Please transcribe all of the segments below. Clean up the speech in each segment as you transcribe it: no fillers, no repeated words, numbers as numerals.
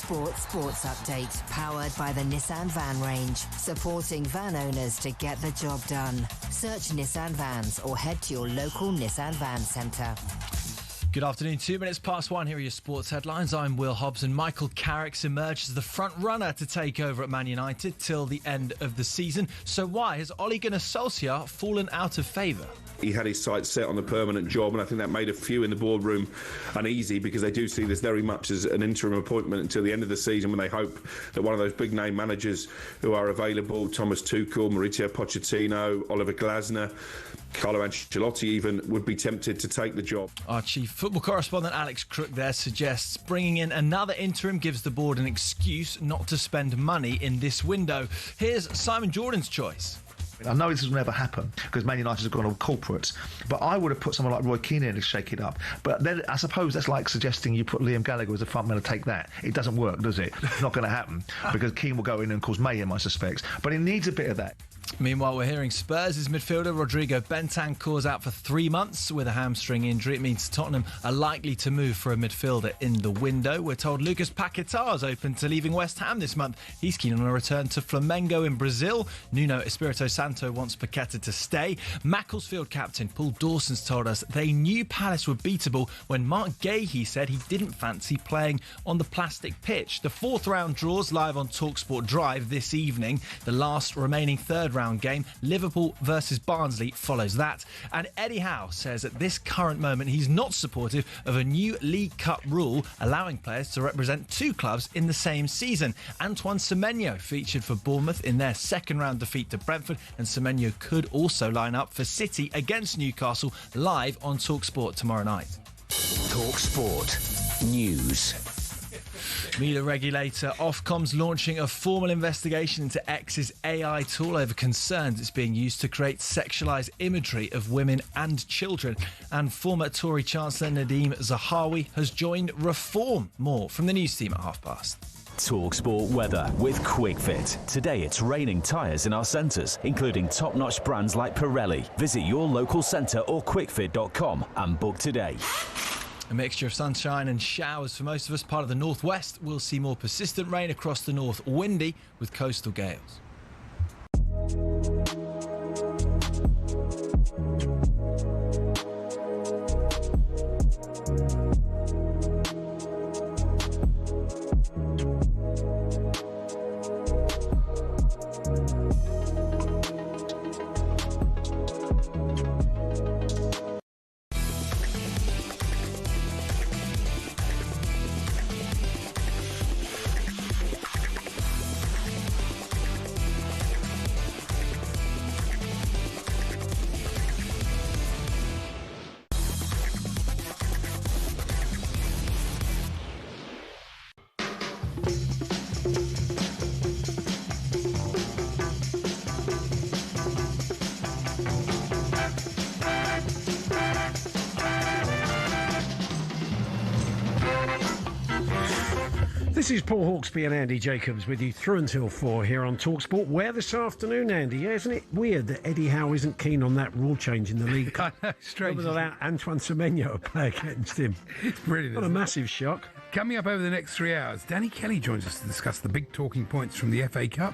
talkSPORT Sports Update, powered by the Nissan Van range, supporting van owners to get the job done. Search Nissan Vans or head to your local Nissan Van Centre. Good afternoon, 2 minutes past 1. Here are your sports headlines. I'm Will Hobbs, and Michael Carrick's emerged as the front runner to take over at Man United till the end of the season. So why has Ole Gunnar Solskjaer fallen out of favour? He had his sights set on a permanent job, and I think that made a few in the boardroom uneasy because they do see this very much as an interim appointment until the end of the season, when they hope that one of those big name managers who are available, Thomas Tuchel, Mauricio Pochettino, Oliver Glasner, Carlo Ancelotti even, would be tempted to take the job. Our chief football correspondent Alex Crook there suggests bringing in another interim gives the board an excuse not to spend money in this window. Here's Simon Jordan's choice. I know this will never happen because Man United have gone all corporates, but I would have put someone like Roy Keane in to shake it up. But then I suppose that's like suggesting you put Liam Gallagher as a front man to take that. It doesn't work, does it? It's not going to happen because Keane will go in and cause mayhem, I suspect. But it needs a bit of that. Meanwhile, we're hearing Spurs' midfielder Rodrigo Bentancur's out for 3 months with a hamstring injury. It means Tottenham are likely to move for a midfielder in the window. We're told Lucas Paquetá is open to leaving West Ham this month. He's keen on a return to Flamengo in Brazil. Nuno Espirito Santo wants Paquetá to stay. Macclesfield captain Paul Dawson's told us they knew Palace were beatable when Mark Gahey said he didn't fancy playing on the plastic pitch. The fourth round draws live on talkSPORT Drive this evening. The last remaining third round game, Liverpool versus Barnsley, follows that. And Eddie Howe says at this current moment he's not supportive of a new League Cup rule allowing players to represent two clubs in the same season. Antoine Semenyo featured for Bournemouth in their second round defeat to Brentford, and Semenyo could also line up for City against Newcastle live on talkSPORT tomorrow night. talkSPORT News. Media regulator Ofcom's launching a formal investigation into X's AI tool over concerns it's being used to create sexualised imagery of women and children. And former Tory Chancellor Nadhim Zahawi has joined Reform. More from the news team at past. talkSPORT weather with QuickFit. Today it's raining tyres in our centres, including top-notch brands like Pirelli. Visit your local centre or quickfit.com and book today. A mixture of sunshine and showers for most of us. Part of the northwest will see more persistent rain, across the north windy with coastal gales. This is Paul Hawksbee and Andy Jacobs with you through until 4 here on talkSPORT. Where this afternoon, Andy? Yeah, isn't it weird that Eddie Howe isn't keen on that rule change in the league? I know, strange. Would allow Antoine Semenyo to play against him. It's brilliant. What a massive shock. Coming up over the next 3 hours, Danny Kelly joins us to discuss the big talking points from the FA Cup.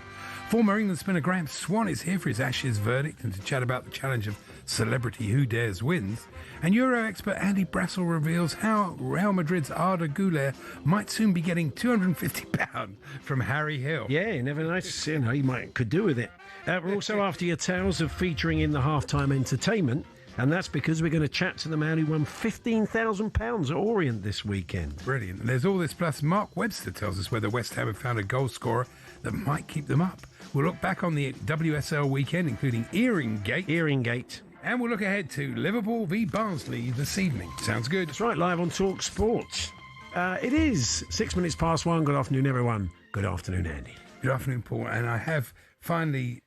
Former England spinner Graham Swan is here for his Ashes verdict and to chat about the challenge of Celebrity Who Dares wins. And Euro expert Andy Brassel reveals how Real Madrid's Arda Güler might soon be getting £250 from Harry Hill. Yeah, you never know. You know, he could do with it. We're also after your tales of featuring in the halftime entertainment. And that's because we're going to chat to the man who won £15,000 at Orient this weekend. Brilliant. And there's all this, plus Mark Webster tells us whether West Ham have found a goal scorer that might keep them up. We'll look back on the WSL weekend, including Earringgate. And we'll look ahead to Liverpool v Barnsley this evening. Sounds good. That's right, live on talkSPORT. It is 6 minutes past 1. Good afternoon, everyone. Good afternoon, Andy. Good afternoon, Paul. And I have finally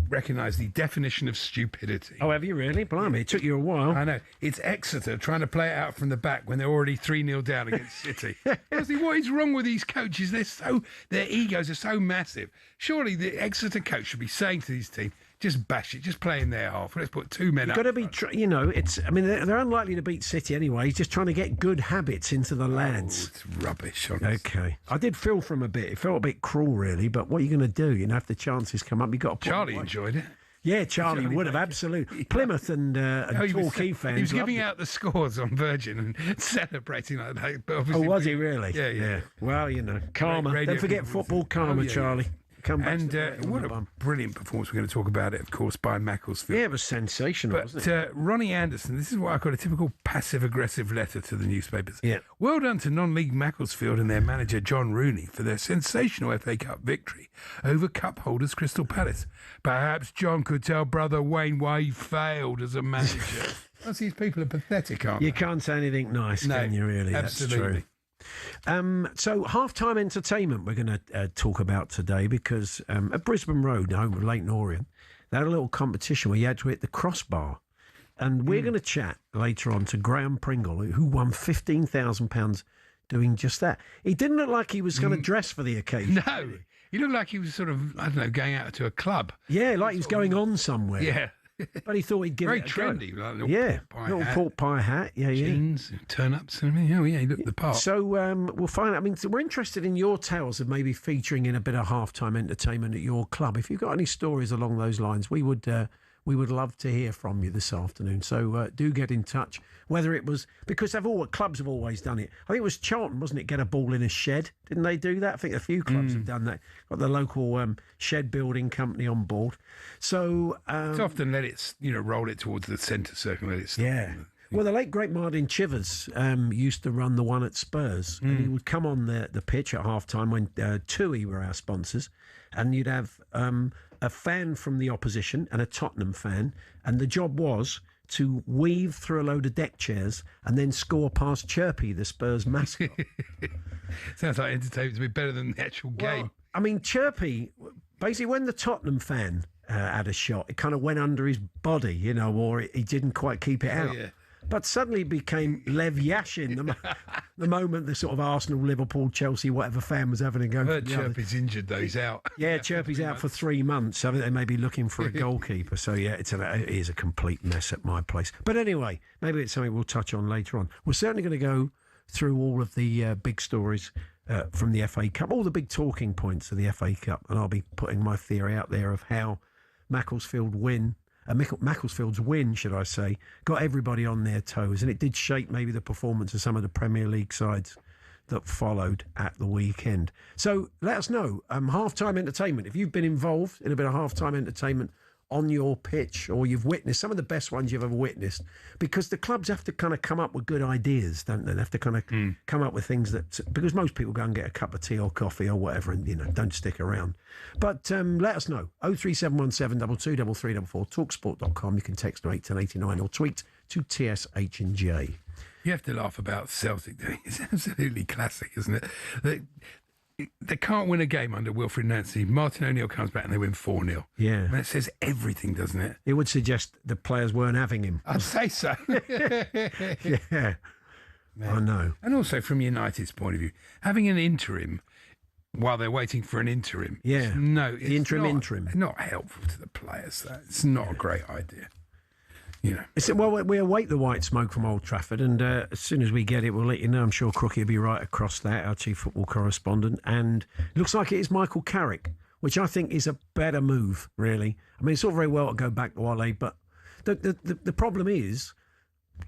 recognised the definition of stupidity. Oh, have you really? Blimey, it took you a while. I know. It's Exeter trying to play it out from the back when they're already 3-0 down against City. Honestly, what is wrong with these coaches? Their egos are so massive. Surely the Exeter coach should be saying to these teams, Just bash it. Just play in their half. Let's put 2 men up. You've got to be, it's. I mean, they're unlikely to beat City anyway. He's just trying to get good habits into the lads. It's rubbish, honestly. Okay. I did feel for him a bit. It felt a bit cruel, really, but what are you going to do? If the chances come up, you've got to put Charlie enjoyed it. Yeah, Charlie would have, absolutely. Plymouth and Torquay fans. He was giving out the scores on Virgin and celebrating like that. But was he really? Yeah. Well, karma. Don't forget football karma, Charlie. Come back what a brilliant performance. We're going to talk about it, of course, by Macclesfield. Yeah, it was sensational, wasn't it? Ronnie Anderson, this is what I call a typical passive-aggressive letter to the newspapers. Yeah. Well done to non-league Macclesfield and their manager, John Rooney, for their sensational FA Cup victory over cup holders Crystal Palace. Perhaps John could tell brother Wayne why he failed as a manager. These people are pathetic, aren't they? You can't say anything nice, can you, really? Absolutely. That's true. So half-time entertainment we're going to talk about today because at Brisbane Road, home of Leighton Orient, they had a little competition where you had to hit the crossbar. And we're going to chat later on to Graham Pringle, who won £15,000 doing just that. He didn't look like he was going to dress for the occasion. No, he looked like he was sort of, going out to a club. Yeah, like he was going on somewhere. Yeah. But he thought he'd give Very it a trendy, go. like Little pork pie hat. Yeah, jeans, turn-ups and everything. Oh, yeah, he looked the part. So we'll find out. I mean, we're interested in your tales of maybe featuring in a bit of half-time entertainment at your club. If you've got any stories along those lines, we would love to hear from you this afternoon. So do get in touch. Whether it was because clubs have always done it. I think it was Charlton, wasn't it? Get a ball in a shed. Didn't they do that? I think a few clubs have done that. Got the local shed building company on board. So it's often let it, roll it towards the centre circle. Let it stop. Yeah. Well, the late great Martin Chivers used to run the one at Spurs, and he would come on the pitch at half time when TUI were our sponsors, and you'd have a fan from the opposition and a Tottenham fan, and the job was to weave through a load of deck chairs and then score past Chirpy, the Spurs mascot. Sounds like entertainment to be better than the actual game. I mean, Chirpy, basically when the Tottenham fan had a shot, it kind of went under his body, or he didn't quite keep it out. Yeah. But suddenly became Lev Yashin the moment the sort of Arsenal, Liverpool, Chelsea, whatever fan was having a go. I heard Chirpy's injured, though. He's out. Yeah, Chirpy's out for 3 months. I think they may be looking for a goalkeeper. So, yeah, it is a complete mess at my place. But anyway, maybe it's something we'll touch on later on. We're certainly going to go through all of the big stories from the FA Cup, all the big talking points of the FA Cup. And I'll be putting my theory out there of how Macclesfield's win, should I say, got everybody on their toes. And it did shape maybe the performance of some of the Premier League sides that followed at the weekend. So let us know. Half-time entertainment. If you've been involved in a bit of half-time entertainment on your pitch, or you've witnessed some of the best ones you've ever witnessed, because the clubs have to kind of come up with good ideas, don't they? They have to kind of come up with things that, because most people go and get a cup of tea or coffee or whatever and, don't stick around. But let us know. 03717 223344, talksport.com. You can text to 81089 or tweet to TSH&J. You have to laugh about Celtic. It's absolutely classic, isn't it? They can't win a game under Wilfred Nancy. Martin O'Neill comes back and they win 4-0. Yeah. And it says everything, doesn't it? It would suggest the players weren't having him. I'd say so. Yeah. Man. I know. And also from United's point of view, having an interim while they're waiting for an interim. Yeah. The interim. Not helpful to the players. It's not a great idea. Well, we await the white smoke from Old Trafford, and as soon as we get it, we'll let you know. I'm sure Crookie will be right across that, our chief football correspondent. And it looks like it is Michael Carrick, which I think is a better move, really. I mean, it's all very well to go back to Wale, but the problem is,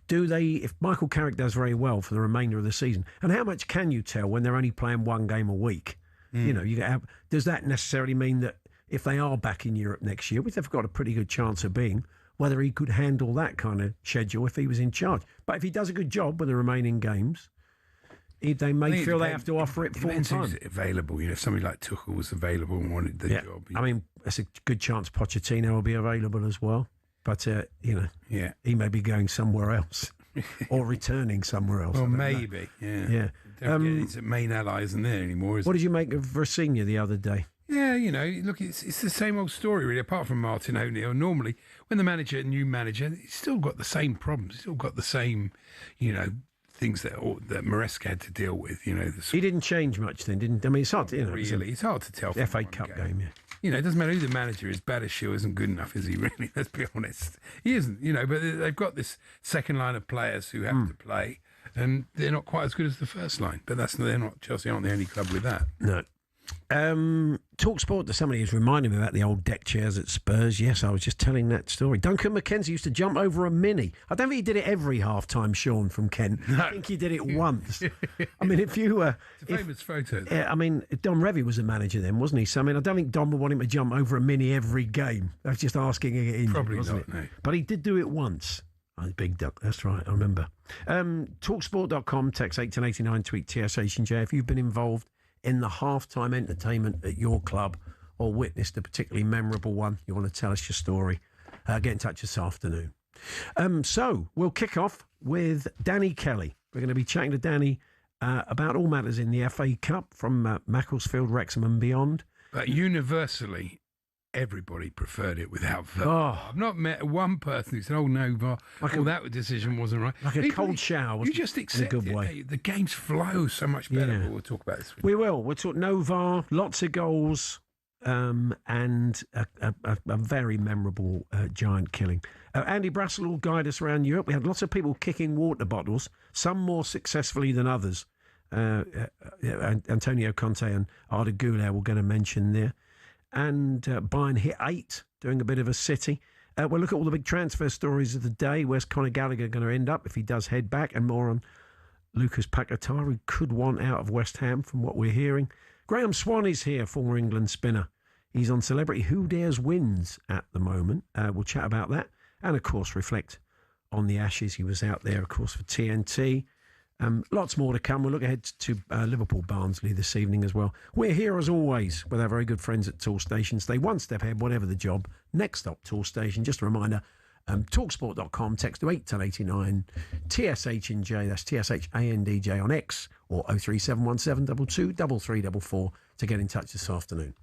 if Michael Carrick does very well for the remainder of the season, and how much can you tell when they're only playing one game a week? Does that necessarily mean that if they are back in Europe next year, which they've got a pretty good chance of being, whether he could handle that kind of schedule if he was in charge? But if he does a good job with the remaining games, they may feel they have to offer it full time. Who's available? If somebody like Tuchel was available and wanted the job. I mean, there's a good chance Pochettino will be available as well. But, he may be going somewhere else or returning somewhere else. Well, maybe, yeah. Don't forget his main ally isn't there anymore, what did you make of Versinha the other day? Yeah, look, it's the same old story, really, apart from Martin O'Neill. Normally, when the new manager, he's still got the same problems. He's still got the same, things that Maresca had to deal with, He didn't change much then, didn't he? I mean, it's hard to, Really, it's hard to tell. FA Cup game, yeah. it doesn't matter who the manager is. Badishiel isn't good enough, is he? Really? Let's be honest. He isn't. But they've got this second line of players who have to play, and they're not quite as good as the first line. But Chelsea aren't the only club with that. No. talkSPORT, somebody is reminding me about the old deck chairs at Spurs. Yes, I was just telling that story. Duncan McKenzie used to jump over a mini. I don't think he did it every half-time, Sean, from Kent. No. I think he did it once. I mean, if you were... It's a famous photo. Yeah, I mean, Don Revie was the manager then, wasn't he? So, I mean, I don't think Don would want him to jump over a mini every game. I was just asking it in. Probably wasn't not, it? no. But he did do it once. Oh, big duck, that's right, I remember. talkSPORT.com, text 81089, tweet TSH&J. If you've been involved in the half-time entertainment at your club or witnessed a particularly memorable one, you want to tell us your story, get in touch this afternoon. So we'll kick off with Danny Kelly. We're going to be chatting to Danny about all matters in the FA Cup from Macclesfield, Wrexham and beyond. But universally, everybody preferred it without VAR. Oh. I've not met one person who said, "Oh no, VAR, that decision wasn't right." Like a cold shower. You just accept in a good it. way. The games flow so much better. Yeah. We'll talk about this. We will. We'll talk no VAR, lots of goals, and a very memorable giant killing. Andy Brassel will guide us around Europe. We had lots of people kicking water bottles, some more successfully than others. Antonio Conte and Arda Güler we're going to mention there. And Bayern hit 8, doing a bit of a City. We'll look at all the big transfer stories of the day. Where's Conor Gallagher going to end up if he does head back? And more on Lucas Paquetá, who could want out of West Ham from what we're hearing. Graham Swan is here, former England spinner. He's on Celebrity Who Dares Wins at the moment. We'll chat about that. And, of course, reflect on the Ashes. He was out there, of course, for TNT. Lots more to come. We'll look ahead to Liverpool Barnsley this evening as well. We're here as always with our very good friends at Toolstation. Stay one step ahead, whatever the job. Next stop, Toolstation. Just a reminder, talksport.com, text to 81089, TSH&J, that's TSHANDJ on X, or 03717 22 3344 to get in touch this afternoon.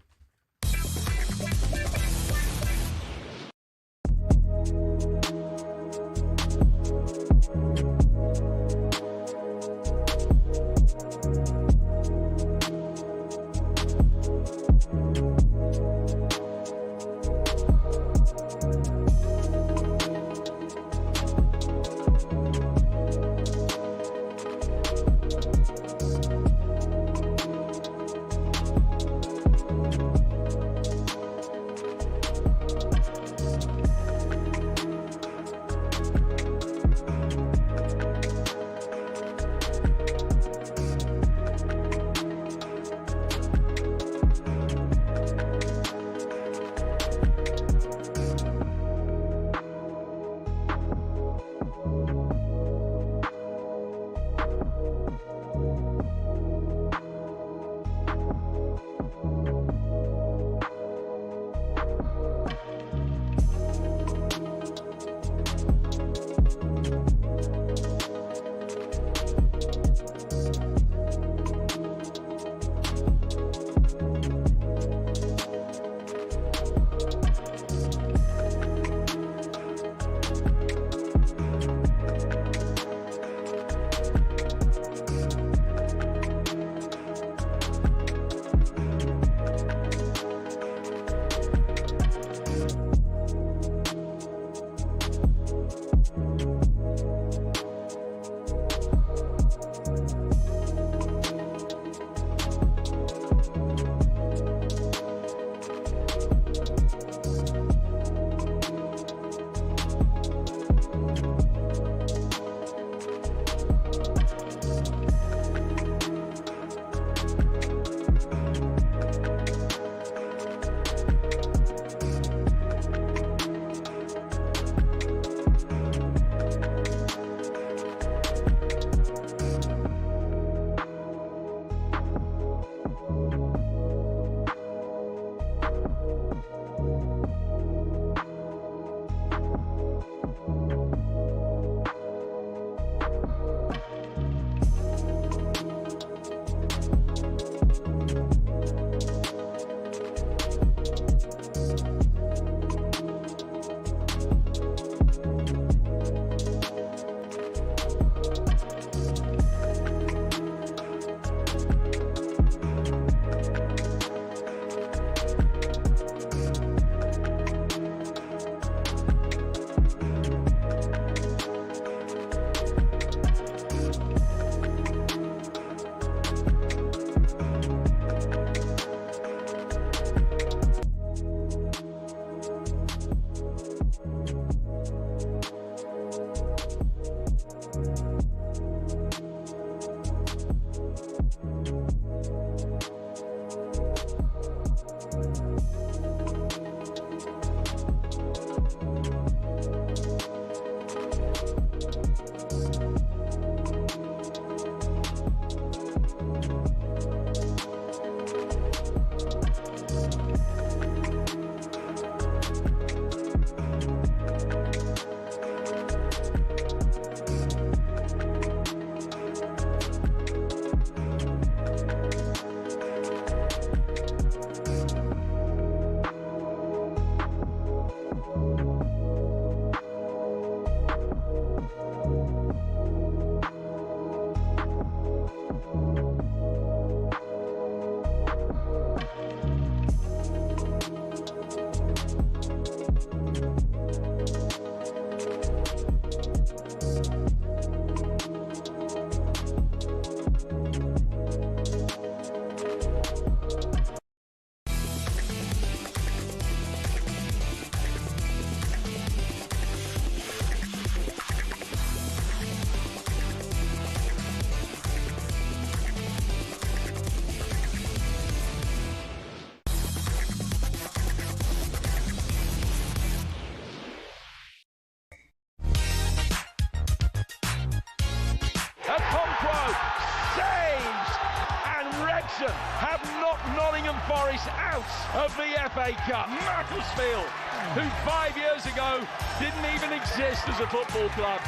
Forest out of the FA Cup. Macclesfield, who 5 years ago didn't even exist as a football club,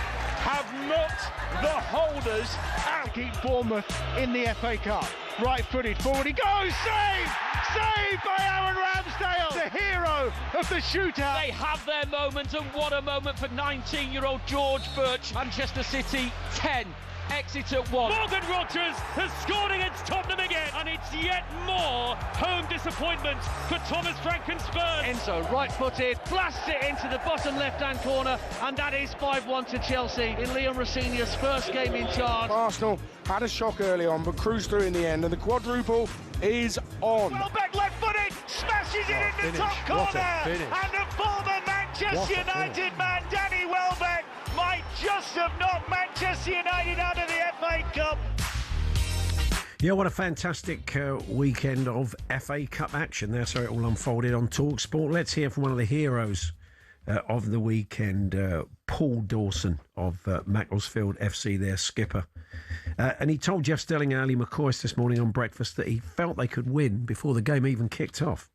have not the holders out. Keep Bournemouth in the FA Cup. Right-footed, forward he goes, save! Saved by Aaron Ramsdale, the hero of the shootout. They have their moment, and what a moment for 19-year-old George Birch. Manchester City 10, Exeter 1. Morgan Rogers has scored against Tottenham again, and it's yet more home disappointment for Thomas Franken's Spurs. Enzo, right-footed, blasts it into the bottom left-hand corner, and that is 5-1 to Chelsea in Leon Rossinia's first game in charge. Arsenal had a shock early on, but cruised through in the end, and the quadruple is on. Welbeck left-footed, smashes it in the top corner, and the former Manchester United man, Danny Welbeck, might just have knocked Manchester United out of the FA Cup. Yeah, what a fantastic weekend of FA Cup action. That's how it all unfolded on talkSPORT. Let's hear from one of the heroes of the weekend, Paul Dawson of Macclesfield FC, their skipper. And he told Jeff Stelling and Ali McCoist this morning on breakfast that he felt they could win before the game even kicked off.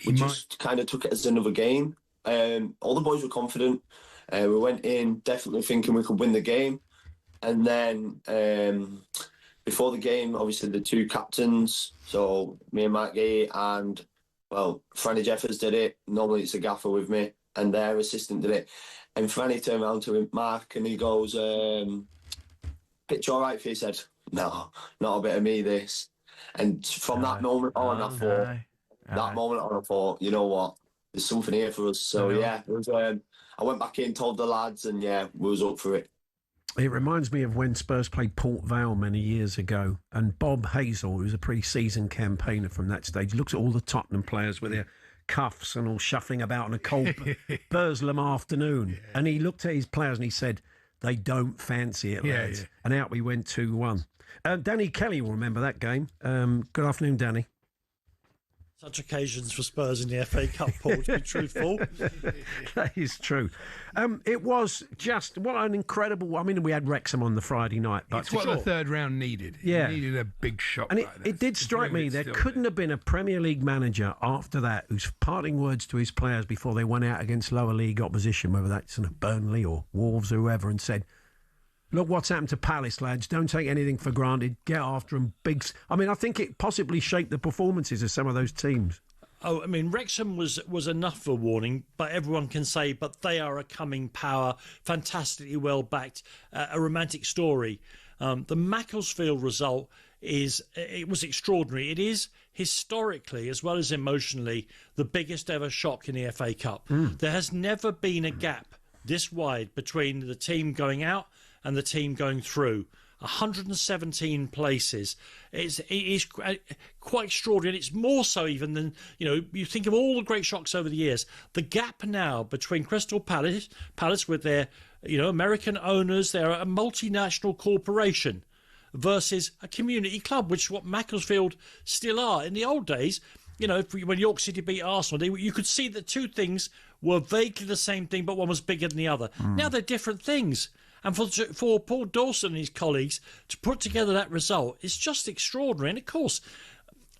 We just kind of took it as another game. All the boys were confident. We went in definitely thinking we could win the game. And then before the game, obviously the two captains, so me and Mackie and, well, Franny Jeffers did it. Normally it's a gaffer with me, and their assistant did it. And Franny turned around to Mark and he goes, pitch all right for you? He said, no, not a bit of me, this. And from that moment on, I thought, you know what, there's something here for us. So, yeah, it was, I went back in, told the lads, and, yeah, we was up for it. It reminds me of when Spurs played Port Vale many years ago, and Bob Hazel, who was a pretty seasoned campaigner from that stage, looks at all the Tottenham players with their cuffs and all shuffling about on a cold Burslem afternoon, and he looked at his players and he said, they don't fancy it, lads. Yeah. And out we went 2-1. Danny Kelly will remember that game. Good afternoon, Danny. Such occasions for Spurs in the FA Cup, Paul, to be truthful. That is true. It was just, what an incredible... I mean, we had Wrexham on the Friday night. But it's what the third round needed. Yeah. It needed a big shock and like it did strike me, there couldn't have been a Premier League manager after that whose parting words to his players before they went out against lower league opposition, whether that's Burnley or Wolves or whoever, and said, look what's happened to Palace, lads. Don't take anything for granted. Get after them. I mean, I think it possibly shaped the performances of some of those teams. Oh, I mean, Wrexham was enough for a warning, but everyone can say, but they are a coming power, fantastically well backed, a romantic story. The Macclesfield result it was extraordinary. It is historically, as well as emotionally, the biggest ever shock in the FA Cup. There has never been a gap this wide between the team going out and the team going through. 117 places. It is quite extraordinary. It's more so even than, you think of all the great shocks over the years. The gap now between Crystal Palace with their, American owners, they're a multinational corporation, versus a community club, which is what Macclesfield still are. In the old days, when York City beat Arsenal, you could see that two things were vaguely the same thing, but one was bigger than the other. Now they're different things. And for Paul Dawson and his colleagues to put together that result is just extraordinary. And, of course,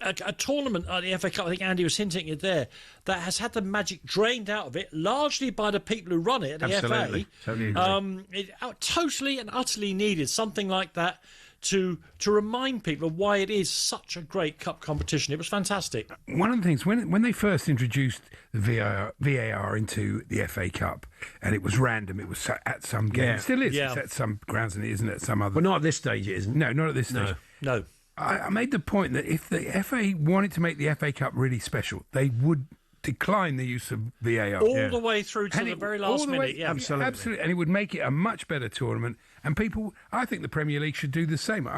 a tournament like the FA Cup, I think Andy was hinting at there, that has had the magic drained out of it, largely by the people who run it at the Absolutely. FA. Totally agree. It totally and utterly needed something like that to remind people of why it is such a great cup competition. It was fantastic. One of the things, when they first introduced the VAR into the FA Cup, and it was random, it was at some games. Yeah. It still is. Yeah. It's at some grounds and it isn't at some other. But not at this stage, it isn't. No, not at this stage. No. I made the point that if the FA wanted to make the FA Cup really special, they would decline the use of VAR. All the way through to the very last minute. Yeah. Absolutely. And it would make it a much better tournament. And people, I think the Premier League should do the same.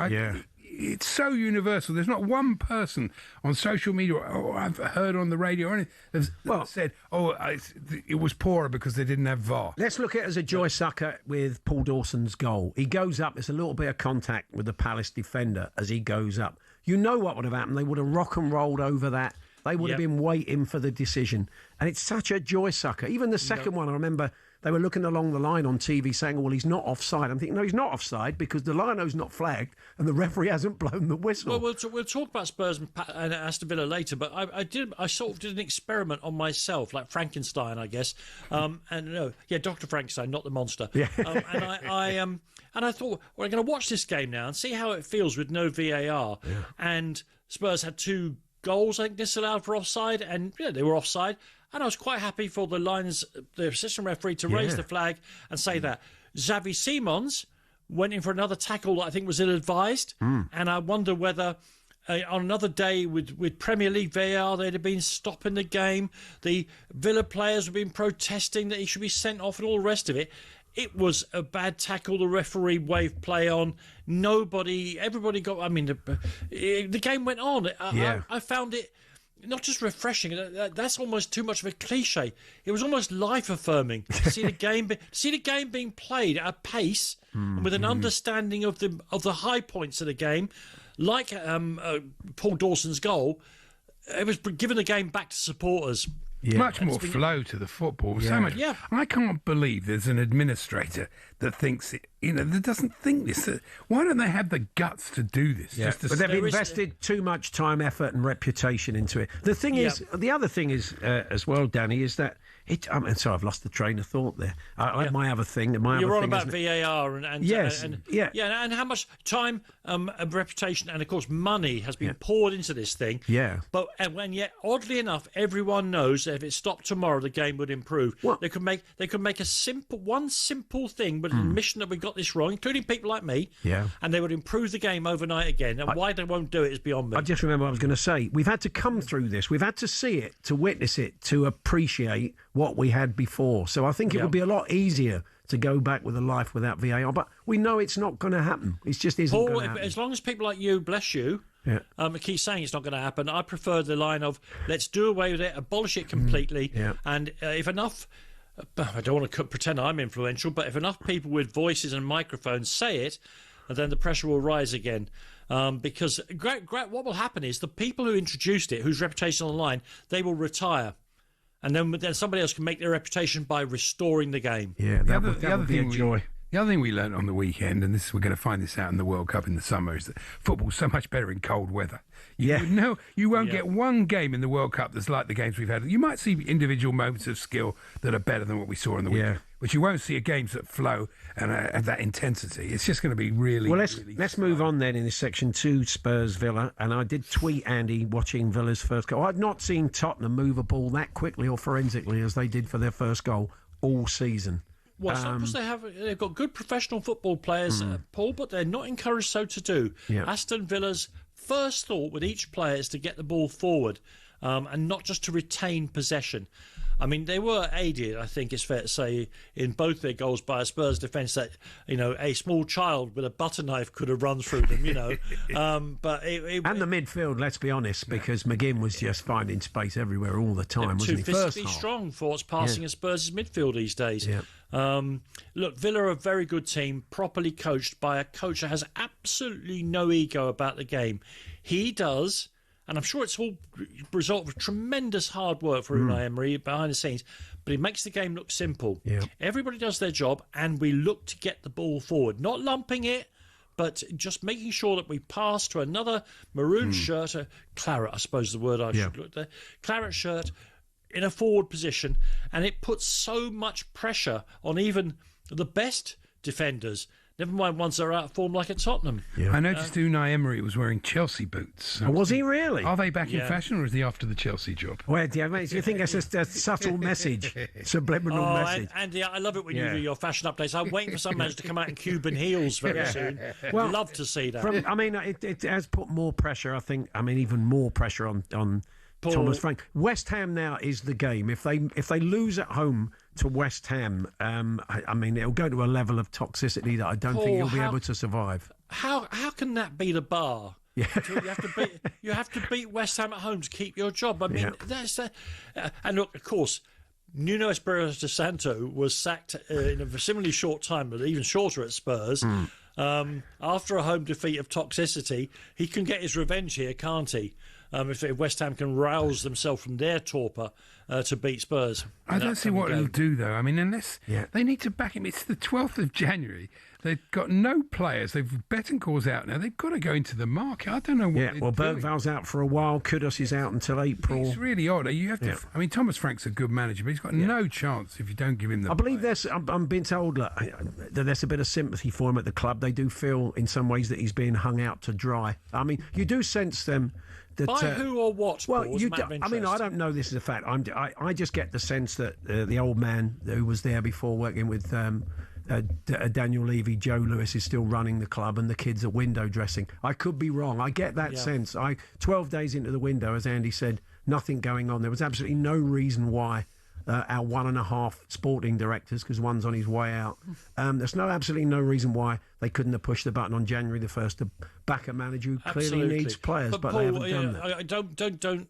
It's so universal. There's not one person on social media or I've heard on the radio or anything that said, it was poorer because they didn't have VAR. Let's look at it as a joy sucker with Paul Dawson's goal. He goes up. There's a little bit of contact with the Palace defender as he goes up. You know what would have happened. They would have rock and rolled over that. They would have been waiting for the decision. And it's such a joy sucker. Even the second one, I remember they were looking along the line on TV saying, well, he's not offside. I'm thinking, no, he's not offside because the lino's not flagged and the referee hasn't blown the whistle. Well, we'll talk about Spurs and Aston Villa later, but I sort of did an experiment on myself, like Frankenstein, I guess. Dr. Frankenstein, not the monster. Yeah. And I thought, well, I'm going to watch this game now and see how it feels with no VAR. Yeah. And Spurs had 2 goals, I think, disallowed for offside, and they were offside. And I was quite happy for the assistant referee to raise the flag and say that. Xavi Simons went in for another tackle that I think was ill-advised, and I wonder whether on another day with Premier League VAR they'd have been stopping the game. The Villa players have been protesting that he should be sent off and all the rest of it. It was a bad tackle. The referee waved play on. Everybody got... I mean, the game went on. I found it not just refreshing. That's almost too much of a cliche. It was almost life-affirming to see the game being played at a pace and with an understanding of the high points of the game, like Paul Dawson's goal. It was giving the game back to supporters. Yeah. Much more flow to the football. Yeah. So much. Yeah. I can't believe there's an administrator that thinks that doesn't think this. Why don't they have the guts to do this? Yeah. But they've invested too much time, effort, and reputation into it. The other thing is as well, Danny, is that sorry, I've lost the train of thought there. My other thing. You're on about VAR and how much time, reputation, and of course money has been poured into this thing. Yeah. But yet, oddly enough, everyone knows that if it stopped tomorrow, the game would improve. Well, they could make a simple thing, but an admission that we got this wrong, including people like me. Yeah. And they would improve the game overnight again. And why they won't do it is beyond me. I just remember what I was going to say. We've had to come through this. We've had to see it, to witness it, to appreciate what we had before. So I think it would be a lot easier to go back with a life without VAR. But we know it's not going to happen. It just isn't going to happen. As long as people like you, bless you, keep saying it's not going to happen, I prefer the line of let's do away with it, abolish it completely, and if enough... I don't want to pretend I'm influential, but if enough people with voices and microphones say it, then the pressure will rise again. Because what will happen is the people who introduced it, whose reputation on the line, they will retire. And then somebody else can make their reputation by restoring the game. Yeah, that would be a joy. The other thing we learnt on the weekend, and we're going to find this out in the World Cup in the summer, is that football's so much better in cold weather. You won't get one game in the World Cup that's like the games we've had. You might see individual moments of skill that are better than what we saw on the weekend, but you won't see games that flow and have that intensity. It's just going to be really. Well, let's move on then in this section to Spurs Villa, and I did tweet Andy watching Villa's first goal. I'd not seen Tottenham move a ball that quickly or forensically as they did for their first goal all season. Well, it's not because they've got good professional football players, Paul, but they're not encouraged so to do. Yeah. Aston Villa's first thought with each player is to get the ball forward and not just to retain possession. I mean, they were aided, I think it's fair to say, in both their goals by a Spurs defence that, a small child with a butter knife could have run through them, and the midfield, let's be honest, because McGinn was just finding space everywhere all the time, wasn't he? Too physically strong for what's passing in Spurs' midfield these days. Yeah. Look, Villa are a very good team, properly coached by a coach that has absolutely no ego about the game. He does... And I'm sure it's all a result of tremendous hard work for Unai Emery behind the scenes, but it makes the game look simple. Yeah. Everybody does their job, and we look to get the ball forward. Not lumping it, but just making sure that we pass to another maroon shirt, a claret, I suppose the word I should look there, claret shirt in a forward position, and it puts so much pressure on even the best defenders. Never mind ones that are out of form like at Tottenham. Yeah. I noticed Unai Emery was wearing Chelsea boots. Was he really? Are they back in fashion, or is he after the Chelsea job? Well, do you think that's a subtle message, subliminal message? Andy, I love it when you do your fashion updates. I'm waiting for some manager to come out in Cuban heels very soon. Well, love to see that. It has put more pressure, I think. Even more pressure on Paul. Thomas Frank. West Ham now is the game. If they lose at home to West Ham, it'll go to a level of toxicity that I don't think you'll be able to survive. How can that be the bar? Yeah. You have to beat West Ham at home to keep your job. That's and look, of course, Nuno Espirito Santo was sacked in a similarly short time, but even shorter at Spurs. After a home defeat of toxicity, he can get his revenge here, can't he? if West Ham can rouse themselves from their torpor to beat Spurs. I don't see what it'll do, though. I mean, unless they need to back him. It's the 12th of January. They've got no players. Betancourt's out now. They've got to go into the market. I don't know what they're doing. Bergval's out for a while. Kudus is out until April. It's really odd. You have to. I mean, Thomas Frank's a good manager, but he's got no chance if you don't give him the. I believe I'm being told that there's a bit of sympathy for him at the club. They do feel, in some ways, that he's being hung out to dry. I mean, you do sense them. That, by who or what? Well, I mean, I don't know this is a fact. I just get the sense that the old man who was there before working with Daniel Levy, Joe Lewis, is still running the club, and the kids are window dressing. I could be wrong. I get that sense. 12 days into the window, as Andy said, nothing going on. There was absolutely no reason why our 1.5 sporting directors, because one's on his way out. There's absolutely no reason why they couldn't have pushed the button on January the 1st to back a manager who clearly needs players, but Paul, they haven't done that. Don't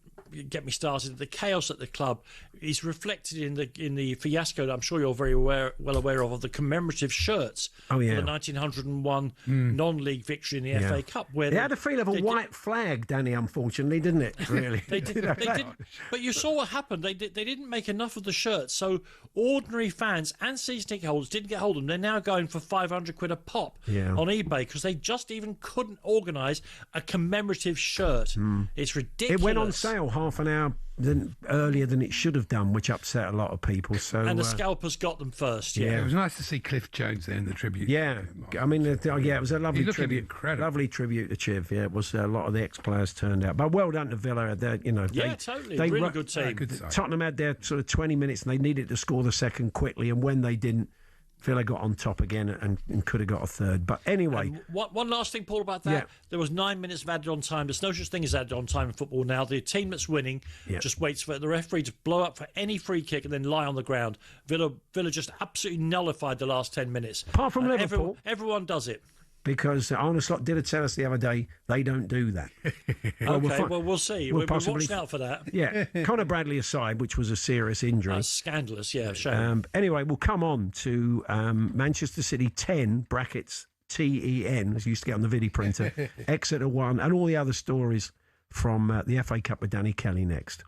get me started. The chaos at the club is reflected in the fiasco that I'm sure you're very well aware of the commemorative shirts for the 1901 non-league victory in the FA Cup. Where they had a feel of a white flag, Danny, unfortunately, didn't it? Really, they didn't. But you saw what happened. They didn't make enough of the shirts, so ordinary fans and season ticket holders didn't get hold of them. They're now going for £500 a pop on eBay because they just even couldn't organise a commemorative shirt. It's ridiculous. It went on sale half an hour earlier than it should have done, which upset a lot of people. So and the scalpers got them first. It was nice to see Cliff Jones there in the tribute. I mean, it was a lovely tribute. Incredible. Lovely tribute to Chiv. It was a lot of the ex-players turned out, but well done to Villa. Totally, really good team. Tottenham had their sort of 20 minutes, and they needed to score the second quickly, and when they didn't, Villa got on top again and could have got a third. But anyway. One last thing, Paul, about that. Yeah. There was 9 minutes of added on time. There's no such thing as added on time in football now. The team that's winning just waits for the referee to blow up for any free kick and then lie on the ground. Villa just absolutely nullified the last 10 minutes. Apart from Liverpool. Everyone does it. Because Arne Slot did tell us the other day they don't do that. We'll see. We're watching out for that. Yeah, Conor Bradley aside, which was a serious injury. Scandalous, shame. Anyway, we'll come on to Manchester City 10 brackets TEN, as you used to get on the video printer, Exeter 1, and all the other stories from the FA Cup with Danny Kelly next.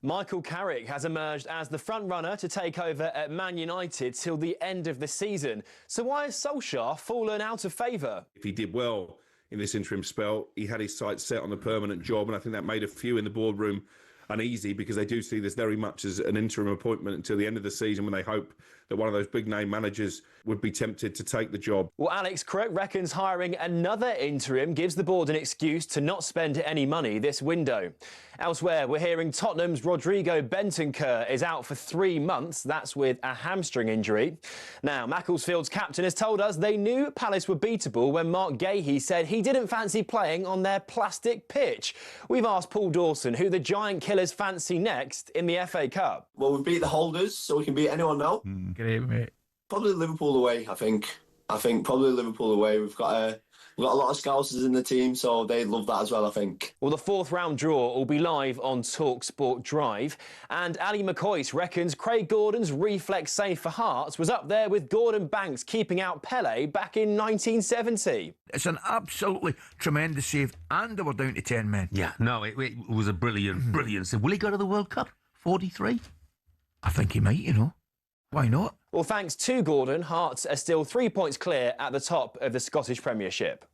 Michael Carrick has emerged as the front-runner to take over at Man United till the end of the season. So why has Solskjaer fallen out of favour? If he did well in this interim spell, he had his sights set on the permanent job, and I think that made a few in the boardroom uneasy because they do see this very much as an interim appointment until the end of the season, when they hope that one of those big name managers would be tempted to take the job. Well, Alex Crook reckons hiring another interim gives the board an excuse to not spend any money this window. Elsewhere, we're hearing Tottenham's Rodrigo Bentancur is out for 3 months. That's with a hamstring injury. Now, Macclesfield's captain has told us they knew Palace were beatable when Mark Gahey said he didn't fancy playing on their plastic pitch. We've asked Paul Dawson who the Giant Killers fancy next in the FA Cup. Well, we beat the holders, so we can beat anyone now. Great, mate. Probably Liverpool away, I think. Probably Liverpool away. We've got a lot of Scousers in the team, so they'd love that as well, I think. Well, the 4th round draw will be live on talkSPORT Drive. And Ali McCoyce reckons Craig Gordon's reflex save for Hearts was up there with Gordon Banks keeping out Pele back in 1970. It's an absolutely tremendous save, and they were down to 10 men. Yeah, no, it was a brilliant save. Will he go to the World Cup? 43? I think he might, you know. Why not? Well, thanks to Gordon, Hearts are still 3 points clear at the top of the Scottish Premiership.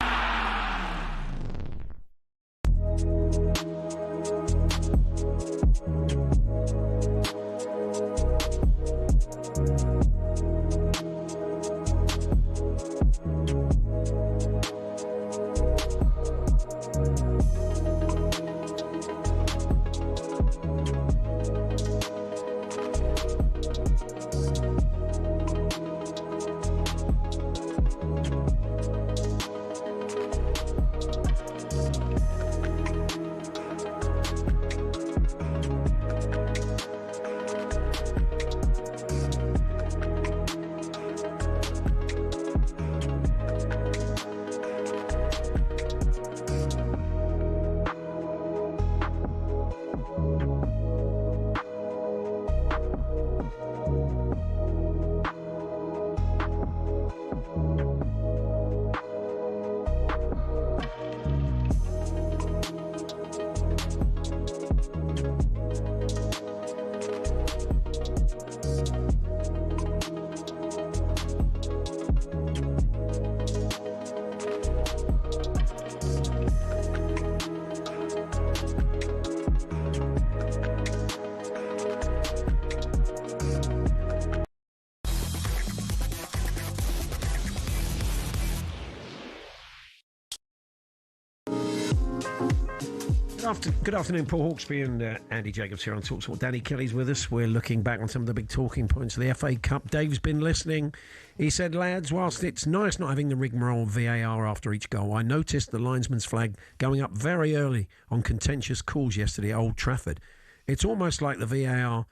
Good afternoon, Paul Hawksbee and Andy Jacobs here on talkSPORT. Danny Kelly's with us. We're looking back on some of the big talking points of the FA Cup. Dave's been listening. He said, lads, whilst it's nice not having the rigmarole of VAR after each goal, I noticed the linesman's flag going up very early on contentious calls yesterday at Old Trafford. It's almost like the VAR...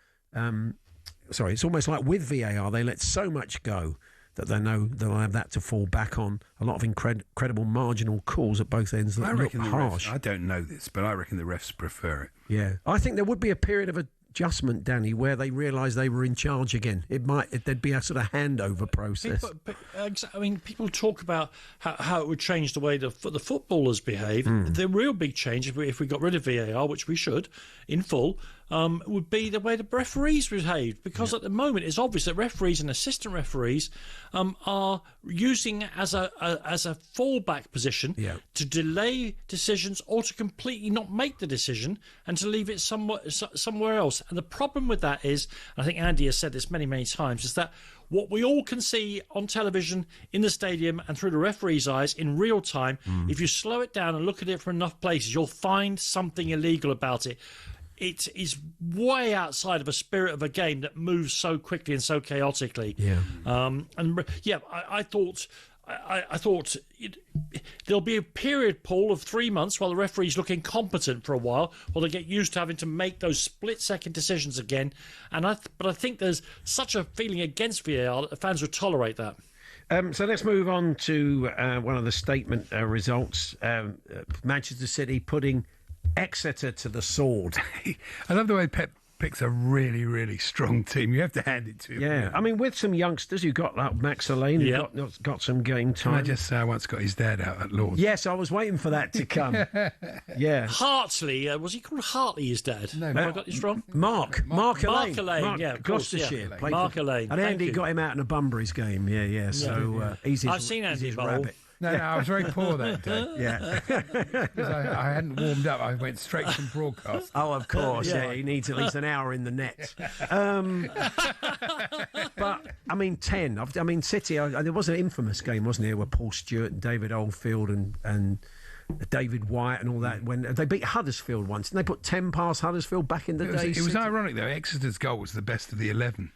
it's almost like with VAR, they let so much go that they know they'll have that to fall back on. A lot of incredible marginal calls at both ends that look harsh. I don't know this, but I reckon the refs prefer it. Yeah. I think there would be a period of adjustment, Danny, where they realise they were in charge again. There'd be a sort of handover process. People talk about how it would change the way the footballers behave. The real big change, if we got rid of VAR, which we should, in full, would be the way the referees behave. Because at the moment, it's obvious that referees and assistant referees are using it as a fallback position to delay decisions or to completely not make the decision and to leave it somewhere else. And the problem with that is, I think Andy has said this many, many times, is that what we all can see on television, in the stadium and through the referee's eyes in real time, if you slow it down and look at it from enough places, you'll find something illegal about it. It is way outside of a spirit of a game that moves so quickly and so chaotically. I thought there'll be a period, Paul, of 3 months while the referees look incompetent for a while, while they get used to having to make those split-second decisions again. But I think there's such a feeling against VAR that the fans would tolerate that. So let's move on to one of the statement results. Manchester City putting Exeter to the sword. I love the way Pep picks a really, really strong team. You have to hand it to him. Yeah, I mean, with some youngsters, you've got like Max Lane, who's got some game time. Can I just say I once got his dad out at Lord's? Yes, I was waiting for that to come. Yeah. Hartley, was he called Hartley, his dad? No, Have I got this wrong? Mark Lane, Gloucestershire. Yeah. Mark Lane. And Andy got him out in a Bunbury's game. Yeah. So I've seen Andy bowl. Rabbit. No, I was very poor that day. Yeah. Because I hadn't warmed up. I went straight from broadcast. Oh, of course. Yeah, he needs at least an hour in the net. But, I mean, 10. I mean, City, there was an infamous game, wasn't there, where Paul Stewart and David Oldfield and David White and all that, when they beat Huddersfield once, and they put 10 past Huddersfield back in the day. It was ironic, though. Exeter's goal was the best of the 11.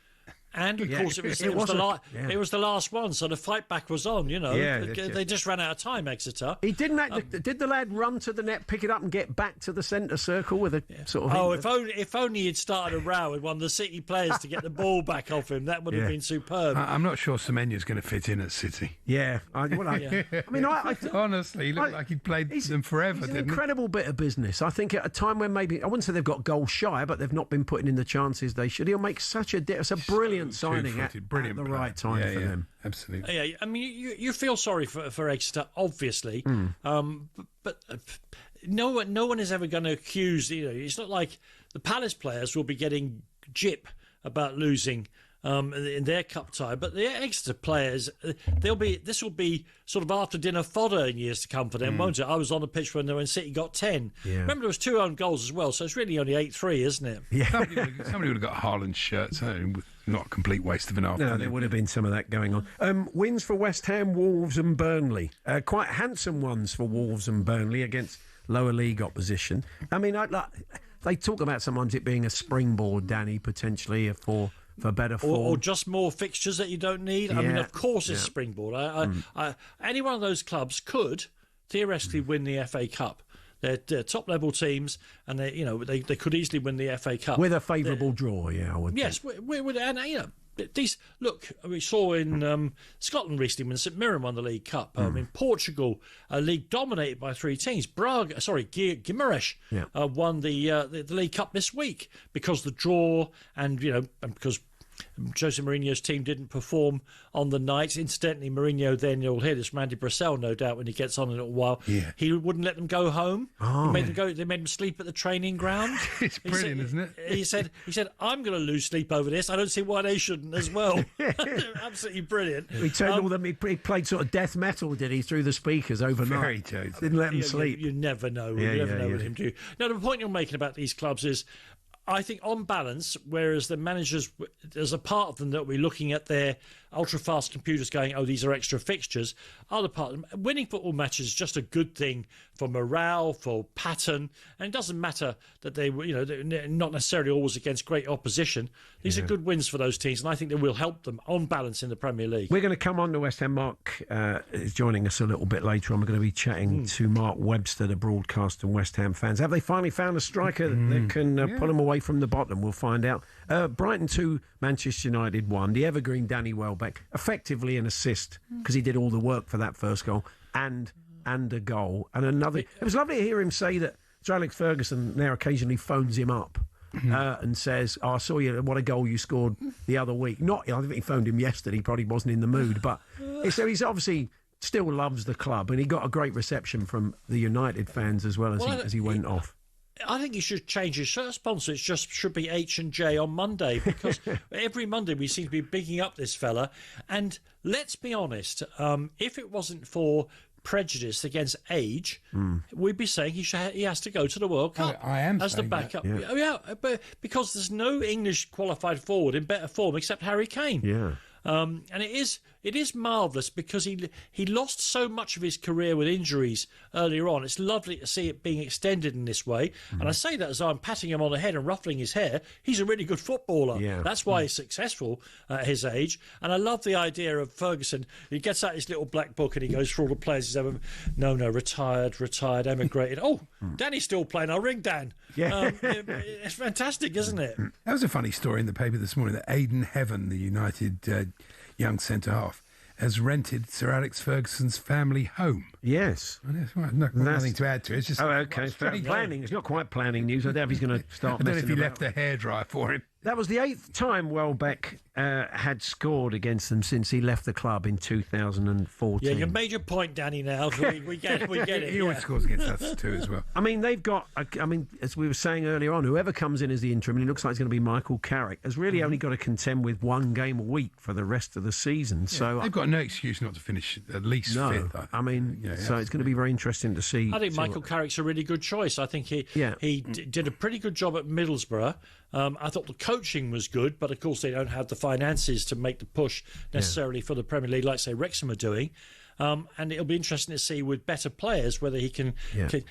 And of course, it was the last one, so the fight back was on. They just ran out of time. Exeter. He didn't. Did the lad run to the net, pick it up, and get back to the centre circle with a sort of? Oh, if only he'd started a row with one of the City players to get the ball back off him, that would have been superb. I'm not sure Semenya's going to fit in at City. Yeah, I mean, honestly, he looked like he'd played them forever. He's an incredible bit of business. I think at a time when maybe I wouldn't say they've got goal shy, but they've not been putting in the chances they should. He'll make such a difference. It's a brilliant signing at the right time for them. Absolutely. Yeah, I mean, you feel sorry for Exeter, obviously, but no one is ever going to accuse. It's not like the Palace players will be getting jip about losing in their cup tie, but the Exeter players, this will be sort of after dinner fodder in years to come for them, won't it? I was on the pitch when City got 10. Yeah. Remember, there was 2 own goals as well, so it's really only 8-3, isn't it? Yeah. Somebody would have got Haaland's shirts. Not a complete waste of an afternoon. No, there would have been some of that going on. Wins for West Ham, Wolves and Burnley. Quite handsome ones for Wolves and Burnley against lower league opposition. I mean, they talk about sometimes it being a springboard, Danny, potentially for better form. Or just more fixtures that you don't need. I mean, of course it's springboard. Any one of those clubs could theoretically win the FA Cup. They're top-level teams, and they could easily win the FA Cup. With a favourable draw, I would think. Yes, we saw in Scotland recently when St Mirren won the League Cup. I mean, Portugal, a league dominated by 3 teams. Guimarães won the League Cup this week because the draw and because Jose Mourinho's team didn't perform on the night. Incidentally, Mourinho, then you'll hear this from Andy Brassell, no doubt, when he gets on in a little while. Yeah. He wouldn't let them go home. Oh, They made them sleep at the training ground. It's brilliant, isn't it? He said, I'm going to lose sleep over this. I don't see why they shouldn't as well. Absolutely brilliant. He turned all them. He played sort of death metal, did he, through the speakers overnight? Very total. Didn't let them sleep. You never know. You never know with him, do you? Now, the point you're making about these clubs is, I think on balance, whereas the managers, there's a part of them that we're looking at their ultra-fast computers going, these are extra fixtures. Other part of them, winning football matches is just a good thing for morale, for pattern, and it doesn't matter that they're not necessarily always against great opposition. These are good wins for those teams, and I think they will help them on balance in the Premier League. We're going to come on to West Ham. Mark is joining us a little bit later on. We're going to be chatting to Mark Webster, the broadcaster and West Ham fans. Have they finally found a striker that can put them away from the bottom? We'll find out. Brighton 2, Manchester United 1. The evergreen Danny Welbeck, effectively an assist because he did all the work for that first goal and a goal and another. It was lovely to hear him say that Sir Alex Ferguson now occasionally phones him up and says, I saw you, what a goal you scored the other week. I think he phoned him yesterday, he probably wasn't in the mood, but so he's obviously still loves the club, and he got a great reception from the United fans as well as he went off. I think he should change his shirt sponsor. It just should be H&J on Monday, because every Monday we seem to be bigging up this fella. And let's be honest, if it wasn't for prejudice against age, we'd be saying he has to go to the World Cup. I am as the backup. But because there's no English qualified forward in better form except Harry Kane. Yeah. And it is marvellous because he lost so much of his career with injuries earlier on. It's lovely to see it being extended in this way. And I say that as I'm patting him on the head and ruffling his hair. He's a really good footballer. Yeah. That's why he's successful at his age. And I love the idea of Ferguson. He gets out his little black book and he goes through all the players he's ever... No, retired, emigrated. Oh, Danny's still playing. I'll ring Dan. Yeah. It's fantastic, isn't it? That was a funny story in the paper this morning that Aidan Heaven, the United young centre-half, has rented Sir Alex Ferguson's family home. Yes. Nothing to add to it. It's just okay. Planning. It's not quite planning news. I doubt if he's going to start. I don't know if he about. left the hairdryer for him. That was the 8th time Welbeck had scored against them since he left the club in 2014. Yeah, you made your point, Danny. Now we get it. He always scores against us too, as well. I mean, they've got. As we were saying earlier on, whoever comes in as the interim, and it looks like it's going to be Michael Carrick, has really only got to contend with one game a week for the rest of the season. Yeah, so they've got no excuse not to finish at least fifth. I mean, so it's going to be very interesting to see. I think Michael Carrick's a really good choice. I think he did a pretty good job at Middlesbrough. I thought the coaching was good, but of course they don't have the finances to make the push necessarily for the Premier League, like say Wrexham are doing. And it'll be interesting to see with better players whether he can.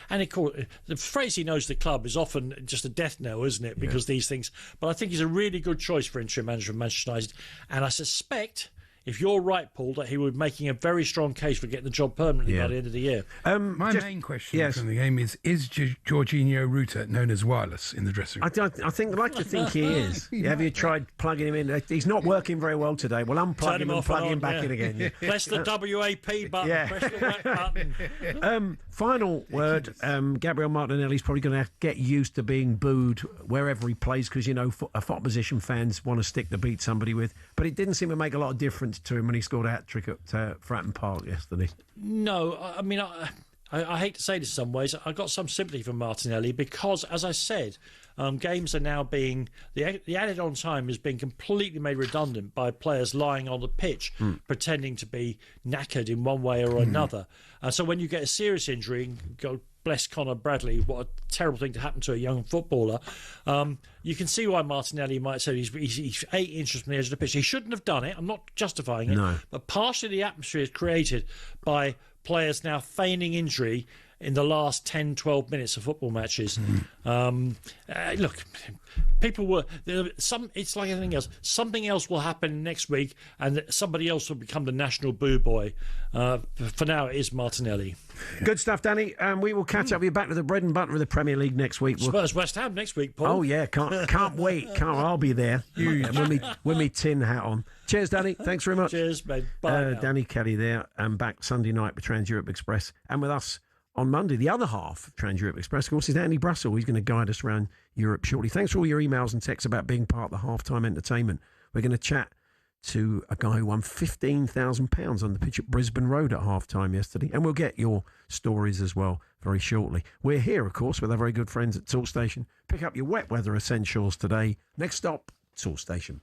And of course, the phrase "he knows the club" is often just a death knell, isn't it? Because these things. But I think he's a really good choice for interim manager of Manchester United, and I suspect. If you're right, Paul, that he would be making a very strong case for getting the job permanently by the end of the year. My main question from the game is Jorginho Ruta known as Wireless in the dressing room? I'd like to think he is. Have you tried plugging him in? He's not working very well today. We'll unplug him and plug him back in again. Press the WAP button. Press the WAP button. Final word, Gabriel Martinelli's probably going to get used to being booed wherever he plays because, opposition fans want to stick to beat somebody with. But it didn't seem to make a lot of difference to him when he scored a hat-trick at Fratton Park yesterday. No, I mean, I hate to say this in some ways, I got some sympathy for Martinelli because, as I said, games are now being... The added-on time is being completely made redundant by players lying on the pitch, pretending to be knackered in one way or another. So when you get a serious injury, God bless Conor Bradley, what a terrible thing to happen to a young footballer. You can see why Martinelli might say he's 8 inches from the edge of the pitch. He shouldn't have done it. I'm not justifying it. But partially the atmosphere is created by players now feigning injury in the last 10, 12 minutes of football matches. Look, people were... It's like anything else. Something else will happen next week and somebody else will become the national boo boy. For now, it is Martinelli. Good stuff, Danny. We will catch up with you back to the bread and butter of the Premier League next week. Spurs West Ham next week, Paul. Oh, yeah. Can't wait. I'll be there. With me tin hat on. Cheers, Danny. Thanks very much. Cheers, mate. Bye. Danny Kelly there. And back Sunday night with Trans Europe Express. And with us on Monday, the other half of Trans Europe Express, of course, is Andy Brussel. He's going to guide us around Europe shortly. Thanks for all your emails and texts about being part of the halftime entertainment. We're going to chat to a guy who won £15,000 on the pitch at Brisbane Road at halftime yesterday. And we'll get your stories as well very shortly. We're here, of course, with our very good friends at Tool Station. Pick up your wet weather essentials today. Next stop, Tool Station.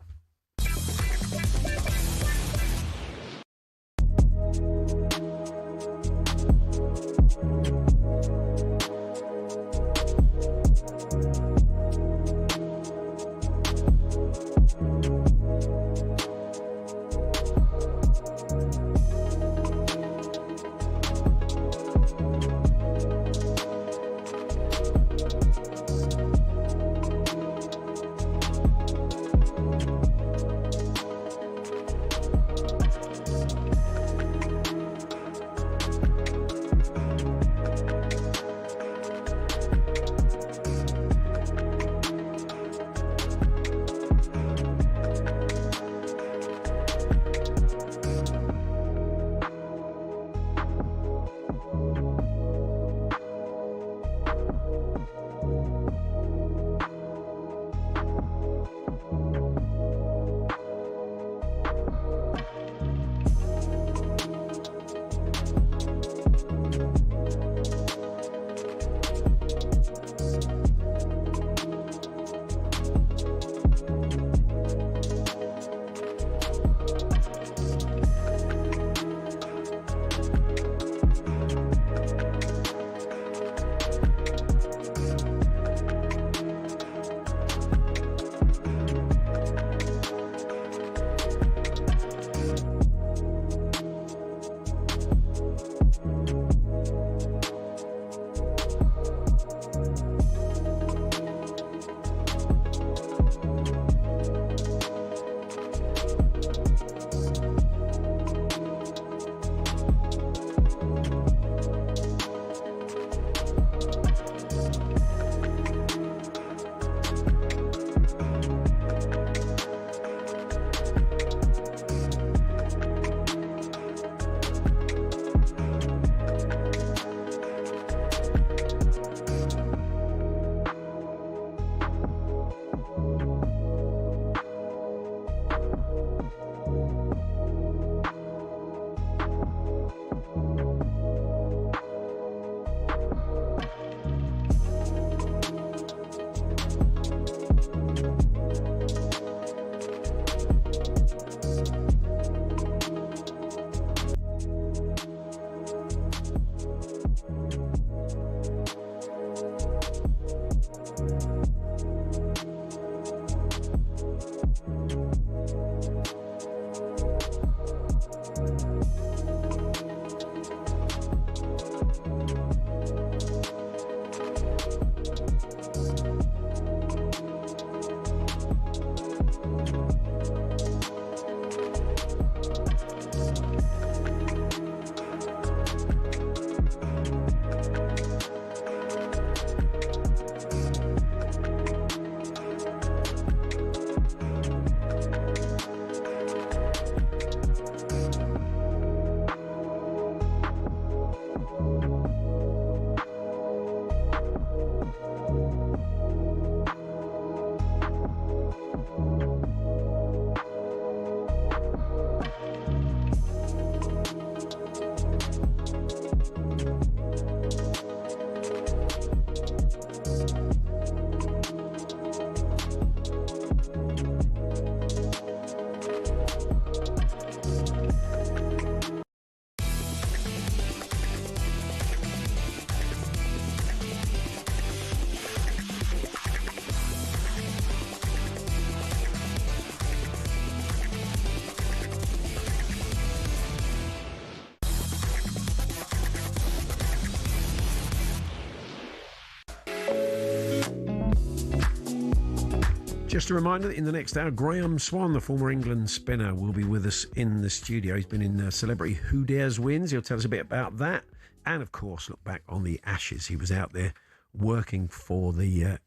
Just a reminder that in the next hour, Graham Swan, the former England spinner, will be with us in the studio. He's been in Celebrity Who Dares Wins. He'll tell us a bit about that. And, of course, look back on the Ashes. He was out there working for the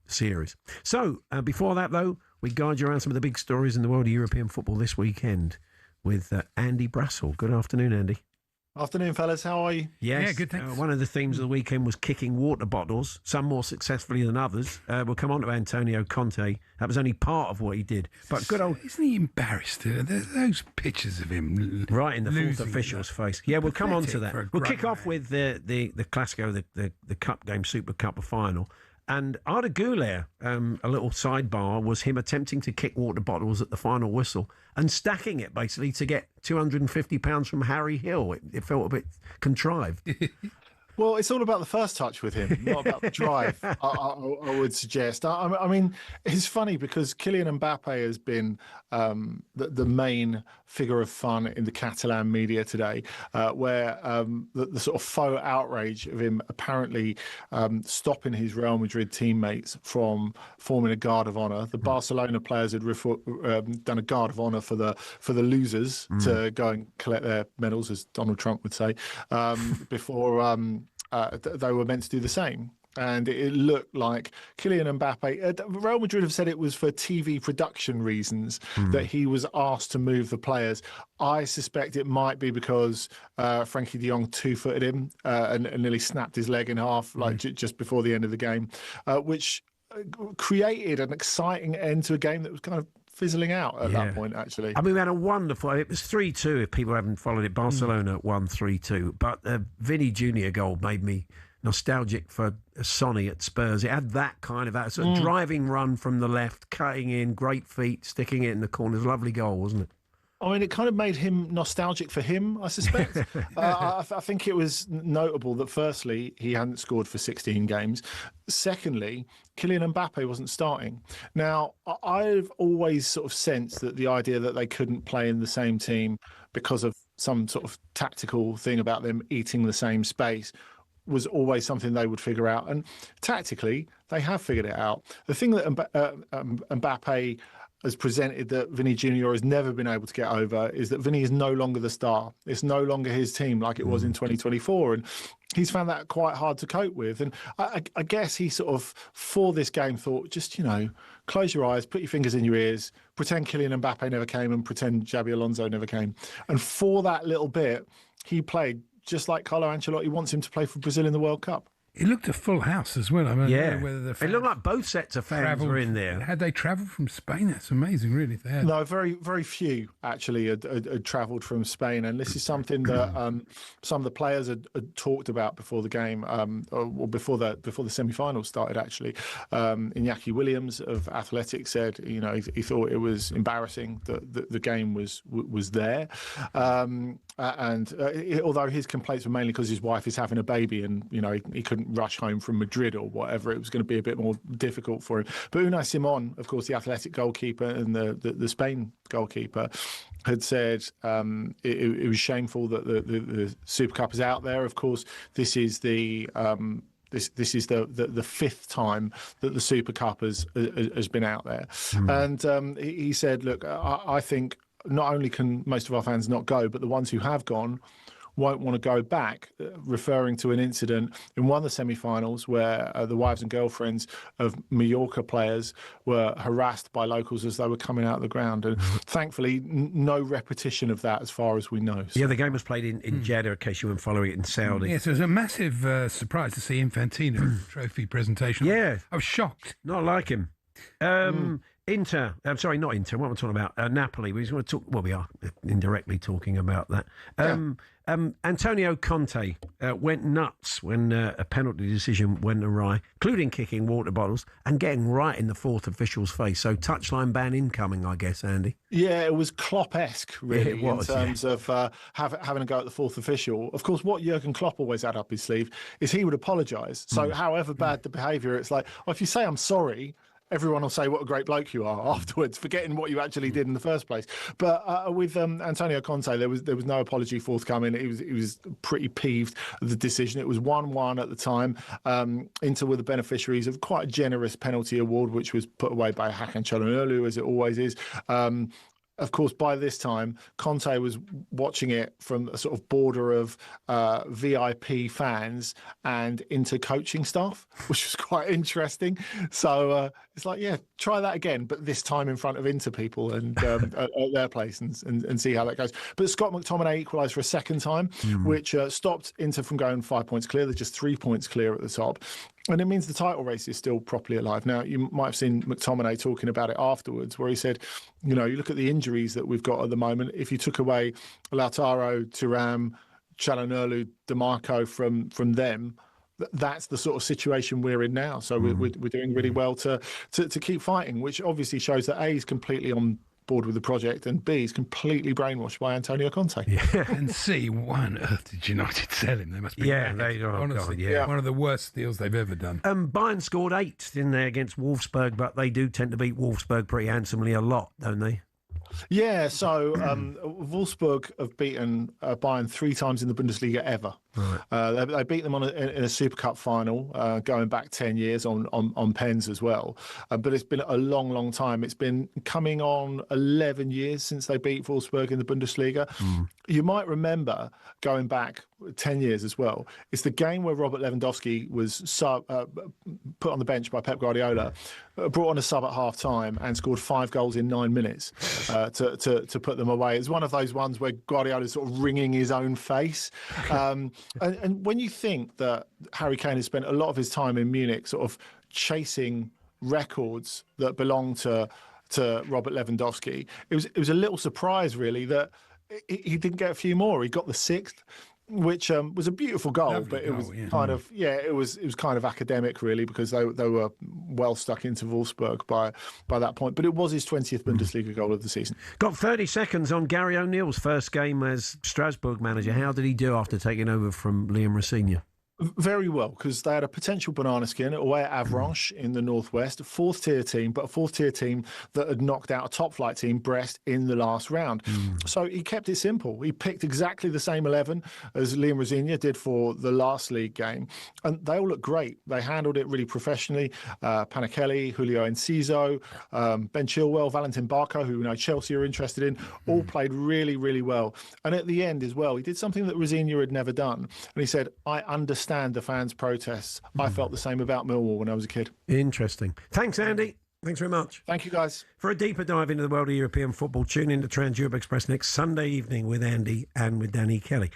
series. So, before that, though, we guide you around some of the big stories in the world of European football this weekend with Andy Brassel. Good afternoon, Andy. Afternoon, fellas. How are you? Yes. Yeah, good, thanks. One of the themes of the weekend was kicking water bottles, some more successfully than others. We'll come on to Antonio Conte. That was only part of what he did. But good old... Isn't he embarrassed? Those pictures of him... Right in the fourth official's face. Yeah, we'll come on to that. We'll kick off with the Clasico, the Cup game, Super Cup final. And Arda Güler, a little sidebar, was him attempting to kick water bottles at the final whistle and stacking it, basically, to get £250 from Harry Hill. It felt a bit contrived. Well, it's all about the first touch with him, not about the drive, I would suggest. I mean, it's funny because Kylian Mbappe has been the main figure of fun in the Catalan media today, where the sort of faux outrage of him apparently stopping his Real Madrid teammates from forming a guard of honour. The Barcelona players had done a guard of honour for the losers to go and collect their medals, as Donald Trump would say, before... they were meant to do the same. And it looked like Kylian Mbappe... Real Madrid have said it was for TV production reasons that he was asked to move the players. I suspect it might be because Frankie de Jong two-footed him and nearly snapped his leg in half just before the end of the game, which created an exciting end to a game that was kind of fizzling out at that point, actually. I mean, we had a wonderful... It was 3-2 if people haven't followed it. Barcelona won 3-2. But the Vinny Jr. goal made me nostalgic for Sonny at Spurs. It had that kind of sort of driving run from the left, cutting in, great feet, sticking it in the corners. Lovely goal, wasn't it? I mean, it kind of made him nostalgic for him, I suspect. I think it was notable that, firstly, he hadn't scored for 16 games. Secondly, Kylian Mbappe wasn't starting. Now, I've always sort of sensed that the idea that they couldn't play in the same team because of some sort of tactical thing about them eating the same space was always something they would figure out. And tactically, they have figured it out. The thing that Mbappe has presented that Vinny Jr. has never been able to get over is that Vinny is no longer the star. It's no longer his team like it was in 2024. And he's found that quite hard to cope with. And I guess he sort of, for this game, thought, just, close your eyes, put your fingers in your ears, pretend Kylian Mbappe never came and pretend Xabi Alonso never came. And for that little bit, he played just like Carlo Ancelotti wants him to play for Brazil in the World Cup. It looked a full house as well. I mean, yeah, whether the it looked like both sets of fans were in there. Had they travelled from Spain? That's amazing, really. They had. No, very, very few actually had travelled from Spain, and this is something that some of the players had talked about before the game, or before the semi-finals started. Actually, Iñaki Williams of Athletic said, he thought it was embarrassing that the game was there, and although his complaints were mainly because his wife is having a baby, and he couldn't rush home from Madrid or whatever, it was going to be a bit more difficult for him. But Unai Simon, of course, the Athletic goalkeeper and the Spain goalkeeper, had said it was shameful that the Super Cup is out there. Of course, this is the fifth time that the Super Cup has been out there. And he said, look, I think not only can most of our fans not go, but the ones who have gone won't want to go back, referring to an incident in one of the semi-finals where the wives and girlfriends of Mallorca players were harassed by locals as they were coming out of the ground. And thankfully, no repetition of that as far as we know. So. Yeah, the game was played in Jeddah, in case you weren't following it, in Saudi. Yes, it was a massive surprise to see Infantino trophy presentation. Yeah. I was shocked. Not like him. Inter, I'm sorry, not Inter. What am I talking about? Napoli. We just want to talk. Well, we are indirectly talking about that. Antonio Conte went nuts when a penalty decision went awry, including kicking water bottles and getting right in the fourth official's face. So touchline ban incoming, I guess, Andy. Yeah, it was Klopp-esque, really, it was, in terms of having a go at the fourth official. Of course, what Jurgen Klopp always had up his sleeve is he would apologise. So however bad the behaviour, it's like, well, if you say I'm sorry, everyone will say what a great bloke you are afterwards, forgetting what you actually did in the first place. But with Antonio Conte, there was no apology forthcoming. He was pretty peeved at the decision. It was 1-1 at the time. Inter were the beneficiaries of quite a generous penalty award, which was put away by Hakan Çalhanoğlu, as it always is. Of course, by this time, Conte was watching it from a sort of border of VIP fans and into coaching staff, which was quite interesting. So it's like, yeah, try that again, but this time in front of Inter people and at their place and see how that goes. But Scott McTominay equalised for a second time, which stopped Inter from going 5 points clear. They're just 3 points clear at the top. And it means the title race is still properly alive. Now, you might have seen McTominay talking about it afterwards, where he said, you look at the injuries that we've got at the moment. If you took away Lautaro, Thuram, Çalhanoğlu, DiMarco from them, that's the sort of situation we're in now. So we're doing really well to keep fighting, which obviously shows that A is completely on board with the project, and B is completely brainwashed by Antonio Conte. Yeah. And C, why on earth did United sell him? They must be they are. Honestly, one of the worst deals they've ever done. Bayern scored 8, didn't they, against Wolfsburg, but they do tend to beat Wolfsburg pretty handsomely a lot, don't they? Yeah, so Wolfsburg have beaten Bayern 3 times in the Bundesliga ever. Right. They beat them in a Super Cup final, going back 10 years on pens as well. But it's been a long, long time. It's been coming on 11 years since they beat Wolfsburg in the Bundesliga. You might remember, going back 10 years as well, it's the game where Robert Lewandowski was put on the bench by Pep Guardiola, brought on a sub at half-time and scored 5 goals in 9 minutes to put them away. It's one of those ones where Guardiola's sort of wringing his own face. And when you think that Harry Kane has spent a lot of his time in Munich sort of chasing records that belong to Robert Lewandowski, it was a little surprise, really, that he didn't get a few more. He got the 6th, which was a beautiful goal. Lovely but it was kind of it was kind of academic, really, because they were well stuck into Wolfsburg by that point. But it was his 20th Bundesliga goal of the season. Got 30 seconds on Gary O'Neill's first game as Strasbourg manager. How did he do after taking over from Liam Rosenior? Very well, because they had a potential banana skin away at Avranches in the northwest, a 4th-tier team, but a 4th-tier team that had knocked out a top-flight team, Brest, in the last round. So he kept it simple. He picked exactly the same 11 as Liam Rosenior did for the last league game, and they all looked great. They handled it really professionally. Panichelli, Julio Enciso, Ben Chilwell, Valentin Barco, who Chelsea are interested in, all played really, really well. And at the end as well, he did something that Rosenior had never done, and he said, I understand the fans' protests. I felt the same about Millwall when I was a kid. Interesting. Thanks, Andy. Thanks very much. Thank you, guys. For a deeper dive into the world of European football, tune in to Trans-Europe Express next Sunday evening with Andy and with Danny Kelly.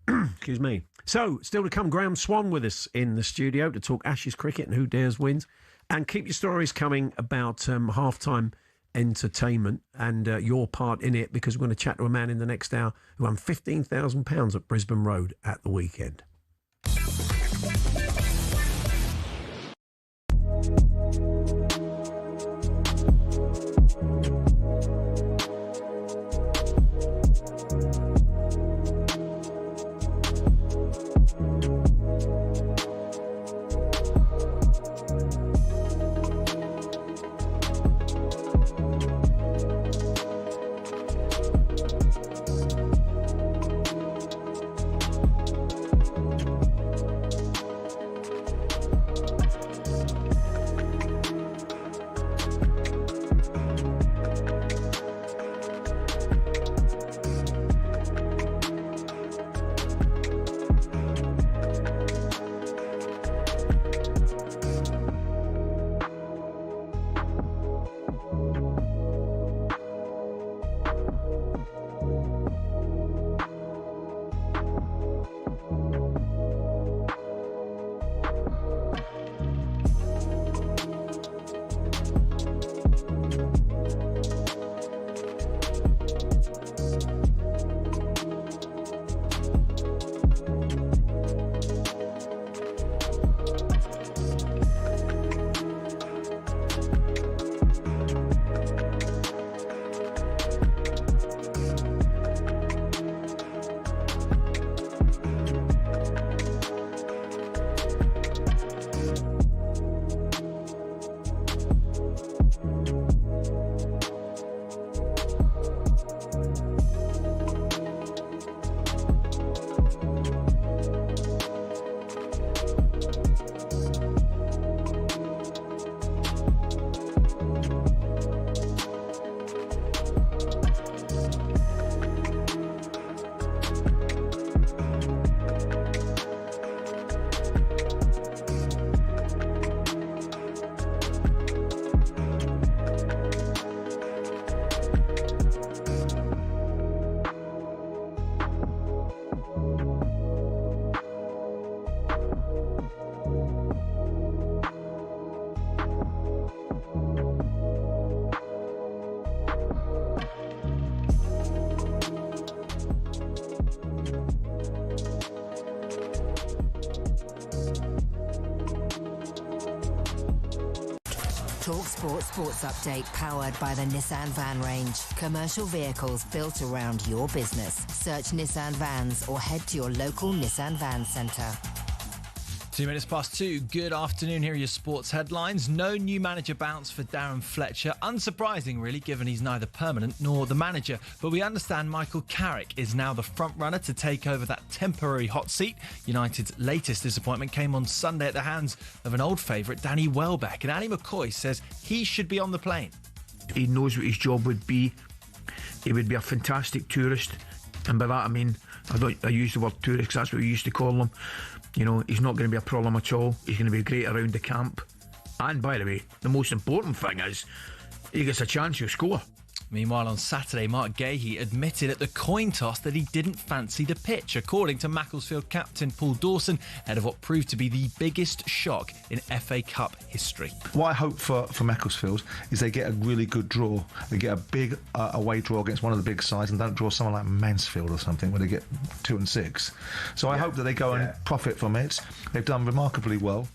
Excuse me. So, still to come, Graham Swan with us in the studio to talk Ashes cricket and who dares wins. And keep your stories coming about half-time entertainment and your part in it, because we're going to chat to a man in the next hour who won £15,000 at Brisbane Road at the weekend. talkSPORT Sports Update powered by the Nissan Van range. Commercial vehicles built around your business. Search Nissan Vans or head to your local Nissan Van Centre. 2 minutes past 2. Good afternoon. Here are your sports headlines. No new manager bounce for Darren Fletcher. Unsurprising, really, given he's neither permanent nor the manager. But we understand Michael Carrick is now the front-runner to take over that temporary hot seat. United's latest disappointment came on Sunday at the hands of an old favourite, Danny Welbeck. And Ali McCoy says he should be on the plane. He knows what his job would be. He would be a fantastic tourist. And by that, I mean, I use the word tourist because that's what we used to call him. You know, he's not going to be a problem at all. He's going to be great around the camp. And by the way, the most important thing is he gets a chance, he'll score. Meanwhile, on Saturday, Mark Gahey admitted at the coin toss that he didn't fancy the pitch, according to Macclesfield captain Paul Dawson, ahead of what proved to be the biggest shock in FA Cup history. What I hope for Macclesfield is they get a really good draw. They get a big away draw against one of the big sides and don't draw someone like Mansfield or something where they get 2 and 6. So I hope that they go and profit from it. They've done remarkably well.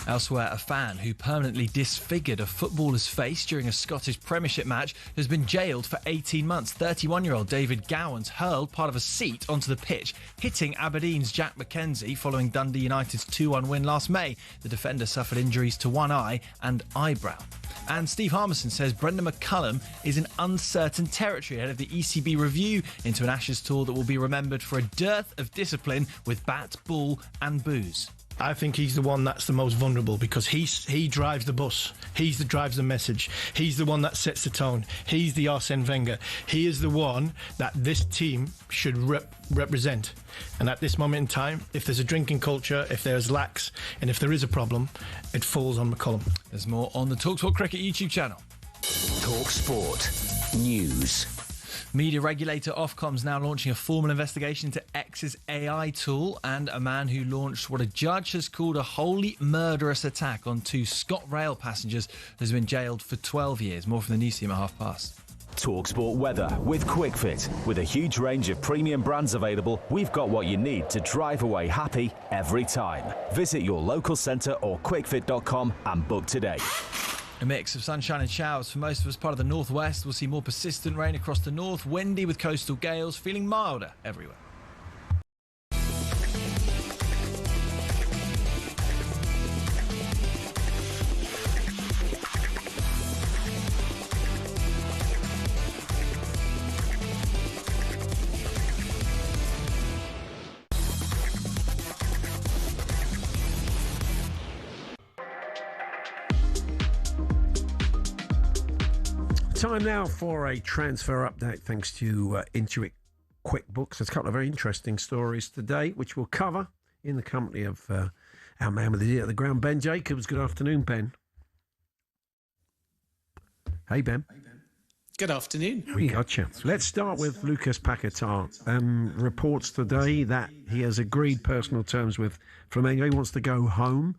Elsewhere, a fan who permanently disfigured a footballer's face during a Scottish Premiership match has been jailed for 18 months. 31-year-old David Gowans hurled part of a seat onto the pitch, hitting Aberdeen's Jack McKenzie following Dundee United's 2-1 win last May. The defender suffered injuries to one eye and eyebrow. And Steve Harmison says Brendan McCullum is in uncertain territory ahead of the ECB review into an Ashes tour that will be remembered for a dearth of discipline with bat, ball and booze. I think he's the one that's the most vulnerable because he drives the bus. He drives the message. He's the one that sets the tone. He's the Arsene Wenger. He is the one that this team should represent. And at this moment in time, if there's a drinking culture, if there's lax, and if there is a problem, it falls on McCullum. There's more on the talkSPORT Cricket YouTube channel. talkSPORT News. Media regulator Ofcom's now launching a formal investigation into X's AI tool, and a man who launched what a judge has called a wholly murderous attack on 2 ScotRail passengers has been jailed for 12 years. More from the news team at past. talkSPORT weather with QuickFit. With a huge range of premium brands available, we've got what you need to drive away happy every time. Visit your local centre or quickfit.com and book today. A mix of sunshine and showers for most of us. Part of the northwest, we'll see more persistent rain across the north, windy with coastal gales, feeling milder everywhere. Time now for a transfer update thanks to Intuit QuickBooks. There's a couple of very interesting stories today, which we'll cover in the company of our man with the ear at the ground, Ben Jacobs. Good afternoon, Ben. Hey, Ben. Good afternoon. We got you. Let's start with Lucas Paquetá. Reports today that he has agreed personal terms with Flamengo. He wants to go home.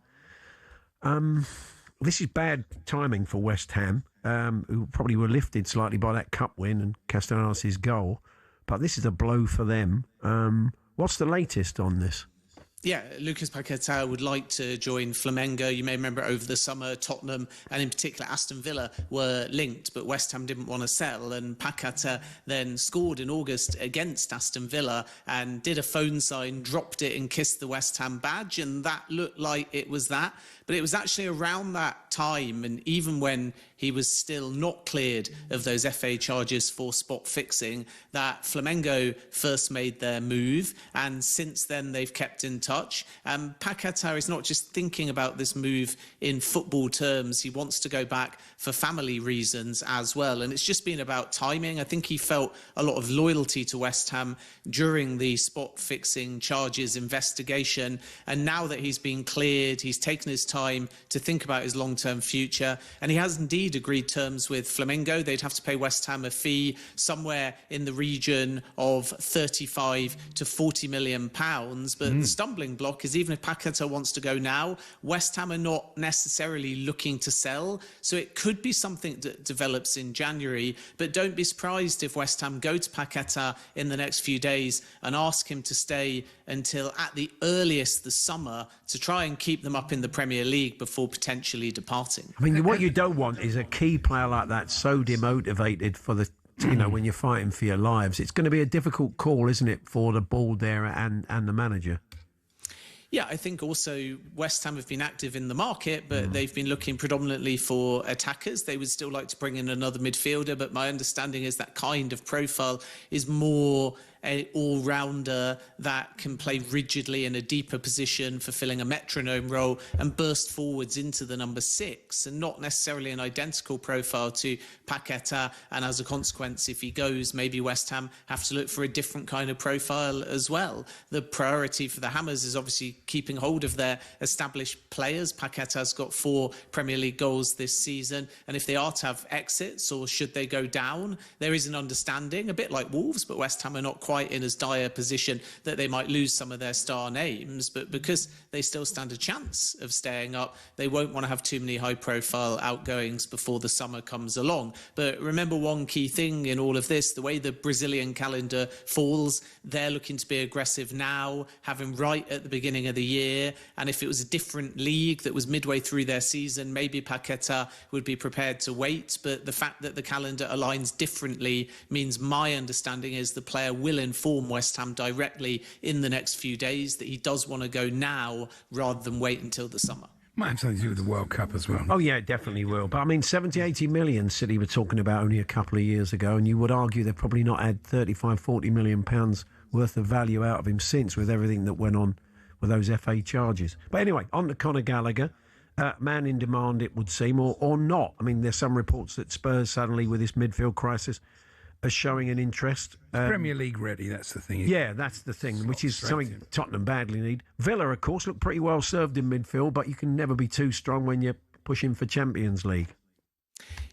This is bad timing for West Ham, who probably were lifted slightly by that cup win and Castellanos' goal. But this is a blow for them. What's the latest on this? Yeah, Lucas Paquetá would like to join Flamengo. You may remember over the summer, Tottenham and in particular Aston Villa were linked, but West Ham didn't want to sell. And Paquetá then scored in August against Aston Villa and did a phone sign, dropped it and kissed the West Ham badge. And that looked like it was that. But it was actually around that time, and even when he was still not cleared of those FA charges for spot fixing, that Flamengo first made their move, and since then they've kept in touch. Paquetá is not just thinking about this move in football terms. He wants to go back for family reasons as well, and it's just been about timing. I think he felt a lot of loyalty to West Ham during the spot fixing charges investigation, and now that he's been cleared, he's taken his time to think about his long-term future, and he has indeed agreed terms with Flamengo. They'd have to pay West Ham a fee somewhere in the region of 35 to 40 million pounds, but the stumbling block is even if Paquetá wants to go now, West Ham are not necessarily looking to sell. So it could be something that develops in January. But don't be surprised if West Ham go to Paquetá in the next few days and ask him to stay until at the earliest the summer to try and keep them up in the Premier League before potentially departing. I mean, what you don't want is a key player like that so demotivated for the, when you're fighting for your lives. It's going to be a difficult call, isn't it, for the board there and the manager? Yeah, I think also West Ham have been active in the market, but they've been looking predominantly for attackers. They would still like to bring in another midfielder, but my understanding is that kind of profile is more an all-rounder that can play rigidly in a deeper position, fulfilling a metronome role and burst forwards into the number 6, and not necessarily an identical profile to Paquetá. And as a consequence, if he goes, maybe West Ham have to look for a different kind of profile as well. The priority for the Hammers is obviously keeping hold of their established players. Paquetá's got 4 Premier League goals this season, and if they are to have exits or should they go down, there is an understanding, a bit like Wolves, but West Ham are not quite in as dire a position that they might lose some of their star names, but because they still stand a chance of staying up, they won't want to have too many high-profile outgoings before the summer comes along. But remember one key thing in all of this, the way the Brazilian calendar falls, they're looking to be aggressive now, having right at the beginning of the year, and if it was a different league that was midway through their season, maybe Paquetá would be prepared to wait, but the fact that the calendar aligns differently means my understanding is the player will inform West Ham directly in the next few days that he does want to go now rather than wait until the summer. Might have something to do with the World Cup as well. Oh, yeah, it definitely will. But I mean, 70, 80 million City were talking about only a couple of years ago, and you would argue they've probably not had 35, 40 million pounds worth of value out of him since, with everything that went on with those FA charges. But anyway, on to Conor Gallagher. Man in demand, it would seem, or not. I mean, there's some reports that Spurs suddenly, with this midfield crisis, are showing an interest. Premier League ready, that's the thing. Yeah, that's the thing, which is something Tottenham badly need. Villa, of course, look pretty well served in midfield, but you can never be too strong when you're pushing for Champions League.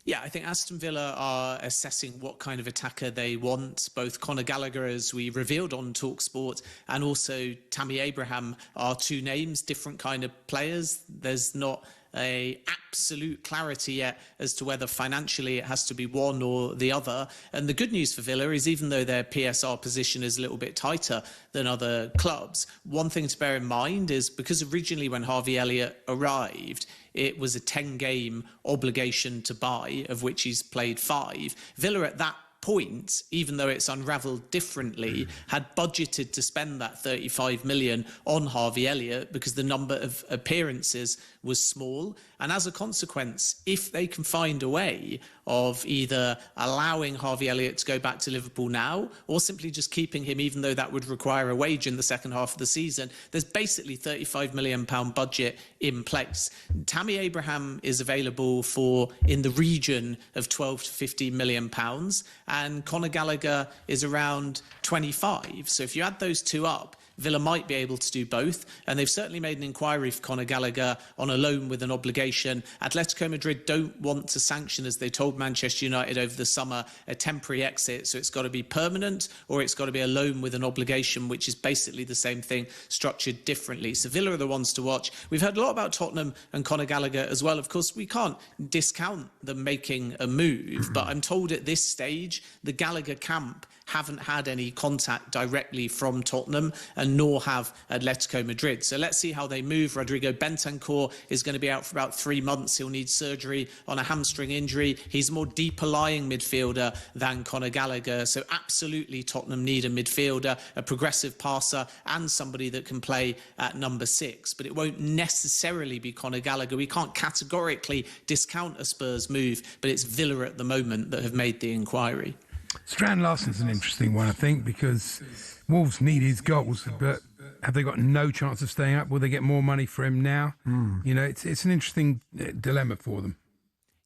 Yeah, I think Aston Villa are assessing what kind of attacker they want. Both Conor Gallagher, as we revealed on talkSPORT, and also Tammy Abraham are 2 names, different kind of players. There's not a absolute clarity yet as to whether financially it has to be one or the other. And the good news for Villa is, even though their PSR position is a little bit tighter than other clubs, one thing to bear in mind is because originally when Harvey Elliott arrived, it was a 10-game obligation to buy, of which he's played 5. Villa at that point, even though it's unravelled differently, had budgeted to spend that 35 million on Harvey Elliott because the number of appearances was small. And as a consequence, if they can find a way of either allowing Harvey Elliott to go back to Liverpool now or simply just keeping him, even though that would require a wage in the second half of the season, there's basically £35 million budget in place. Tammy Abraham is available for in the region of 12 to 15 million pounds, and Conor Gallagher is around 25. So if you add those 2 up, Villa might be able to do both, and they've certainly made an inquiry for Conor Gallagher on a loan with an obligation. Atletico Madrid don't want to sanction, as they told Manchester United over the summer, a temporary exit, so it's got to be permanent or it's got to be a loan with an obligation, which is basically the same thing, structured differently. So Villa are the ones to watch. We've heard a lot about Tottenham and Conor Gallagher as well. Of course, we can't discount them making a move, but I'm told at this stage the Gallagher camp haven't had any contact directly from Tottenham, and nor have Atletico Madrid. So let's see how they move. Rodrigo Bentancur is going to be out for about 3 months. He'll need surgery on a hamstring injury. He's a more deeper lying midfielder than Conor Gallagher. So absolutely Tottenham need a midfielder, a progressive passer, and somebody that can play at number 6. But it won't necessarily be Conor Gallagher. We can't categorically discount a Spurs move, but it's Villa at the moment that have made the inquiry. Strand Larsen's an interesting one, I think, because Wolves need his goals, but have they got no chance of staying up? Will they get more money for him now? You know, it's an interesting dilemma for them.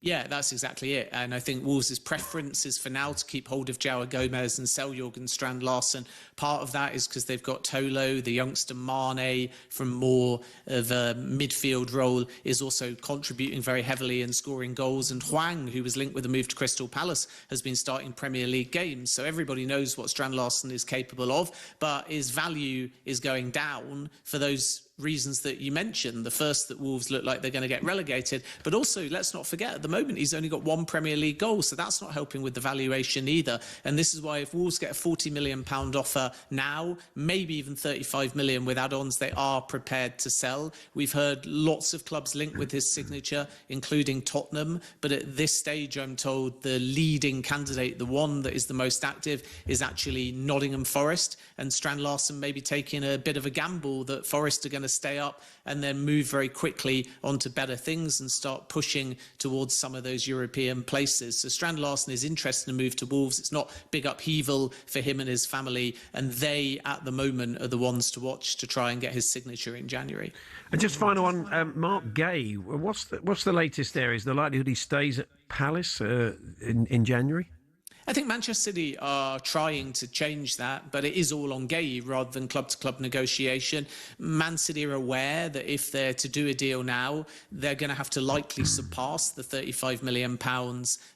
Yeah, that's exactly it. And I think Wolves' preference is for now to keep hold of João Gomez and sell Jørgen Strand Larsen. Part of that is because they've got Tolo, the youngster Mane from more of a midfield role is also contributing very heavily and scoring goals. And Hwang, who was linked with a move to Crystal Palace, has been starting Premier League games. So everybody knows what Strand Larsen is capable of, but his value is going down for those reasons that you mentioned. The first, that Wolves look like they're going to get relegated, but also let's not forget at the moment he's only got one Premier League goal, so that's not helping with the valuation either. And this is why if Wolves get a £40 million offer now, maybe even 35 million with add-ons, they are prepared to sell. We've heard lots of clubs linked with his signature, including Tottenham, but at this stage I'm told the leading candidate, the one that is the most active, is actually Nottingham Forest, and Strand Larsen may be taking a bit of a gamble that Forest are going to stay up and then move very quickly onto better things and start pushing towards some of those European places. So Strand Larsen is interested in a move to Wolves. It's not big upheaval for him and his family, and they at the moment are the ones to watch to try and get his signature in January. And just final one, Mark Gay, what's the latest there? Is the likelihood he stays at Palace in January? I think Manchester City are trying to change that, but it is all on Gay rather than club-to-club negotiation. Man City are aware that if they're to do a deal now, they're going to have to likely surpass the £35 million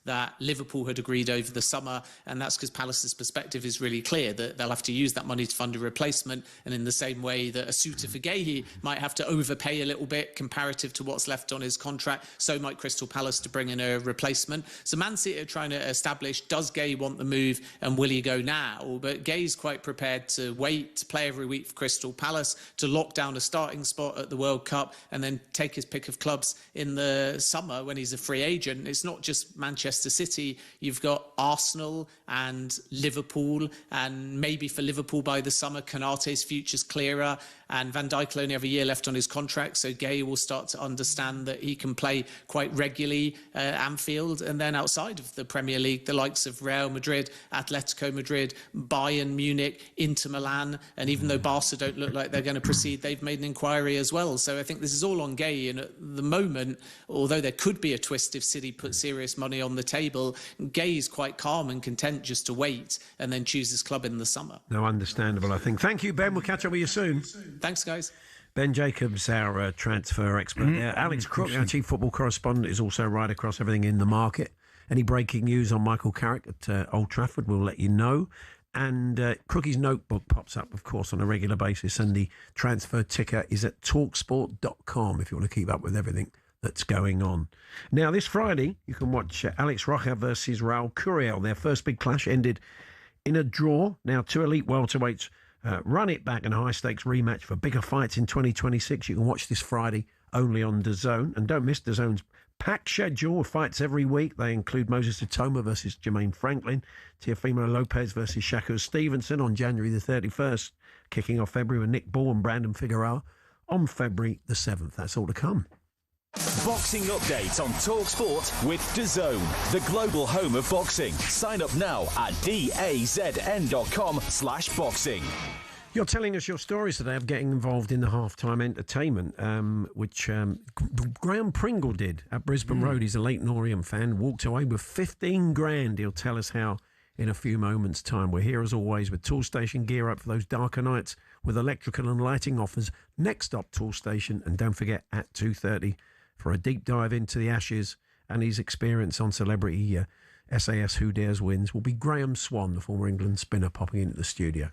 that Liverpool had agreed over the summer, and that's because Palace's perspective is really clear, that they'll have to use that money to fund a replacement, and in the same way that a suitor for Gay might have to overpay a little bit comparative to what's left on his contract, so might Crystal Palace to bring in a replacement. So Man City are trying to establish, does Gay want the move and will he go now? But Gay's quite prepared to wait, to play every week for Crystal Palace, to lock down a starting spot at the World Cup and then take his pick of clubs in the summer when he's a free agent. It's not just Manchester City. You've got Arsenal and Liverpool, and maybe for Liverpool by the summer, Konate's future's clearer, and Van Dijk will only have a year left on his contract, so Gay will start to understand that he can play quite regularly at Anfield. And then outside of the Premier League, the likes of Real Madrid, Atletico Madrid, Bayern Munich, Inter Milan, and even though Barca don't look like they're going to proceed, they've made an inquiry as well. So I think this is all on Gay, and at the moment, although there could be a twist if City put serious money on the table, Gay is quite calm and content just to wait and then choose his club in the summer. No, understandable, I think. Thank you, Ben. We'll catch up with you soon. Thanks, guys. Ben Jacobs, our transfer expert there. Alex Crook, our chief football correspondent, is also right across everything in the market. Any breaking news on Michael Carrick at Old Trafford, we'll let you know. And Crookie's notebook pops up, of course, on a regular basis, and the transfer ticker is at talksport.com if you want to keep up with everything that's going on. Now, this Friday, you can watch Alex Rocha versus Raul Curiel. Their first big clash ended in a draw. Now, two elite welterweights run it back in a high-stakes rematch for bigger fights in 2026. You can watch this Friday only on DAZN. And don't miss DAZN's packed schedule of fights every week. They include Moses Atoma versus Jermaine Franklin, Teofimo Lopez versus Shakur Stevenson on January the 31st, kicking off February with Nick Ball and Brandon Figueroa on February the 7th. That's all to come. Boxing update on talkSPORT with DAZN, the global home of boxing. Sign up now at dazn.com/boxing. You're telling us your stories today of getting involved in the halftime entertainment, which Graham Pringle did at Brisbane Road. He's a Leyton Orient fan, walked away with 15 grand. He'll tell us how in a few moments' time. We're here as always with Toolstation. Gear up for those darker nights with electrical and lighting offers. Next stop, Toolstation. And don't forget, at 2:30 for a deep dive into the Ashes and his experience on Celebrity SAS Who Dares Wins will be Graham Swan, the former England spinner, popping into the studio.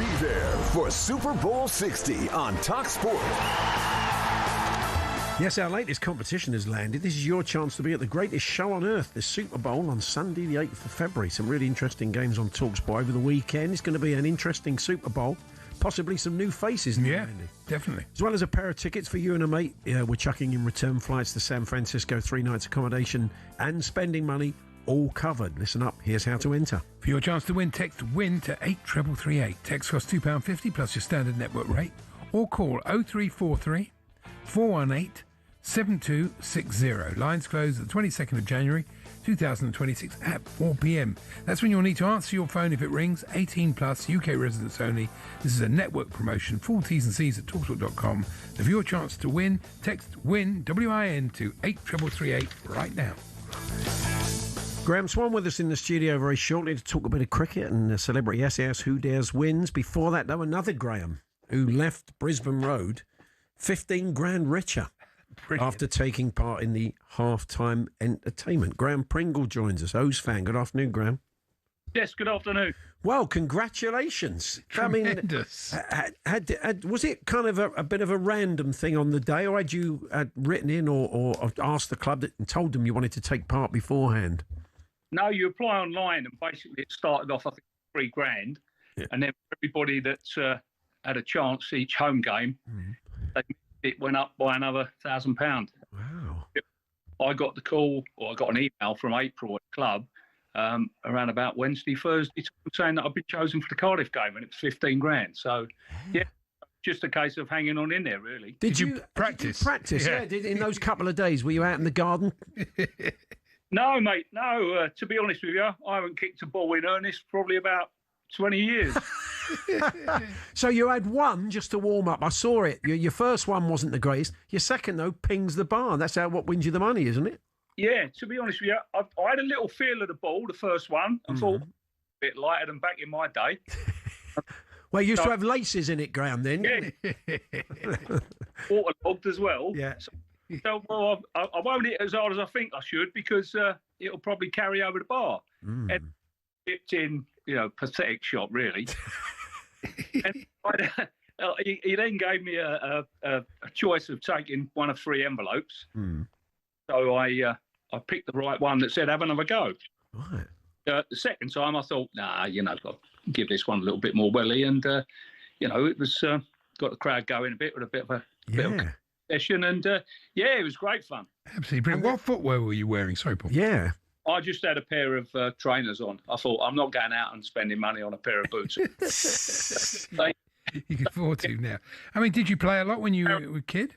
Be there for Super Bowl 60 on talkSPORT. Yes, our latest competition has landed. This is your chance to be at the greatest show on earth, the Super Bowl, on Sunday the 8th of February. Some really interesting games on talkSPORT over the weekend. It's going to be an interesting Super Bowl. Possibly some new faces. Yeah, definitely. As well as a pair of tickets for you and a mate. We're chucking in return flights to San Francisco, 3 nights accommodation and spending money, all covered. Listen up, here's how to enter. For your chance to win, text WIN to 83338. Text costs £2.50 plus your standard network rate. Or call 0343 418 7260. Lines close the 22nd of January 2026 at 4 p.m. That's when you'll need to answer your phone if it rings. 18 plus, UK residents only. This is a network promotion. Full T's and C's at talkSPORT.com. So for your chance to win, text WIN, WIN, to 83338 right now. Graham Swan with us in the studio very shortly to talk a bit of cricket and celebrity SAS Who Dares wins. Before that, though, another Graham who left Brisbane Road 15 grand richer. Brilliant. After taking part in the half-time entertainment. Graham Pringle joins us, O's fan. Good afternoon, Graham. Yes, good afternoon. Well, congratulations. Tremendous. I mean, was it kind of a bit of a random thing on the day, or had you written in or asked the club and told them you wanted to take part beforehand? No, you apply online, and basically it started off, I think, 3 grand. Yeah. And then everybody that's had a chance each home game, it went up by another £1,000. Wow. I got the call, or I got an email from April at the club around about Wednesday, Thursday, saying that I've been chosen for the Cardiff game, and it was 15 grand. So, yeah, just a case of hanging on in there, really. Did you practice? Yeah. In those couple of days, were you out in the garden? No, mate, no. To be honest with you, I haven't kicked a ball in earnest probably about 20 years. So you had one just to warm up. I saw it. Your first one wasn't the greatest. Your second, though, pings the bar. That's what wins you the money, isn't it? Yeah, to be honest with you, I had a little feel of the ball, the first one. I thought a bit lighter than back in my day. Well, you used to have laces in it, Graham, then. Yeah. Waterlogged as well. Yeah. So well, I won't hit as hard as I think I should, because it'll probably carry over the bar. And dipped in, pathetic shot, really. And he then gave me a choice of taking one of 3 envelopes. So I picked the right one that said have another go. Right. The second time I thought, I'll give this one a little bit more welly, and it was got the crowd going a bit with a bit of a session, and it was great fun. Absolutely brilliant. What footwear were you wearing? Sorry, Paul. Yeah. I just had a pair of trainers on. I thought, I'm not going out and spending money on a pair of boots. You can afford to now. I mean, did you play a lot when you were a kid?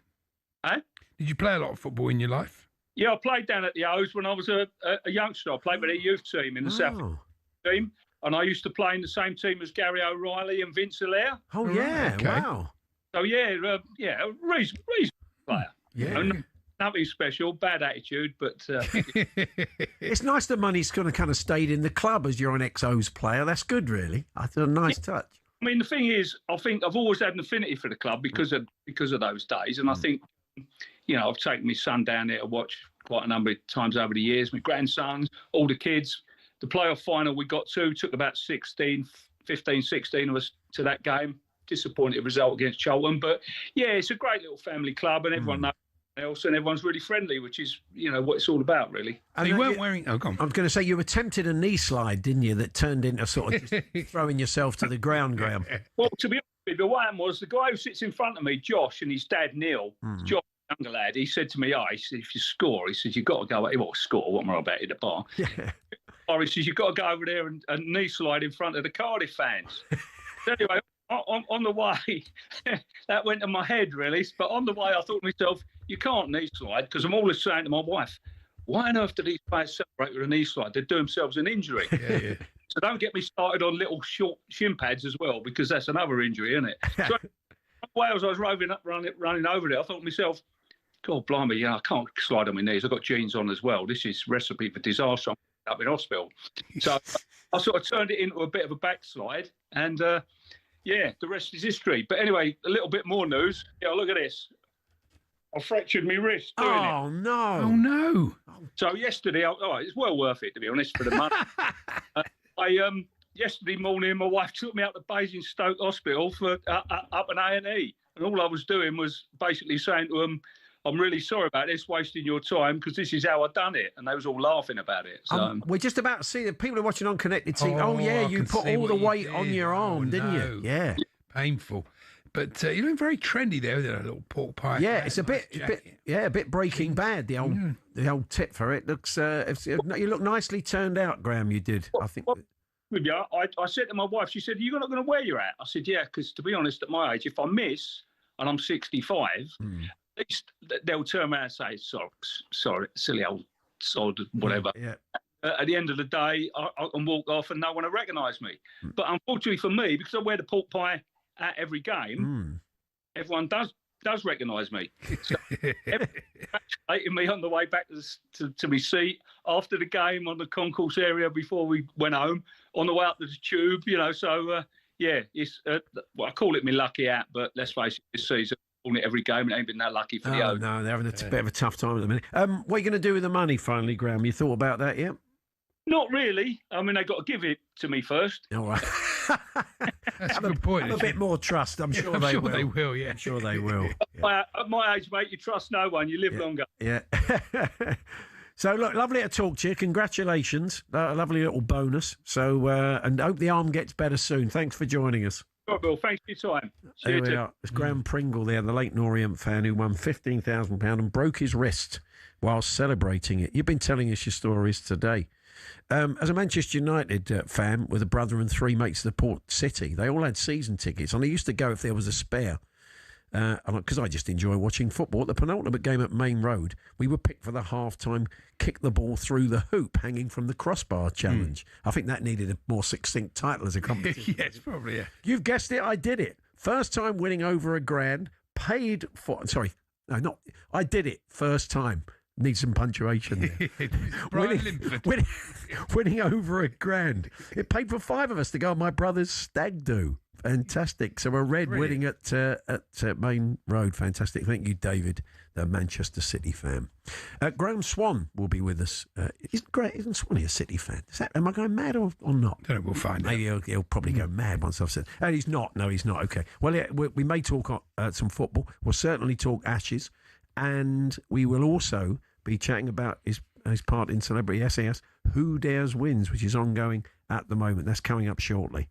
Huh? Did you play a lot of football in your life? Yeah, I played down at the O's when I was a youngster. I played with a youth team in the South team, and I used to play in the same team as Gary O'Reilly and Vince Hilaire. Oh, yeah, okay. Wow. So, reasonable player. Yeah. Nothing special, bad attitude, but... It's nice that money's kind of stayed in the club as you're an ex-O's player. That's good, really. That's a nice touch. I mean, the thing is, I think I've always had an affinity for the club because of those days, and I think, I've taken my son down there to watch quite a number of times over the years, my grandsons, all the kids. The playoff final we got to took about 15, 16 of us to that game. Disappointed result against Cheltenham, but it's a great little family club, and everyone knows else, and everyone's really friendly, which is what it's all about, really. And you weren't wearing... Oh, go on. I was going to say, you attempted a knee slide, didn't you, that turned into sort of just throwing yourself to the ground, Graham? Well, to be honest with you, what happened was the guy who sits in front of me, Josh, and his dad, Neil, Josh, younger lad, he said to me, he said, if you score, he said, you've got to go... Well, score, what am I about at the bar? Yeah. He says, you've got to go over there and knee slide in front of the Cardiff fans. So anyway... On the way, that went to my head, really. But on the way, I thought to myself, you can't knee slide, because I'm always saying to my wife, why on earth do these players celebrate with a knee slide? They do themselves an injury. Yeah. So don't get me started on little short shin pads as well, because that's another injury, isn't it? So as I was running over there, I thought to myself, God blimey, I can't slide on my knees. I've got jeans on as well. This is recipe for disaster. I'm up in hospital. So I sort of turned it into a bit of a backslide, and... the rest is history. But anyway, a little bit more news. Look at this. I fractured my wrist doing it. Oh, no. Oh, no. So yesterday, it's well worth it, to be honest, for the money. yesterday morning, my wife took me up to Basingstoke Hospital for up an A&E. And all I was doing was basically saying to them, I'm really sorry about this, wasting your time, because this is how I done it. And they was all laughing about it. So we're just about to see the people are watching on Connected TV. Oh, yeah, you put all the weight on your arm, didn't you? Yeah. Painful. But you're looking very trendy there with that little pork pie. Yeah, it's a bit Breaking Bad. The old tip for it looks. You look nicely turned out, Graham. You did, I think. With you, I said to my wife, she said, "You're not going to wear your hat." I said, "Yeah, because to be honest, at my age, if I miss and I'm 65, at least they'll turn around and say, sorry, silly old sod, whatever." Yeah. At the end of the day, I can walk off and no one will recognise me. But unfortunately for me, because I wear the pork pie at every game, everyone does recognise me. So congratulating me on the way back to my seat after the game on the concourse area before we went home, on the way up to the tube, So it's I call it my lucky hat, but let's face it, this season, calling it every game, it ain't been that lucky for the owners. No, they're having a bit of a tough time at the minute. What are you going to do with the money finally, Graham? You thought about that yet? Not really. I mean, they got to give it to me first. All right. That's a good point. Have a bit more trust. I'm sure they will. They will, yeah. I'm sure they will. At my age, mate, you trust no one. You live longer. Yeah. So, look, lovely to talk to you. Congratulations. A lovely little bonus. So, and hope the arm gets better soon. Thanks for joining us. Right, Bill. Thanks for your time. There we are. It's Graham Pringle there, the Leyton Orient fan who won £15,000 and broke his wrist while celebrating it. You've been telling us your stories today. As a Manchester United fan with a brother and three mates of the Port City, they all had season tickets, and I used to go if there was a spare. Because I just enjoy watching football. At the penultimate game at Main Road, we were picked for the half-time kick the ball through the hoop hanging from the crossbar challenge. I think that needed a more succinct title as a competition. Yes, probably, yeah. You've guessed it, I did it. First time winning over £1,000, paid for... Sorry, no, not... I did it, first time. Need some punctuation there. winning over £1,000. It paid for 5 of us to go on my brother's stag do. Fantastic. So a red winning at Main Road. Fantastic. Thank you, David, the Manchester City fan. Graham Swan will be with us. Isn't Swanee a City fan? Am I going mad or not? I don't know, we'll find out. Maybe he'll probably go mad once I've said. And he's not. No, he's not. Okay. Well, yeah, we may talk some football. We'll certainly talk Ashes. And we will also be chatting about his part in Celebrity SAS, Who Dares Wins, which is ongoing at the moment. That's coming up shortly.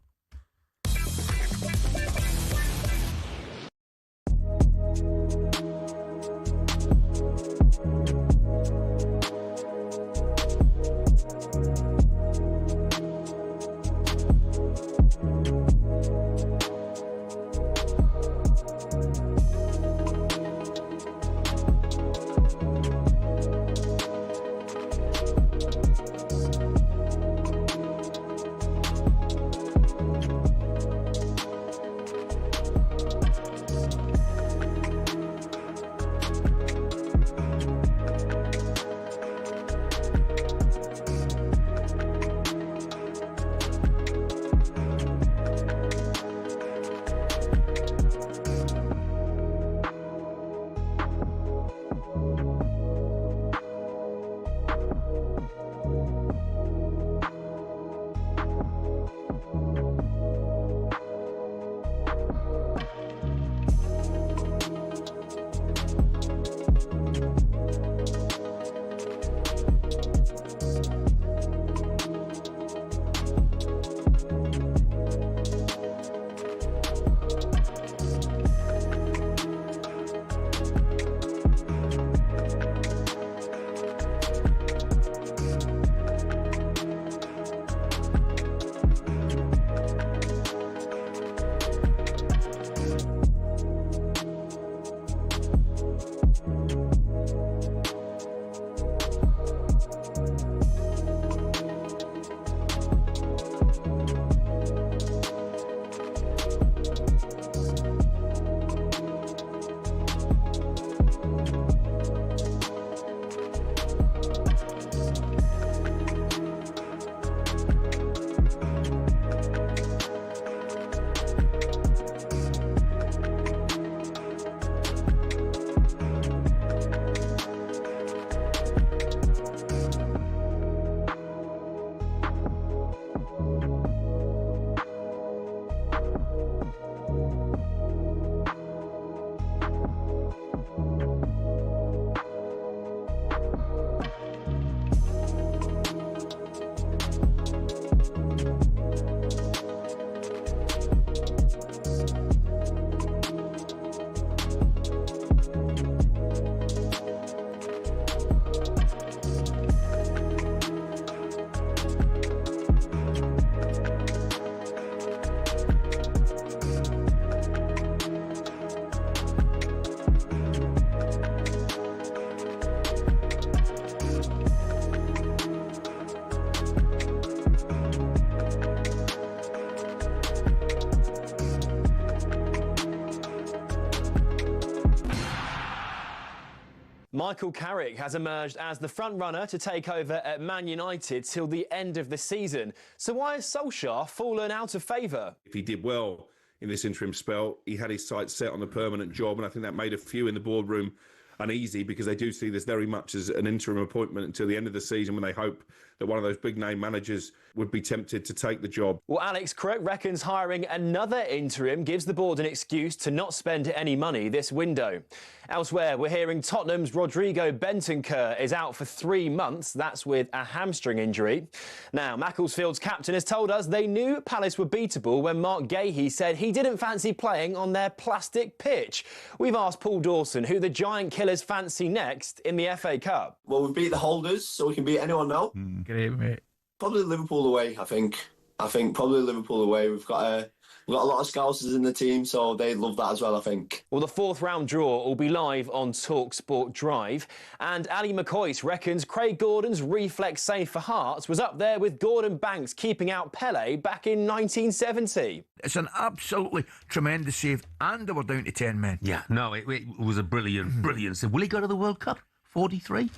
Michael Carrick has emerged as the front-runner to take over at Man United till the end of the season. So why has Solskjaer fallen out of favour? If he did well in this interim spell, he had his sights set on a permanent job, and I think that made a few in the boardroom uneasy because they do see this very much as an interim appointment until the end of the season when they hope that one of those big name managers would be tempted to take the job. Well, Alex Crook reckons hiring another interim gives the board an excuse to not spend any money this window. Elsewhere, we're hearing Tottenham's Rodrigo Bentancur is out for 3 months. That's with a hamstring injury. Now, Macclesfield's captain has told us they knew Palace were beatable when Mark Gahey said he didn't fancy playing on their plastic pitch. We've asked Paul Dawson who the Giant Killers fancy next in the FA Cup. Well, we've beat the holders, so we can beat anyone now. Great, mate. Probably Liverpool away, I think. Probably Liverpool away. We've got a lot of Scousers in the team, so they'd love that as well, I think. Well, the fourth round draw will be live on talkSPORT Drive. And Ali McCoy reckons Craig Gordon's reflex save for Hearts was up there with Gordon Banks keeping out Pele back in 1970. It's an absolutely tremendous save, and they were down to 10 men. Yeah, no, it was a brilliant save. Will he go to the World Cup? 43?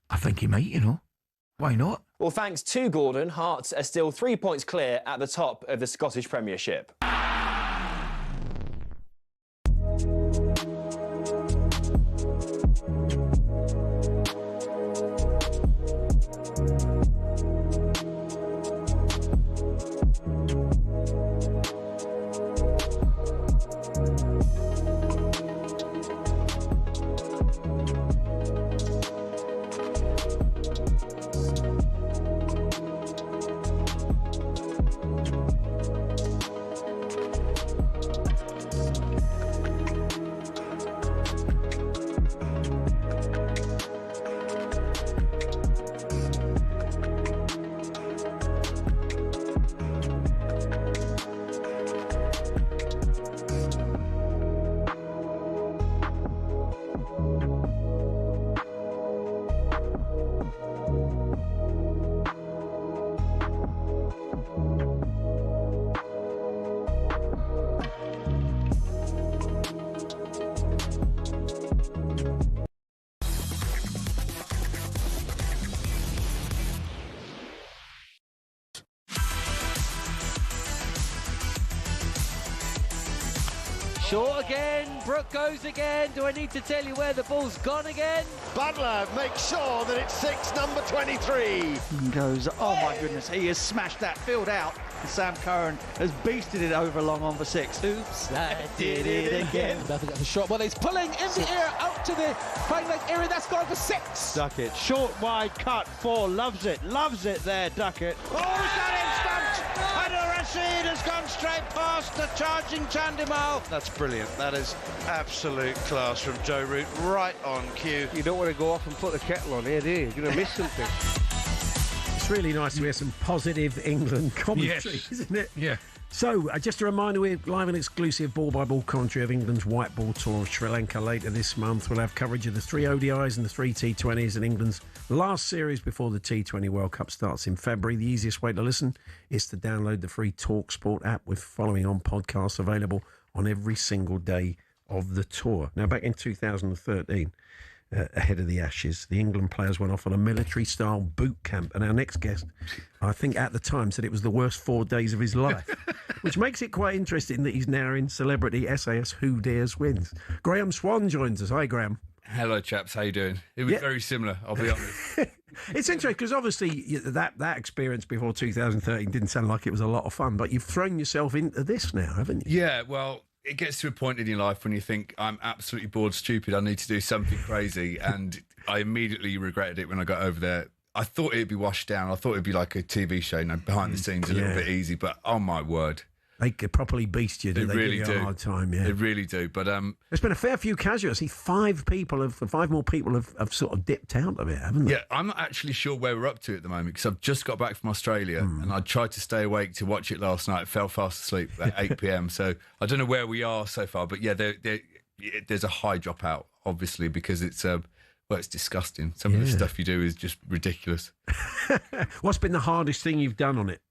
I think he might, you know. Why not? Well, thanks to Gordon, Hearts are still 3 points clear at the top of the Scottish Premiership. Short again, Brook goes again. Do I need to tell you where the ball's gone again? Butler makes sure that it's 6, number 23. Goes, oh my goodness, he has smashed that field out. Sam Curran has beasted it over long on for 6. Oops, I did it again. Nothing at the shot, well, he's pulling in the air out to the right leg area. That's gone for 6. Duckett, short, wide cut, 4, loves it there, Duckett. Oh, he's got him stumped! And Rashid has gone straight past the charging Chandimal. That's brilliant. That is absolute class from Joe Root, right on cue. You don't want to go off and put the kettle on here, do you? You're going to miss something. It's really nice to hear some positive England commentary, Yes. isn't it? Yeah. So, just a reminder, we're live and exclusive ball-by-ball commentary of England's white ball tour of Sri Lanka later this month. We'll have coverage of the 3 ODIs and the 3 T20s and England's last series before the T20 World Cup starts in February. The easiest way to listen is to download the free talkSPORT app with following on podcasts available on every single day of the tour. Now, back in 2013... ahead of the Ashes, the England players went off on a military-style boot camp, and our next guest, I think at the time, said it was the worst 4 days of his life, which makes it quite interesting that he's now in celebrity SAS Who Dares Wins. Graham Swan joins us. Hi, Graham. Hello, chaps. How you doing? It was very similar, I'll be honest. It's interesting because obviously that experience before 2013 didn't sound like it was a lot of fun, but you've thrown yourself into this now, haven't you? Yeah, well, it gets to a point in your life when you think, I'm absolutely bored stupid, I need to do something crazy, and I immediately regretted it when I got over there. I thought it'd be washed down. I thought it'd be like a TV show, behind the scenes, a little bit easy, but oh my word. They could properly beast you, They really give you do. a hard time, yeah. They really do, but... There's been a fair few casualties. 5 more people have sort of dipped out of it, haven't they? Yeah, I'm not actually sure where we're up to at the moment because I've just got back from Australia and I tried to stay awake to watch it last night. Fell fast asleep at 8 p.m. So I don't know where we are so far, but yeah, there's a high dropout, obviously, because it's it's disgusting. Some of the stuff you do is just ridiculous. What's been the hardest thing you've done on it?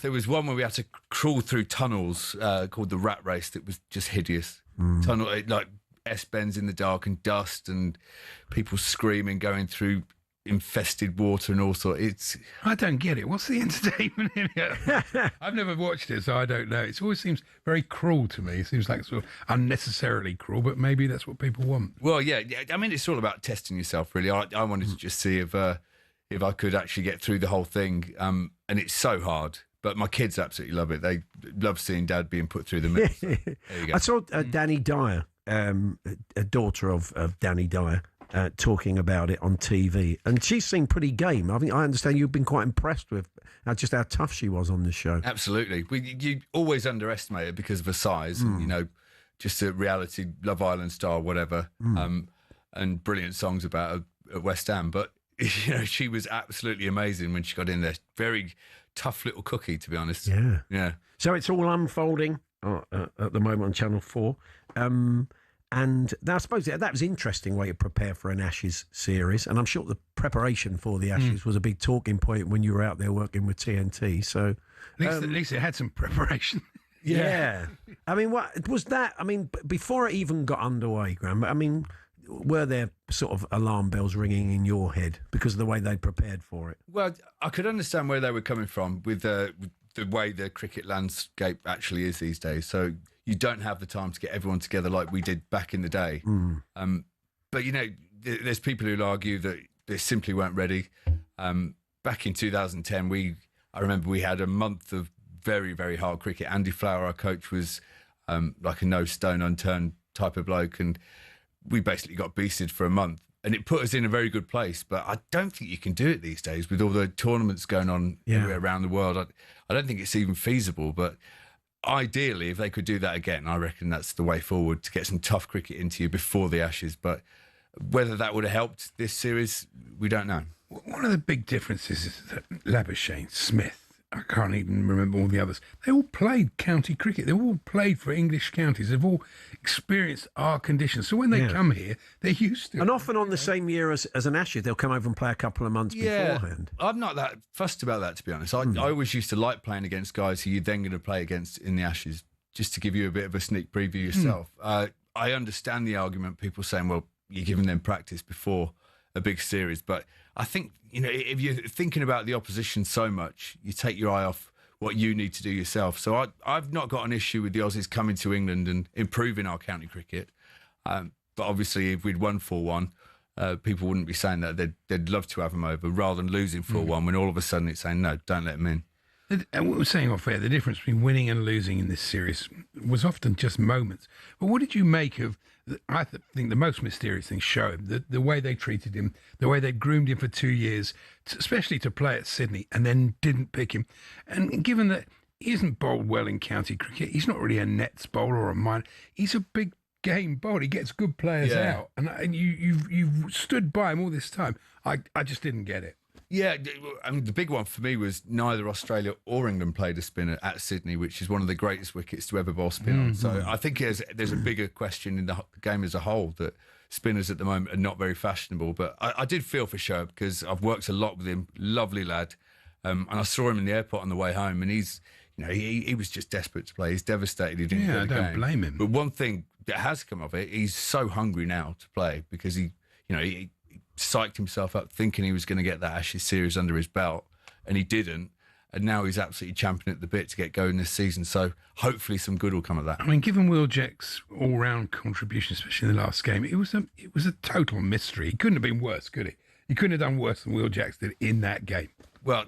There was one where we had to crawl through tunnels called the Rat Race that was just hideous. Tunnel, like S-bends in the dark and dust and people screaming, going through infested water and all sorts. I don't get it. What's the entertainment in it? I've never watched it, so I don't know. It always seems very cruel to me. It seems like sort of unnecessarily cruel, but maybe that's what people want. Well, yeah. I mean, it's all about testing yourself, really. I wanted to just see if I could actually get through the whole thing, and it's so hard. But my kids absolutely love it. They love seeing Dad being put through the mill. So there you go. I saw Danny Dyer, a daughter of Danny Dyer, talking about it on TV, and she seemed pretty game. I understand you've been quite impressed with just how tough she was on the show. Absolutely. You always underestimate her because of her size, and, just a reality Love Island star, whatever, and brilliant songs about her at West Ham. But she was absolutely amazing when she got in there. Very tough little cookie, to be honest. Yeah. So it's all unfolding at the moment on Channel 4. And I suppose that was an interesting way to prepare for an Ashes series. And I'm sure the preparation for the Ashes was a big talking point when you were out there working with TNT. So at least it had some preparation. Yeah. I mean, what was that? I mean, before it even got underway, Graham, I mean, were there sort of alarm bells ringing in your head because of the way they'd prepared for it? Well, I could understand where they were coming from with the way the cricket landscape actually is these days. So you don't have the time to get everyone together like we did back in the day. But, there's people who'll argue that they simply weren't ready. Back in 2010, I remember we had a month of very, very hard cricket. Andy Flower, our coach, was like a no stone unturned type of bloke, and we basically got beasted for a month. And it put us in a very good place. But I don't think you can do it these days with all the tournaments going on everywhere around the world. I don't think it's even feasible. But ideally, if they could do that again, I reckon that's the way forward, to get some tough cricket into you before the Ashes. But whether that would have helped this series, we don't know. One of the big differences is that Labuschagne, Smith, I can't even remember all the others. They all played county cricket. They all played for English counties. They've all experienced our conditions. So when they come here, they're used to it. And often on the same year as an Ashes, they'll come over and play a couple of months beforehand. I'm not that fussed about that, to be honest. I always used to like playing against guys who you're then going to play against in the Ashes, just to give you a bit of a sneak preview yourself. I understand the argument, people saying, well, you're giving them practice before a big series. But I think, if you're thinking about the opposition so much, you take your eye off what you need to do yourself. So I've not got an issue with the Aussies coming to England and improving our county cricket. But obviously, if we'd won 4-1, people wouldn't be saying that. They'd love to have them over rather than losing 4-1 when all of a sudden it's saying, no, don't let them in. And what we're saying off air, the difference between winning and losing in this series was often just moments. But what did you make of, I think the most mysterious thing, Show him, the way they treated him, the way they groomed him for 2 years, especially to play at Sydney, and then didn't pick him. And given that he isn't bowled well in county cricket, he's not really a nets bowler or a minor, he's a big game bowler. He gets good players out. And you've stood by him all this time. I just didn't get it. Yeah, I mean, the big one for me was neither Australia or England played a spinner at Sydney, which is one of the greatest wickets to ever bowl spin on. So I think there's a bigger question in the game as a whole, that spinners at the moment are not very fashionable. But I did feel for Shoaib because I've worked a lot with him, lovely lad, and I saw him in the airport on the way home, and he's, he was just desperate to play. He's devastated he didn't get the game. I don't blame him. But one thing that has come of it, he's so hungry now to play because he psyched himself up thinking he was going to get that Ashes series under his belt, and he didn't. And now he's absolutely champing at the bit to get going this season. So hopefully some good will come of that. I mean, given Will Jack's all-round contribution, especially in the last game, it was a total mystery. He couldn't have been worse, could he? He couldn't have done worse than Will Jacks did in that game. Well,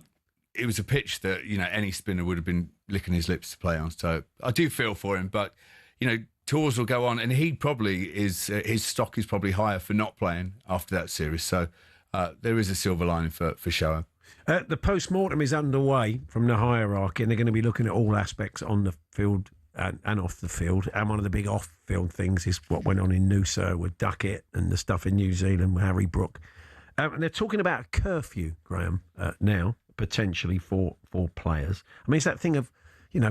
it was a pitch that any spinner would have been licking his lips to play on. So I do feel for him, but tours will go on, and he probably is. His stock is probably higher for not playing after that series. So there is a silver lining for Shoaib. The post-mortem is underway from the hierarchy, and they're going to be looking at all aspects on the field and off the field. And one of the big off-field things is what went on in Noosa with Duckett and the stuff in New Zealand with Harry Brook. And they're talking about a curfew, Graham, now potentially for players. I mean, it's that thing of,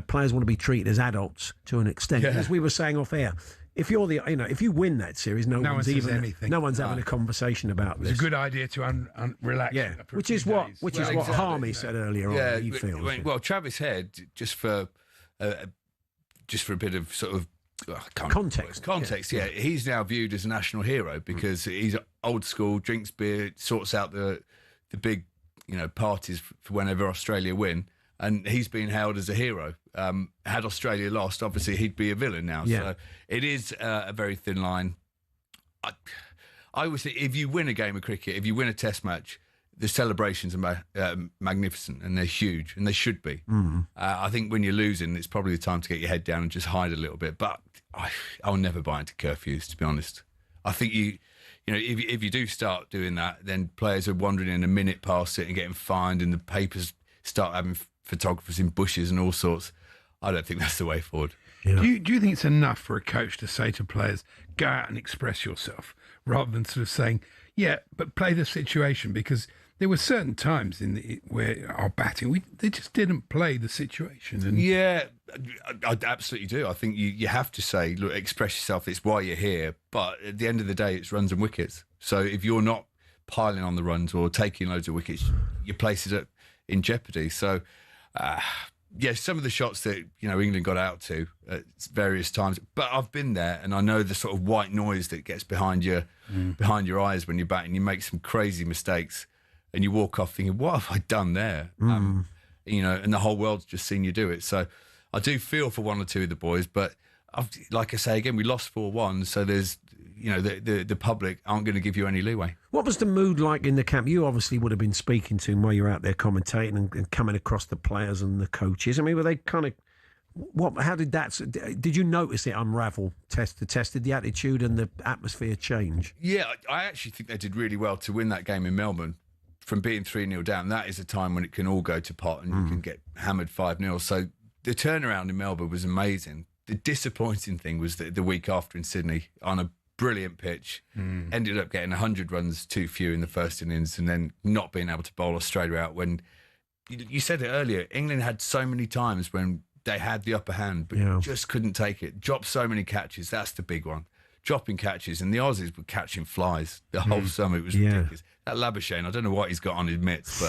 players want to be treated as adults to an extent. Yeah. As we were saying off air, if you're if you win that series, no one's having a conversation about this. It's a good idea to relax. Yeah, which is what Harmy said earlier on. He feels. Well, Travis Head, just for a bit of sort of context. Yeah, he's now viewed as a national hero because he's old school, drinks beer, sorts out the big, parties for whenever Australia win, and he's been hailed as a hero. Had Australia lost, obviously he'd be a villain now. Yeah. So it is a very thin line. I always think if you win a game of cricket, if you win a Test match, the celebrations are magnificent and they're huge, and they should be. I think when you're losing, it's probably the time to get your head down and just hide a little bit. But I'll never buy into curfews, to be honest. I think if you do start doing that, then players are wandering in a minute past it and getting fined, and the papers start having photographers in bushes and all sorts. I don't think that's the way forward. Yeah. Do you think it's enough for a coach to say to players, go out and express yourself, rather than sort of saying, yeah, but play the situation? Because there were certain times where our batting, they just didn't play the situation. And yeah, I absolutely do. I think you have to say, look, express yourself. It's why you're here. But at the end of the day, it's runs and wickets. So if you're not piling on the runs or taking loads of wickets, your place is in jeopardy. So, some of the shots that England got out to at various times. But I've been there, and I know the sort of white noise that gets behind your eyes when you're batting. You make some crazy mistakes, and you walk off thinking, what have I done there? And the whole world's just seen you do it. So I do feel for one or two of the boys, but like I say again, we lost 4-1, so there's, the public aren't going to give you any leeway. What was the mood like in the camp? You obviously would have been speaking to them while you're out there commentating and coming across the players and the coaches. I mean, were they kind of... How did that... Did you notice it unravel test to test? Did the attitude and the atmosphere change? Yeah, I actually think they did really well to win that game in Melbourne. From being 3-0 down, that is a time when it can all go to pot and you can get hammered 5-0. So the turnaround in Melbourne was amazing. The disappointing thing was that the week after in Sydney, on a brilliant pitch, ended up getting 100 runs too few in the first innings, and then not being able to bowl Australia out. When you said it earlier, England had so many times when they had the upper hand, but just couldn't take it. Dropped so many catches. That's the big one. Dropping catches, and the Aussies were catching flies the whole summer. It was ridiculous. That Labuschagne, I don't know what he's got on his mitts,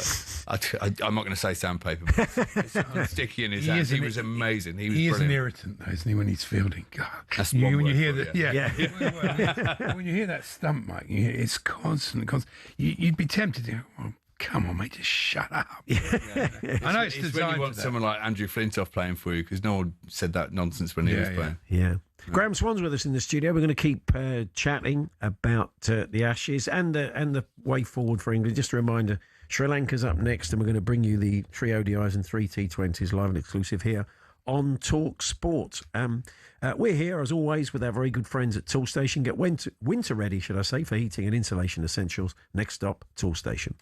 but I'm not going to say sandpaper. It's sticky in his hands. He was amazing. He was an irritant, though, isn't he, when he's fielding? God, that's when you hear that, when you hear that stump, Mike, it's constant. You'd be tempted to go, well, come on, mate, just shut up. I know it's when designed you want for someone like Andrew Flintoff playing for you, because no one said that nonsense when he was playing. Yeah. Graham Swan's with us in the studio. We're going to keep chatting about the Ashes and the way forward for England. Just a reminder, Sri Lanka's up next, and we're going to bring you the 3 ODIs and 3 T20s live and exclusive here on talkSPORT. We're here, as always, with our very good friends at Toolstation. Get winter ready, should I say, for heating and insulation essentials. Next stop, Toolstation.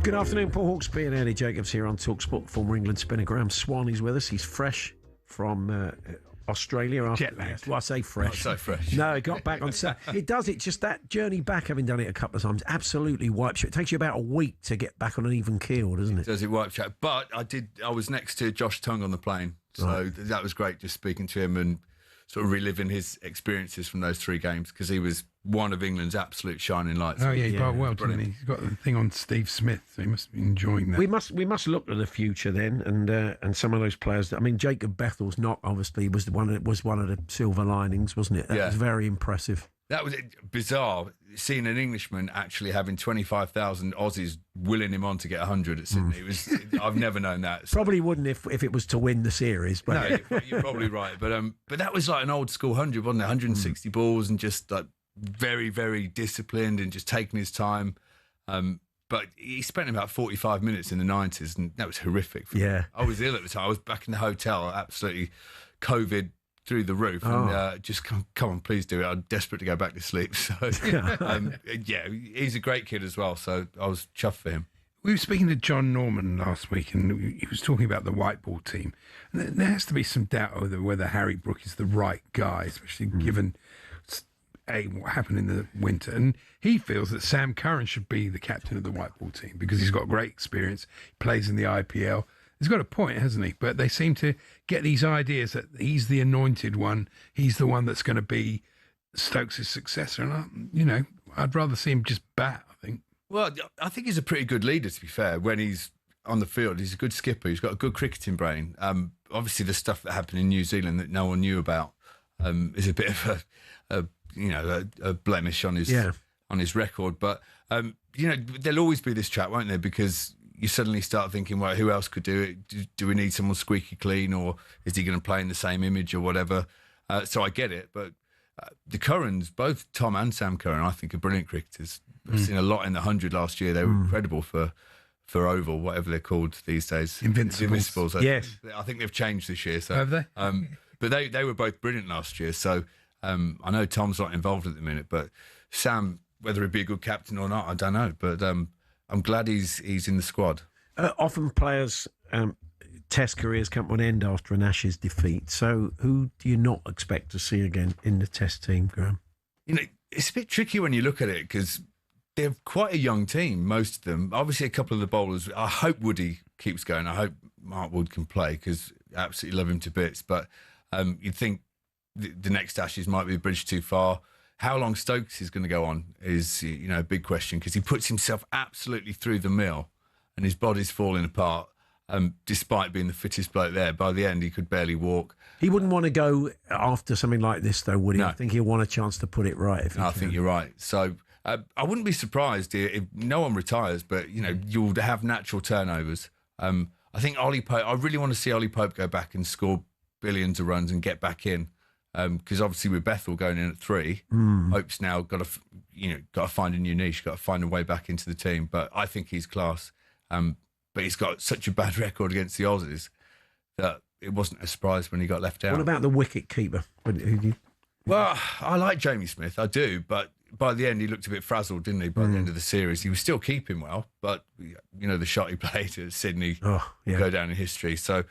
Good afternoon, Paul Hawksbee and Andy Jacobs here on talkSPORT. Former England spinner Graham Swan is with us. He's fresh from Australia. Jet lagged. Well, I say fresh. Not so fresh. No, he got back on Saturday. Just that journey back, having done it a couple of times, absolutely wipes you. It takes you about a week to get back on an even keel, doesn't it? Does it wipe you out? But I was next to Josh Tongue on the plane, so that was great, just speaking to him and sort of reliving his experiences from those 3 games, because he was one of England's absolute shining lights. Oh yeah, he bowled well, didn't he? He's got the thing on Steve Smith, so he must be enjoying that. We must look to the future then, and some of those players. I mean, Jacob Bethel's knock obviously was one of the silver linings, wasn't it? That was very impressive. That was bizarre, seeing an Englishman actually having 25,000 Aussies willing him on to get 100 at Sydney. It was I've never known that. So. Probably wouldn't if it was to win the series. But no, you're probably right. But that was like an old school 100, wasn't it? 160 balls and just like very, very disciplined and just taking his time. But he spent about 45 minutes in the 90s, and that was horrific. For me. I was ill at the time. I was back in the hotel, absolutely COVID through the roof, and just come on, please do it. I'm desperate to go back to sleep. So he's a great kid as well. So I was chuffed for him. We were speaking to John Norman last week, and he was talking about the white ball team. And there has to be some doubt over whether Harry Brook is the right guy, especially given what happened in the winter. And he feels that Sam Curran should be the captain of the white ball team because he's got great experience. He plays in the IPL. He's got a point, hasn't he? But they seem to get these ideas that he's the anointed one. He's the one that's going to be Stokes' successor. And, I'd rather see him just bat, I think. Well, I think he's a pretty good leader, to be fair. When he's on the field, he's a good skipper. He's got a good cricketing brain. Obviously, the stuff that happened in New Zealand that no one knew about is a bit of a blemish on his record. But, there'll always be this chat, won't there? Because you suddenly start thinking, well, who else could do it? Do we need someone squeaky clean, or is he going to play in the same image or whatever? So I get it, but the Currans, both Tom and Sam Curran, I think are brilliant cricketers. I've seen a lot in the 100 last year. They were incredible for Oval, whatever they're called these days. Invincibles. Yes. I think they've changed this year. So, have they? But they were both brilliant last year. So I know Tom's not involved at the minute, but Sam, whether he'd be a good captain or not, I don't know. But I'm glad he's in the squad. Often players' Test careers come to an end after an Ashes defeat. So who do you not expect to see again in the Test team, Graham? It's a bit tricky when you look at it because they're quite a young team, most of them. Obviously, a couple of the bowlers. I hope Woody keeps going. I hope Mark Wood can play because I absolutely love him to bits. But you'd think the next Ashes might be a bridge too far. How long Stokes is going to go on is a big question because he puts himself absolutely through the mill and his body's falling apart. Despite being the fittest bloke there, by the end he could barely walk. He wouldn't want to go after something like this, though, would he? No. I think he'll want a chance to put it right. I think you're right. So I wouldn't be surprised if no one retires, but you'll have natural turnovers. I think Ollie Pope. I really want to see Ollie Pope go back and score billions of runs and get back in. Because obviously with Bethel going in at 3, Hope's now got to find a new niche, got to find a way back into the team. But I think he's class. But he's got such a bad record against the Aussies that it wasn't a surprise when he got left out. What about the wicket keeper? Well, I like Jamie Smith, I do, but by the end he looked a bit frazzled, didn't he? By the end of the series, he was still keeping well, but the shot he played at Sydney will go down in history. So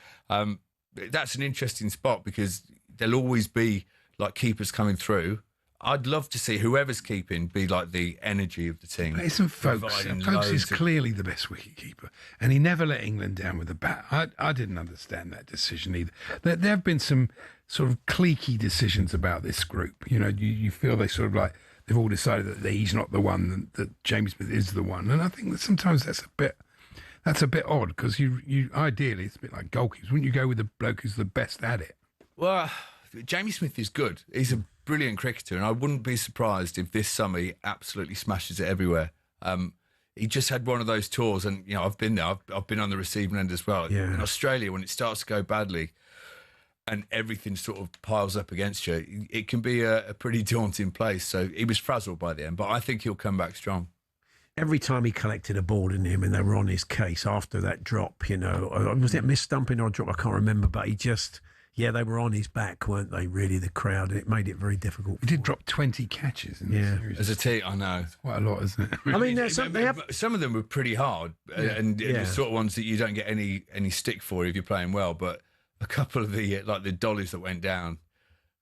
that's an interesting spot because there'll always be like keepers coming through. I'd love to see whoever's keeping be like the energy of the team. But isn't Folkes is clearly the best wicketkeeper, and he never let England down with a bat. I didn't understand that decision either. There have been some sort of cliquey decisions about this group. You feel they sort of like they've all decided that he's not the one, that James Smith is the one, and I think that sometimes that's a bit odd because you ideally it's a bit like goalkeepers. Wouldn't you go with the bloke who's the best at it? Well, Jamie Smith is good. He's a brilliant cricketer, and I wouldn't be surprised if this summer he absolutely smashes it everywhere. He just had one of those tours, and I've been there. I've been on the receiving end as well. Yeah. In Australia, when it starts to go badly, and everything sort of piles up against you, it can be a pretty daunting place. So he was frazzled by the end, but I think he'll come back strong. Every time he collected a ball in him, and they were on his case after that drop, was it miss stumping or a drop? I can't remember, but he just. Yeah, they were on his back, weren't they? Really, the crowd. It made it very difficult. He did drop 20 catches in the series. As a team, I know. It's quite a lot, isn't it? I mean, some of them were pretty hard, and the sort of ones that you don't get any stick for if you're playing well. But a couple of the dollies that went down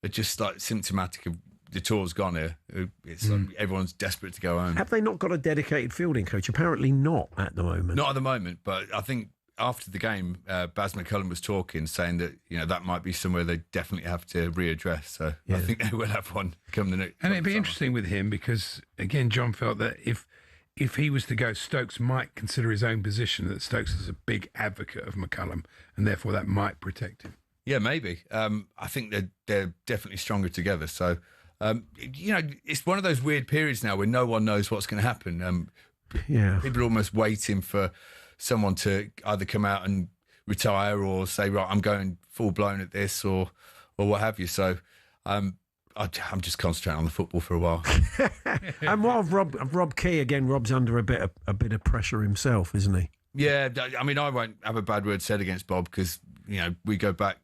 are just like symptomatic of the tour's gone here. It's like everyone's desperate to go home. Have they not got a dedicated fielding coach? Apparently not at the moment. Not at the moment, but I think after the game, Baz McCullum was talking, saying that that might be somewhere they definitely have to readdress. So I think they will have one come the next. And it'd be interesting with him because, again, John felt that if he was to go, Stokes might consider his own position, that Stokes is a big advocate of McCullum, and therefore that might protect him. Yeah, maybe. I think they're definitely stronger together. So. It's one of those weird periods now where no one knows what's going to happen. People are almost waiting for someone to either come out and retire or say, right, I'm going full blown at this or what have you. So I'm just concentrating on the football for a while. And what of Rob Key again? Rob's under a bit of pressure himself, isn't he? Yeah, I mean, I won't have a bad word said against Bob because we go back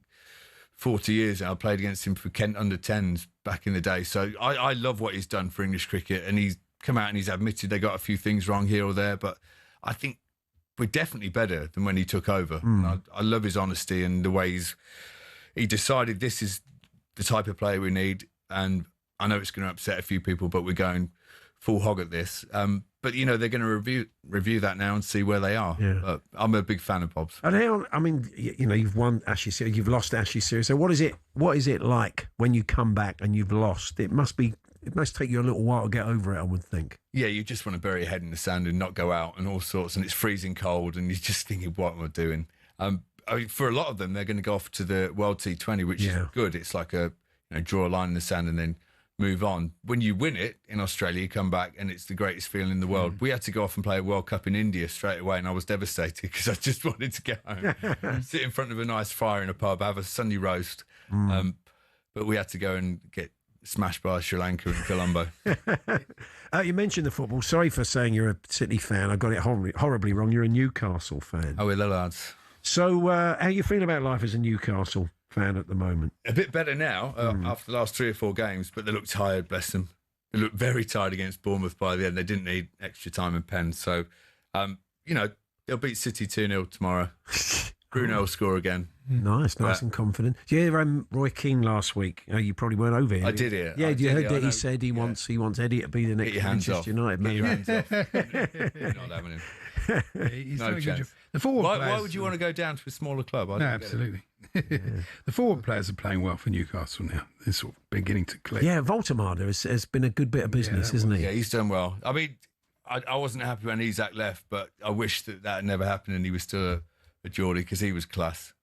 40 years and I played against him for Kent under-10s back in the day. So I love what he's done for English cricket, and he's come out and he's admitted they got a few things wrong here or there, but I think we're definitely better than when he took over. I love his honesty and the way he decided this is the type of player we need, and I know it's going to upset a few people, but we're going full hog at this. But they're going to review that now and see where they are. Yeah. But I'm a big fan of Bob's. And how, I mean, you've won Ashes Series, you've lost Ashes Series. So what is it like when you come back and you've lost? It must take you a little while to get over it, I would think. Yeah, you just want to bury your head in the sand and not go out and all sorts, and it's freezing cold, and you're just thinking, what am I doing? For a lot of them, they're going to go off to the World T20, which is good. It's like draw a line in the sand and then move on. When you win it in Australia, you come back and it's the greatest feeling in the world. We had to go off and play a World Cup in India straight away, and I was devastated because I just wanted to get home, sit in front of a nice fire in a pub, have a Sunday roast. But we had to go and get smashed by Sri Lanka and Colombo. You mentioned the football. Sorry for saying you're a City fan. I got it horribly wrong. You're a Newcastle fan. Oh, we're the lads. So how you feel about life as a Newcastle fan at the moment? A bit better now after the last 3 or 4 games, but they look tired, bless them. They looked very tired against Bournemouth by the end. They didn't need extra time and pen. So, they'll beat City 2-0 tomorrow. Bruno will score again. Nice and confident. Did you hear Roy Keane last week? You probably weren't over here. I did hear. Yeah, you heard that he said he wants Eddie to be the next Manchester United man. Get your hands off. You're not having him. He's no chance. The forward why players, would you want to go down to a smaller club? No, absolutely. The forward players are playing well for Newcastle now. They're sort of beginning to click. Yeah, Voltemada has been a good bit of business, hasn't he? Yeah, he's done well. I mean, I wasn't happy when Isak left, but I wish that had never happened and he was still a Geordie because he was class.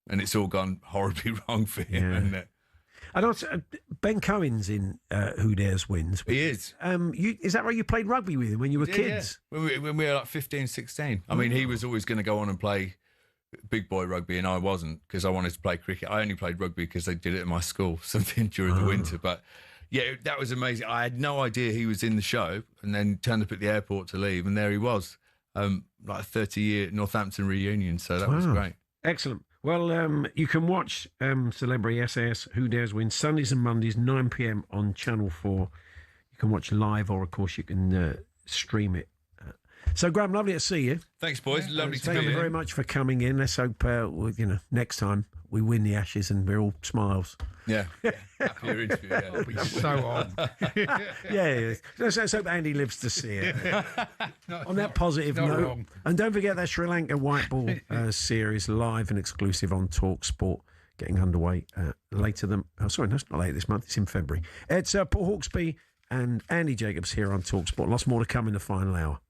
And it's all gone horribly wrong for him, hasn't it? And also, Ben Cohen's in Who Dares Wins. He is. Is that right? You played rugby with him when you were kids? Yeah. When we were like 15, 16. I mean, he was always going to go on and play big boy rugby, and I wasn't because I wanted to play cricket. I only played rugby because they did it at my school, something during the winter. But yeah, that was amazing. I had no idea he was in the show, and then turned up at the airport to leave, and there he was, like a 30-year Northampton reunion. So that was great. Excellent. Well, you can watch Celebrity SAS Who Dares Win Sundays and Mondays, 9 p.m. on Channel 4. You can watch live, or of course you can stream it. So, Graham, lovely to see you. Thanks, boys. Lovely to be here. Thank you very much for coming in. Let's hope next time we win the Ashes and we're all smiles. Yeah. Happier interview. Yeah. It'll be so on. Yeah. Let's hope Andy lives to see it. On that positive note. Wrong. And don't forget that Sri Lanka White Ball series live and exclusive on talkSPORT, getting underway later than... Oh, sorry, no, it's not later this month. It's in February. It's Paul Hawksbee and Andy Jacobs here on talkSPORT. Lots more to come in the final hour.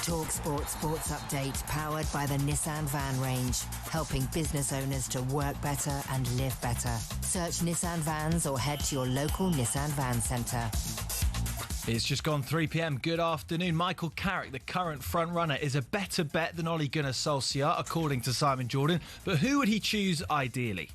talkSPORT Sports Update, powered by the Nissan Van range, helping business owners to work better and live better. Search Nissan Vans or head to your local Nissan Van Centre. It's just gone 3 p.m. Good afternoon. Michael Carrick, the current front runner, is a better bet than Ole Gunnar Solskjaer, according to Simon Jordan. But who would he choose ideally?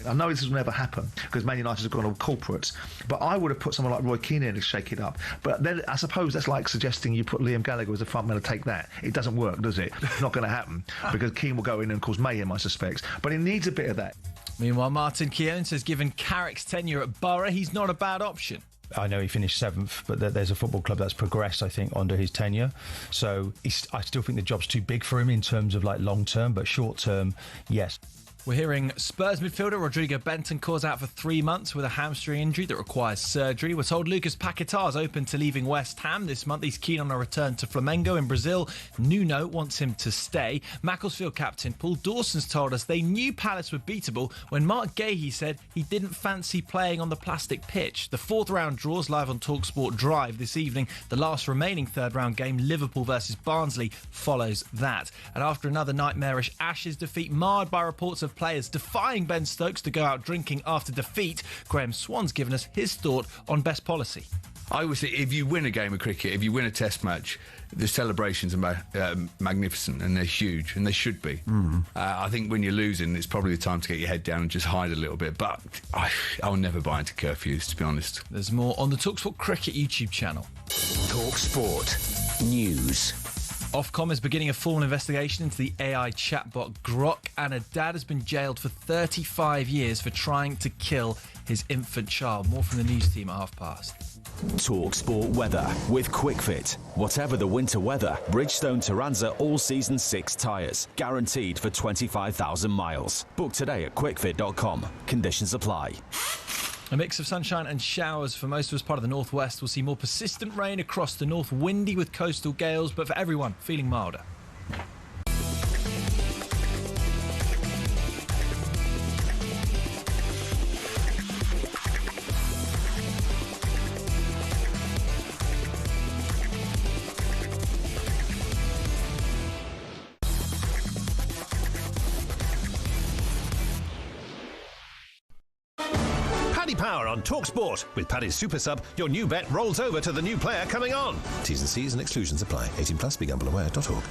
I know this will never happen because Man United have gone all corporates, but I would have put someone like Roy Keane in to shake it up. But then I suppose that's like suggesting you put Liam Gallagher as a front man to take that. It doesn't work, does it? It's not going to happen because Keane will go in and cause mayhem, I suspect. But he needs a bit of that. Meanwhile, Martin Keown says given Carrick's tenure at Borough, he's not a bad option. I know he finished 7th, but there's a football club that's progressed, I think, under his tenure. So I still think the job's too big for him in terms of like long term, but short term, yes. We're hearing Spurs midfielder Rodrigo Bentancur's out for 3 months with a hamstring injury that requires surgery. We're told Lucas Paquetá is open to leaving West Ham this month. He's keen on a return to Flamengo in Brazil. Nuno wants him to stay. Macclesfield captain Paul Dawson's told us they knew Palace were beatable when Mark Gahey said he didn't fancy playing on the plastic pitch. The 4th round draws live on talkSPORT Drive this evening. The last remaining 3rd round game, Liverpool versus Barnsley, follows that. And after another nightmarish Ashes defeat marred by reports of players defying Ben Stokes to go out drinking after defeat, Graham Swan's given us his thought on best policy. I would say if you win a game of cricket, if you win a test match, the celebrations are magnificent and they're huge, and they should be. I think when you're losing, it's probably the time to get your head down and just hide a little bit. But I'll never buy into curfews, to be honest. There's more on the talkSPORT Cricket YouTube channel. talkSPORT News. Ofcom is beginning a formal investigation into the AI chatbot Grok, and a dad has been jailed for 35 years for trying to kill his infant child. More from the news team at past. talkSPORT weather with QuickFit. Whatever the winter weather, Bridgestone Turanza all-season 6 tyres. Guaranteed for 25,000 miles. Book today at quickfit.com. Conditions apply. A mix of sunshine and showers for most of us. Part of the northwest will see more persistent rain across the north, windy with coastal gales, but for everyone, feeling milder. Power on talkSPORT. With Paddy's Super Sub, your new bet rolls over to the new player coming on. T's and C's and exclusions apply. 18 plus, begambleaware.org.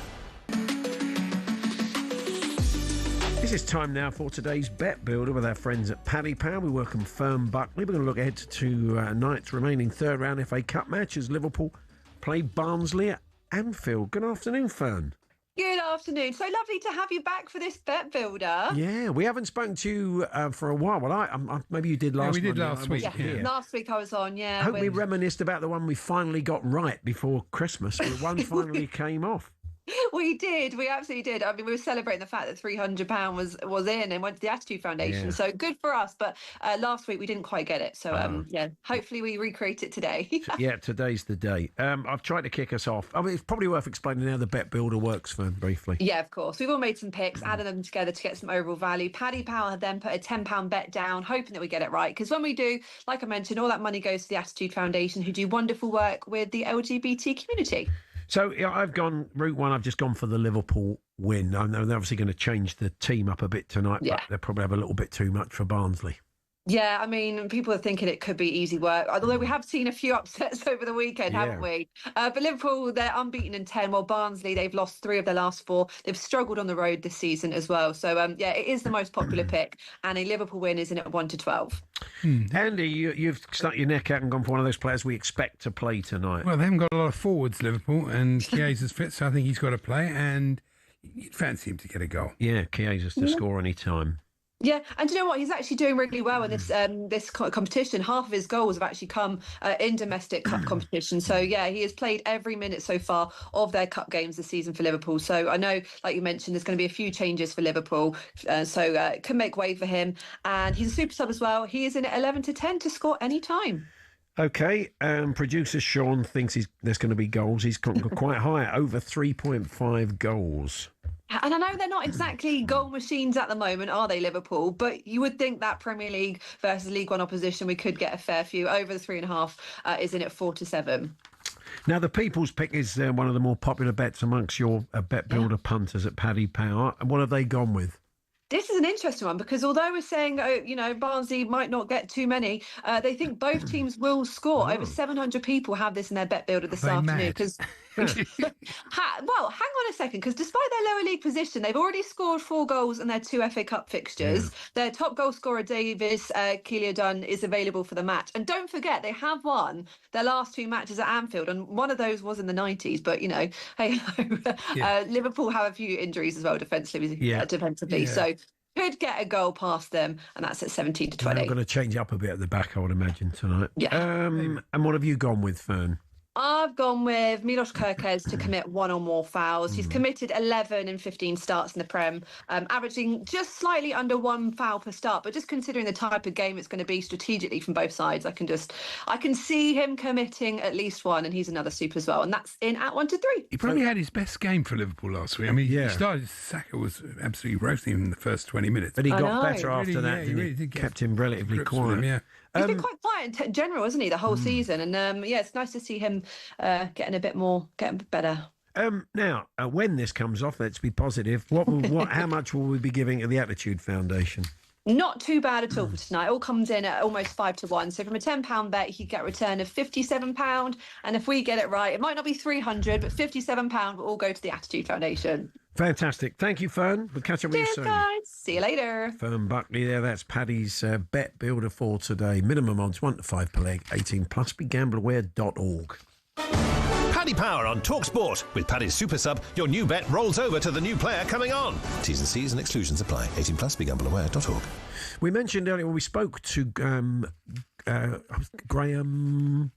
This is time now for today's Bet Builder with our friends at Paddy Power. We welcome Fern Buckley. We're going to look ahead to night's remaining 3rd round FA Cup match as Liverpool play Barnsley at Anfield. Good afternoon, Fern. Good afternoon. So lovely to have you back for this Bet Builder. Yeah, we haven't spoken to you for a while. Well, maybe you did last week. We did last week. Yeah. Last week I was on, yeah. I hope we reminisced about the one we finally got right before Christmas. The one finally came off. We did. We absolutely did. I mean, we were celebrating the fact that £300 was in and went to the Attitude Foundation. Yeah. So good for us. But last week we didn't quite get it. So, yeah, hopefully we recreate it today. Yeah, today's the day. I've tried to kick us off. I mean, it's probably worth explaining how the Bet Builder works, Fern, briefly. Yeah, of course. We've all made some picks, added them together to get some overall value. Paddy Power then put a £10 bet down, hoping that we get it right. Because when we do, like I mentioned, all that money goes to the Attitude Foundation, who do wonderful work with the LGBT community. So I've gone route one. I've just gone for the Liverpool win. I know they're obviously going to change the team up a bit tonight, but they'll probably have a little bit too much for Barnsley. Yeah, I mean, people are thinking it could be easy work, although we have seen a few upsets over the weekend, haven't we? But Liverpool, they're unbeaten in 10, while Barnsley, they've lost 3 of their last 4. They've struggled on the road this season as well. So, yeah, it is the most popular pick, and a Liverpool win is in at 1-12. Andy, you've stuck your neck out and gone for one of those players we expect to play tonight. Well, they haven't got a lot of forwards, Liverpool, and Chiesa's fit, so I think he's got to play, and you'd fancy him to get a goal. Yeah, Chiesa's to score any time. Yeah, and do you know what? He's actually doing really well in this competition. Half of his goals have actually come in domestic cup competition. So, yeah, he has played every minute so far of their cup games this season for Liverpool. So I know, like you mentioned, there's going to be a few changes for Liverpool. So it can make way for him. And he's a super sub as well. He is in at 11-10 to score any time. OK, producer Sean thinks there's going to be goals. He's quite high, over 3.5 goals. And I know they're not exactly goal machines at the moment, are they, Liverpool? But you would think that Premier League versus League One opposition, we could get a fair few. Over the 3.5 is in at 4-7. Now, the People's Pick is one of the more popular bets amongst your bet builder punters at Paddy Power. And what have they gone with? This is an interesting one because although we're saying, Barnsley might not get too many, they think both teams will score. Over 700 people have this in their bet builder this afternoon. Because, well, hang on a second, because despite their lower league position, they've already scored 4 goals in their 2 FA Cup fixtures. Yeah. Their top goal scorer, Davis Keeliodun, is available for the match. And don't forget, they have won their last 2 matches at Anfield, and one of those was in the 90s. But, hey, Liverpool have a few injuries as well defensively. Yeah. So could get a goal past them, and that's at 17 to 20. I'm going to change up a bit at the back, I would imagine, tonight. Yeah. And what have you gone with, Fern? I've gone with Milos Kerkez to commit 1 or more fouls. He's committed 11 in 15 starts in the Prem, averaging just slightly under 1 foul per start. But just considering the type of game it's going to be strategically from both sides, I can see him committing at least 1, and he's another super as well. And that's in at 1 to 3. He probably had his best game for Liverpool last week. I mean, he started, Saka was absolutely roasting him in the first 20 minutes. But he got better after that. He really did kept him relatively quiet. He's been quite quiet in general, hasn't he, the whole season? And it's nice to see him getting better. Now, when this comes off, let's be positive. How much will we be giving to the Attitude Foundation? Not too bad at all for tonight. It all comes in at almost 5 to 1. So from a £10 bet, you get a return of £57. And if we get it right, it might not be 300, but £57 will all go to the Attitude Foundation. Fantastic. Thank you, Fern. We'll catch up with you soon. Guys. See you later. Fern Buckley there. That's Paddy's bet builder for today. Minimum odds 1 to 5 per leg. 18 plus. BeGambleAware.org. Paddy Power on talkSPORT. With Paddy's Super Sub, your new bet rolls over to the new player coming on. T's and C's and exclusions apply. 18 plus. BeGambleAware.org. We mentioned earlier when we spoke to Graham,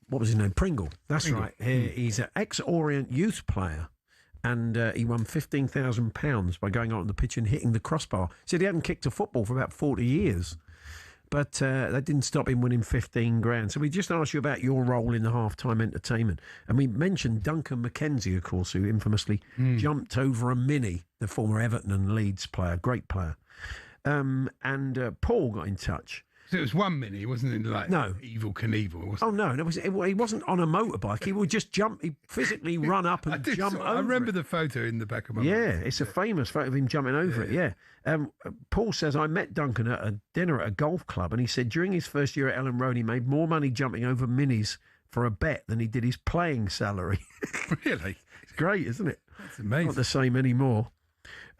what was his name? Pringle. That's Pringle. Right. He's an ex-Orient youth player. And he won £15,000 by going out on the pitch and hitting the crossbar. He said he hadn't kicked a football for about 40 years. But that didn't stop him winning 15 grand. So we just asked you about your role in the half-time entertainment. And we mentioned Duncan McKenzie, of course, who infamously jumped over a Mini, the former Everton and Leeds player, great player. And Paul got in touch. So it was 1 Mini, wasn't it? Like no. Evil Knievel, wasn't it? Oh, no. He wasn't on a motorbike. He would just jump. He physically run up and jump over. I remember the photo in the back of my mind. Yeah, mind. it's a famous photo of him jumping over it, yeah. Paul says, I met Duncan at a dinner at a golf club, and he said during his first year at Ellen Road, he made more money jumping over Minis for a bet than he did his playing salary. Really? It's great, isn't it? That's amazing. Not the same anymore.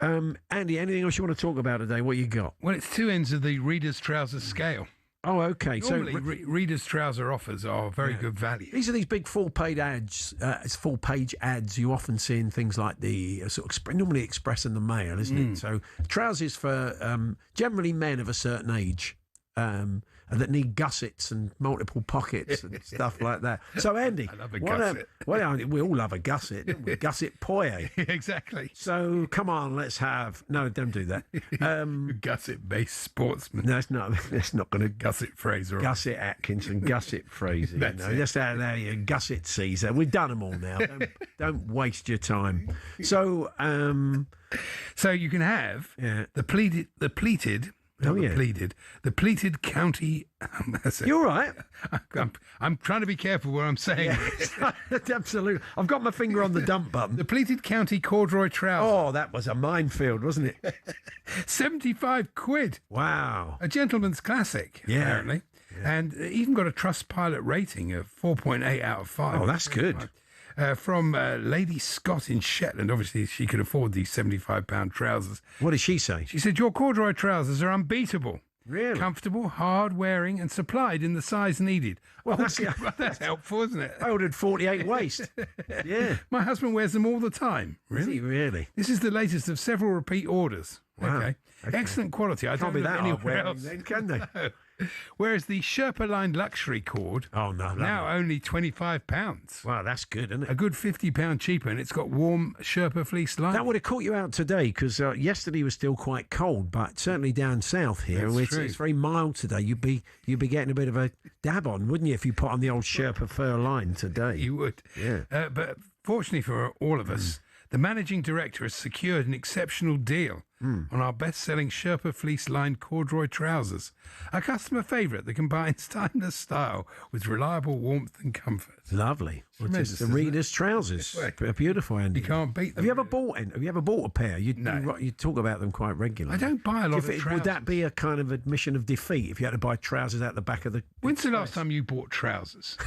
Andy, anything else you want to talk about today? What you got? Well, it's 2 ends of the Reader's Trousers scale. Oh, okay. Normally, Reader's Trouser offers are very good value. These are these big full-page ads you often see in things like the normally Express and the Mail, isn't it? So trousers for generally men of a certain age that need gussets and multiple pockets and stuff like that. So, Andy, I love a gusset. We all love a gusset, don't we? Gusset Poye. Exactly. So, come on, let's have... No, don't do that. Gusset-based sportsman. No, it's not going to... Gusset Fraser. Gusset Atkinson, Gusset Fraser. Just out there, you Gusset Caesar. We've done them all now. Don't waste your time. So, so you can have the pleated... The pleated county. You're right. I'm trying to be careful what I'm saying. Yeah. Absolutely. I've got my finger on the dump button. The pleated county corduroy trouser. Oh, that was a minefield, wasn't it? 75 quid. Wow. A gentleman's classic, apparently. Yeah. And even got a Trustpilot rating of 4.8 out of 5. Oh, that's good. From Lady Scott in Shetland. Obviously, she could afford these £75 trousers. What did she say? She said, your corduroy trousers are unbeatable. Really? Comfortable, hard wearing, and supplied in the size needed. Well, that's helpful, isn't it? I ordered 48 waist. Yeah. My husband wears them all the time. Really? Is he really? This is the latest of several repeat orders. Wow. Okay. Excellent quality. I can't be that anywhere else. Then, can they? No. Whereas the Sherpa-lined luxury cord, now only £25. Wow, that's good, isn't it? A good £50 cheaper, and it's got warm Sherpa fleece lining. That would have caught you out today, because yesterday was still quite cold, but certainly down south here, it's very mild today. You'd be getting a bit of a dab on, wouldn't you, if you put on the old Sherpa fur line today? You would. Yeah. But fortunately for all of us, the managing director has secured an exceptional deal on our best-selling Sherpa fleece-lined corduroy trousers. A customer favourite that combines timeless style with reliable warmth and comfort. Lovely. Well, Tremendous, the reader's trousers. They're beautiful, Andy. You can't beat them. Have you ever bought a pair? No. You talk about them quite regularly. I don't buy a lot of trousers. Would that be a kind of admission of defeat if you had to buy trousers out the back of the... When's the last time you bought trousers?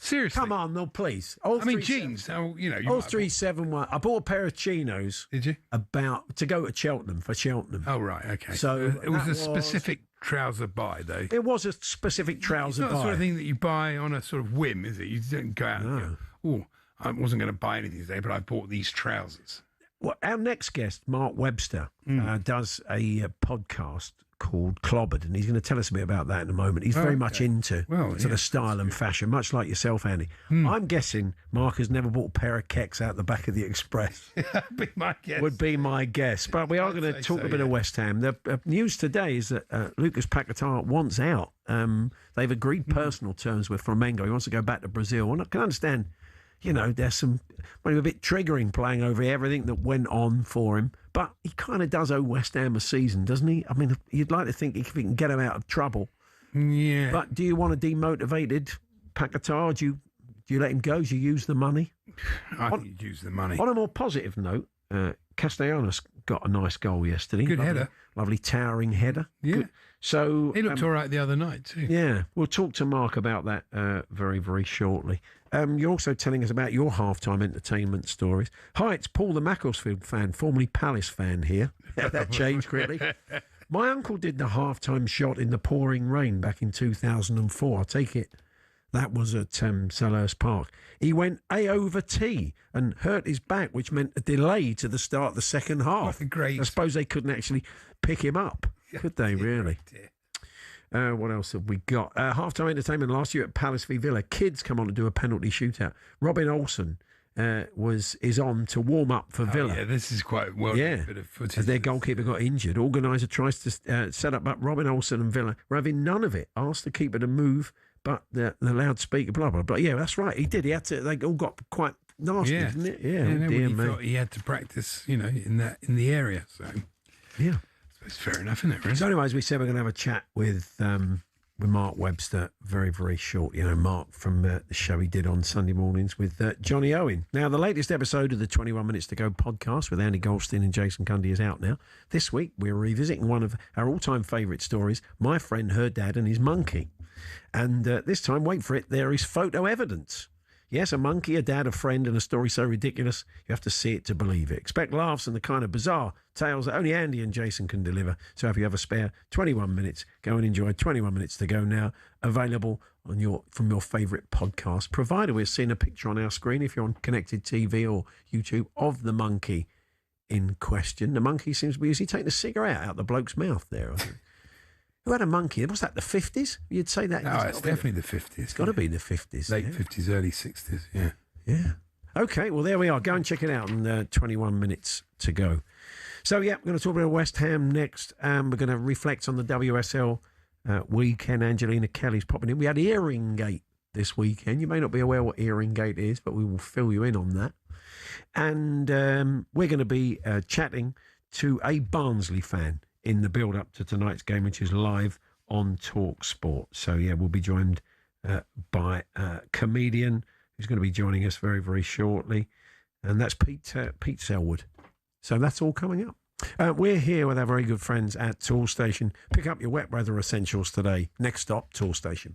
Seriously. Come on, no, please. Jeans. You 0371. I bought a pair of chinos. Did you? To go to Cheltenham, for Cheltenham. Oh, right, okay. So it was a specific trouser buy, though. It was a specific trouser buy. It's not the sort of thing that you buy on a sort of whim, is it? You don't go out and go, oh, I wasn't going to buy anything today, but I bought these trousers. Well, our next guest, Mark Webster, does a podcast called Clobbered, and he's going to tell us a bit about that in a moment. He's very much into sort of style and fashion, much like yourself, Andy. I'm guessing Mark has never bought a pair of kecks out the back of the Express. Would be my guess. But we are going to talk a bit of West Ham. The news today is that Lucas Paquetá wants out. They've agreed personal terms with Flamengo. He wants to go back to Brazil. And I can understand, there's some maybe a bit triggering playing over everything that went on for him. But he kind of does owe West Ham a season, doesn't he? I mean, you'd like to think if he can get him out of trouble. Yeah. But do you want a demotivated Paquetá? Do you let him go? Do you use the money? I think you'd use the money. On a more positive note, Castellanos got a nice goal yesterday. Good header. Lovely towering header. Yeah. Good. So he looked all right the other night too. Yeah. We'll talk to Mark about that very, very shortly. You're also telling us about your halftime entertainment stories. Hi, it's Paul the Macclesfield fan, formerly Palace fan here. That changed quickly. My uncle did the halftime shot in the pouring rain back in 2004. I take it that was at Selhurst Park. He went A over T and hurt his back, which meant a delay to the start of the second half. Great. I suppose they couldn't actually pick him up, could they, really? What else have we got? Halftime entertainment last year at Palace v Villa. Kids come on to do a penalty shootout. Robin Olsen is on to warm up for Villa. Yeah, this is quite a bit of footage. As their goalkeeper got injured, organiser tries to set up Robin Olsen and Villa were having none of it. Asked the keeper to move, but the loudspeaker, blah blah blah. Yeah, that's right. He did. He had to. They all got quite nasty, didn't it? Yeah. He thought he had to practice, in the area. So yeah. It's fair enough, isn't it, really? So anyway, as we said, we're going to have a chat with Mark Webster very, very short. Mark from the show he did on Sunday mornings with Johnny Owen. Now, the latest episode of the 21 Minutes to Go podcast with Andy Goldstein and Jason Cundy is out now. This week, we're revisiting one of our all-time favourite stories, My Friend, Her Dad and His Monkey. And this time, wait for it, there is photo evidence. Yes, a monkey, a dad, a friend, and a story so ridiculous, you have to see it to believe it. Expect laughs and the kind of bizarre tales that only Andy and Jason can deliver. So if you have a spare 21 minutes, go and enjoy 21 Minutes to Go now, available on from your favourite podcast provider. We're seeing a picture on our screen, if you're on connected TV or YouTube, of the monkey in question. The monkey seems to be taking a cigarette out the bloke's mouth there, I think. Who had a monkey? Was that the 50s? You'd say that? No, it's definitely the 50s. It's got to be the 50s. Late 50s, early 60s, yeah. Yeah. Okay, well, there we are. Go and check it out in 21 minutes to go. So, yeah, we're going to talk about West Ham next. We're going to reflect on the WSL weekend. Angelina Kelly's popping in. We had Earring Gate this weekend. You may not be aware what Earring Gate is, but we will fill you in on that. And we're going to be chatting to a Barnsley fan in the build-up to tonight's game, which is live on talkSPORT. So, yeah, we'll be joined by a comedian who's going to be joining us very, very shortly. And that's Pete Selwood. So that's all coming up. We're here with our very good friends at Toolstation. Pick up your wet weather essentials today. Next stop, Toolstation.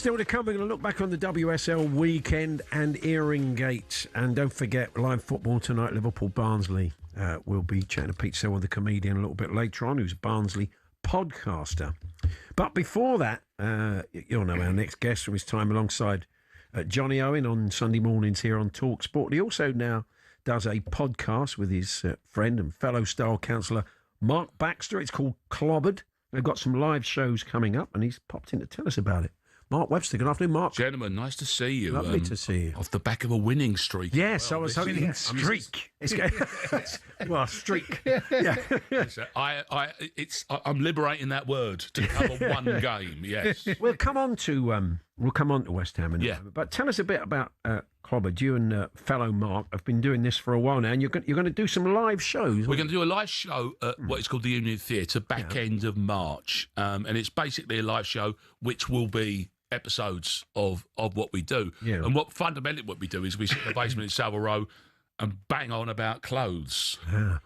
Still to come, we're going to look back on the WSL weekend and Earring Gate. And don't forget, live football tonight, Liverpool-Barnsley. We'll be chatting to Pete Selwyn, the comedian, a little bit later on, who's a Barnsley podcaster. But before that, you'll know our next guest from his time alongside Johnny Owen on Sunday mornings here on talkSPORT. He also now does a podcast with his friend and fellow Style counsellor, Mark Baxter. It's called Clobbered. They've got some live shows coming up, and he's popped in to tell us about it. Mark Webster, good afternoon, Mark. Gentlemen, nice to see you. Lovely to see you. Off the back of a winning streak. Yes, I was hoping. Winning streak. Well, streak. Yeah. I'm liberating that word to cover one game. Yes. We'll come on to West Ham in a moment. But tell us a bit about Clobbered. You and fellow Mark have been doing this for a while now, and you're going to do some live shows. We're going to do a live show at what is called the Union Theatre back end of March, and it's basically a live show which will be episodes of what we do. Yeah. And fundamentally what we do is we sit in the basement in Savile Row and bang on about clothes.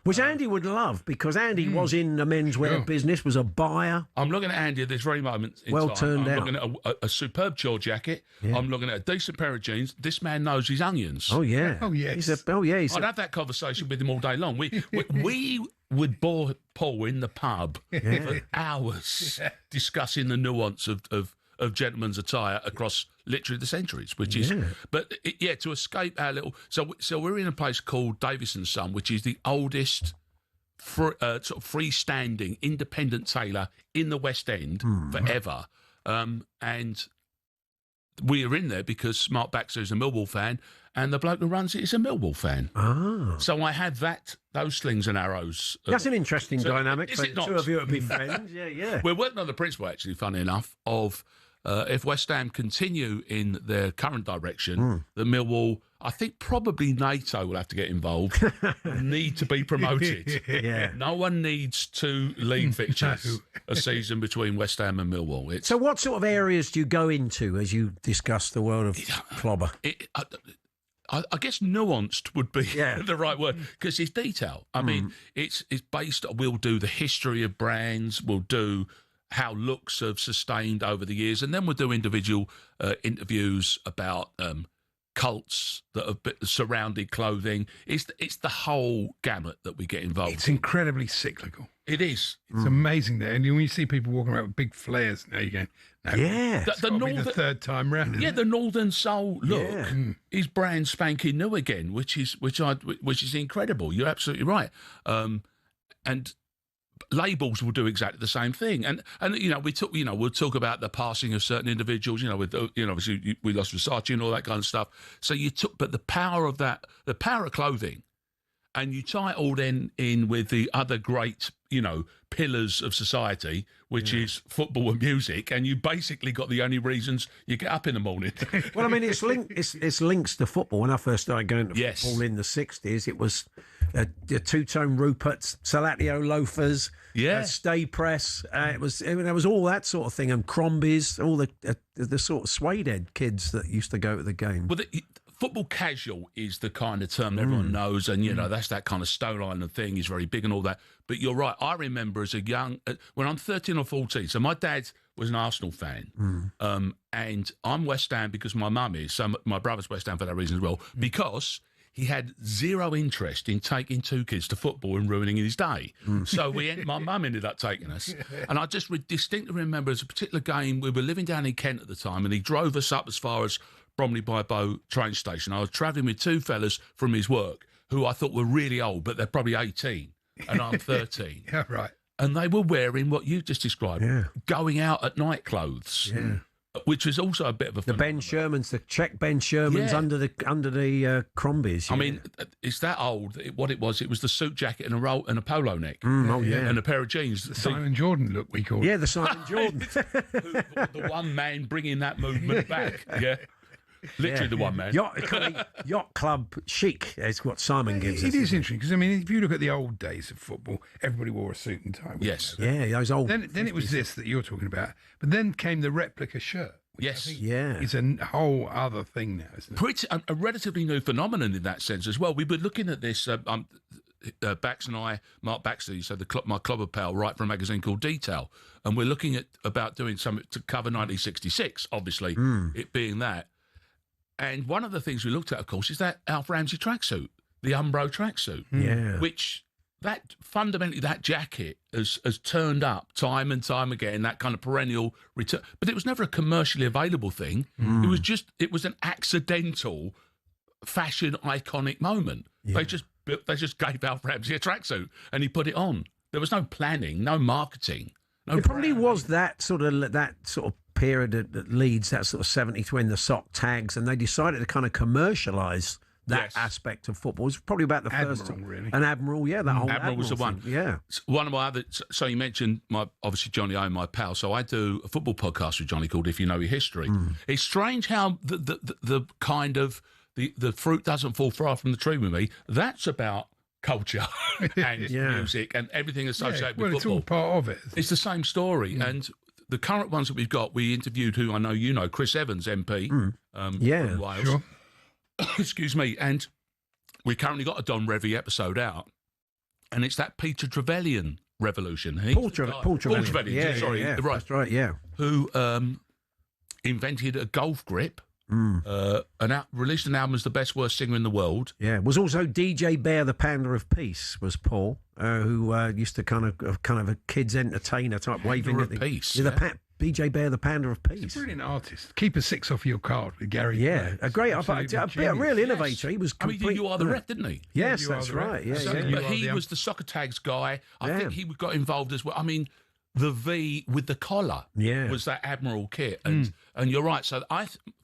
Which Andy would love, because Andy was in the menswear business, was a buyer. I'm looking at Andy at this very moment in well time. turned I'm out. looking at a superb chore jacket. Yeah. I'm looking at a decent pair of jeans. This man knows his onions. Oh, yeah. Oh, yes. He's I'd have that conversation with him all day long. We would bore Paul in the pub for hours discussing the nuance of gentlemen's attire across literally the centuries, which is, to escape our little. So we're in a place called Davis and Son, which is the oldest sort of freestanding independent tailor in the West End forever, and we are in there because Mark Baxter is a Millwall fan, and the bloke who runs it is a Millwall fan. So I had those slings and arrows. That's an interesting dynamic. Is For it the not? two of you to be friends. Yeah. We're working on the principle, actually, funny enough, of if West Ham continue in their current direction, the Millwall, I think probably NATO will have to get involved, need to be promoted. No one needs 2 league fixtures a season between West Ham and Millwall. So what sort of areas do you go into as you discuss the world of clobber? I guess nuanced would be the right word, because it's detail. I mean, it's based. We'll do the history of brands. We'll do how looks have sustained over the years, and then we'll do individual interviews about cults that have surrounded clothing. It's the whole gamut that we get involved. It's incredibly cyclical. It is. It's amazing there, and when you see people walking around with big flares, now you go, the third time round. Yeah, the Northern Soul look is brand spanking new again, which is incredible. You're absolutely right. And labels will do exactly the same thing, and we'll talk about the passing of certain individuals. Obviously we lost Versace and all that kind of stuff. So but the power of clothing, and you tie it all then in with the other great pillars of society, which is football and music, and you basically got the only reasons you get up in the morning. Well, I mean, it's links to football. When I first started going to football in the 60s, it was the two-tone Ruperts, Salatio loafers, stay press. There was all that sort of thing, and Crombies, all the sort of suede-head kids that used to go to the game. Well, football casual is the kind of term that everyone knows, and that's that kind of Stone Island thing is very big and all that. But you're right. I remember as a young, when I'm 13 or 14. So my dad was an Arsenal fan, and I'm West Ham because my mum is. So my brother's West Ham for that reason as well, because he had zero interest in taking 2 kids to football and ruining his day. So my mum ended up taking us. And I just distinctly remember as a particular game, we were living down in Kent at the time, and he drove us up as far as Bromley by Bow train station. I was travelling with 2 fellas from his work who I thought were really old, but they're probably 18, and I'm 13. Yeah, right. And they were wearing what you just described, going out at night clothes. Which was also a bit of a the Ben Shermans, the Czech Ben Shermans under the Crombies. I mean, it's that old. What it was the suit jacket and a polo neck, and a pair of jeans. The Simon Jordan look, we call it. Yeah, the Simon Jordan. The one man bringing that movement back. Yeah. Literally the one man. Yacht club chic is what Simon gives us. It is interesting because, I mean, if you look at the old days of football, everybody wore a suit and tie. Yes. Yeah, those old. Then it was this that you're talking about. But then came the replica shirt. Yes. It's a whole other thing now, isn't it? Pretty a relatively new phenomenon in that sense as well. We were looking at this. Bax and I, Mark Baxley, so my clubber pal, write for a magazine called Detail, and we're looking at about doing something to cover 1966, obviously, it being that. And one of the things we looked at, of course, is that Alf Ramsey tracksuit, the Umbro tracksuit, which fundamentally that jacket has turned up time and time again, that kind of perennial return. But it was never a commercially available thing. It was an accidental fashion iconic moment. They just gave Alf Ramsey a tracksuit and he put it on. There was no planning, no marketing. It probably was that sort of period that leads that sort of 70s when the sock tags, and they decided to kind of commercialise that aspect of football. It was probably about the first time. Really. An Admiral, that whole Admiral was the one. Thing. Yeah. One of my other. So you mentioned obviously Johnny Owen, my pal. So I do a football podcast with Johnny called If You Know Your History. It's strange how the kind of the fruit doesn't fall far from the tree with me. That's about culture and music and everything associated with football. It's all part of it. It's the same story. And the current ones that we've got, we interviewed who I know you know, Chris Evans, MP from Wales. Sure. Excuse me. And we currently got a Don Revie episode out, and it's that Peter Trevelyan revolution. Paul Trevelyan. Sorry, right. That's right, yeah. Who invented a golf grip, released an album as the best worst singer in the world. Yeah, was also DJ Bear, the Pounder of Peace, was Paul, who used to kind of a kids entertainer type, waving at the peace. DJ Bear, the Pounder of Peace. He's a brilliant artist. Keep a 6 off your card with Gary. Yeah, a great, a real innovator. He was complete. I mean, You Are the Ref, didn't he? Yes, that's right. Yeah, But he was the soccer tags guy. I think he got involved as well. I mean, the V with the collar was that Admiral kit. And you're right. So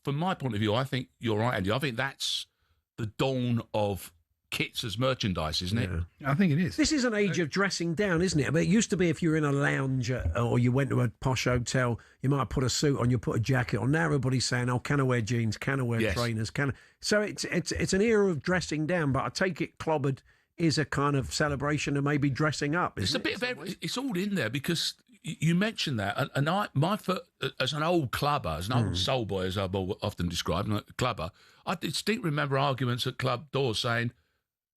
from my point of view, I think you're right, Andy. I think that's the dawn of kits as merchandise, isn't it? I think it is. This is an age of dressing down, isn't it? I mean, it used to be if you were in a lounge or you went to a posh hotel, you might put a suit on, you put a jacket on. Now everybody's saying, "Oh, can I wear jeans? Can I wear trainers? Can I?" So it's an era of dressing down. But I take it Clobbered is a kind of celebration of maybe dressing up. It's a bit of everything. It's all in there because you mentioned that, and as an old clubber, as an old soul boy, as I'm often described, a clubber, I distinctly remember arguments at club doors saying,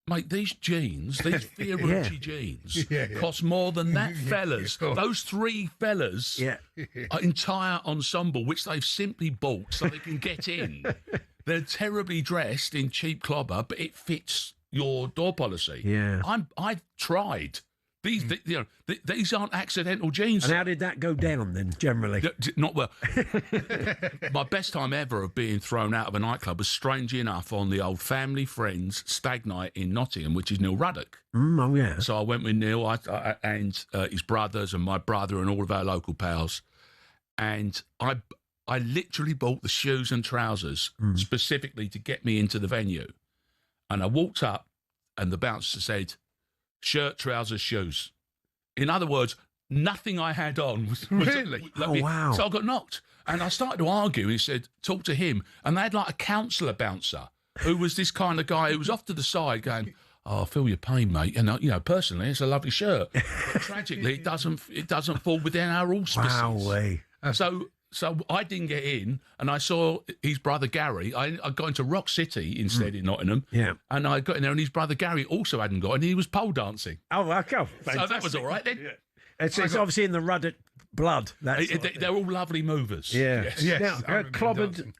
"Mate, these jeans, these Fiorucci jeans, cost more than that fellas. Those 3 fellas, entire ensemble, which they've simply bought so they can get in. They're terribly dressed in cheap clobber, but it fits your door policy." Yeah, I've tried. These aren't accidental jeans. And how did that go down then, generally? Not well. My best time ever of being thrown out of a nightclub was, strangely enough, on the old Family Friends stag night in Nottingham, which is Neil Ruddock. Oh, yeah. So I went with Neil and his brothers and my brother and all of our local pals. And I literally bought the shoes and trousers specifically to get me into the venue. And I walked up and the bouncer said, "Shirt, trousers, shoes." In other words, nothing I had on was really. Wow! So I got knocked, and I started to argue. He said, "Talk to him," and they had like a counsellor bouncer who was this kind of guy who was off to the side going, "Oh, I feel your pain, mate. And personally, it's a lovely shirt, but tragically, it doesn't fall within our auspices." Wow! So I didn't get in, and I saw his brother Gary. I got into Rock City instead in Nottingham. Yeah. And I got in there, and his brother Gary also hadn't got in. He was pole dancing. Oh, okay. So that was all right then. Yeah. It's obviously in the Ruddock blood. They're all lovely movers. Yeah. Yes. Now, Clobbered,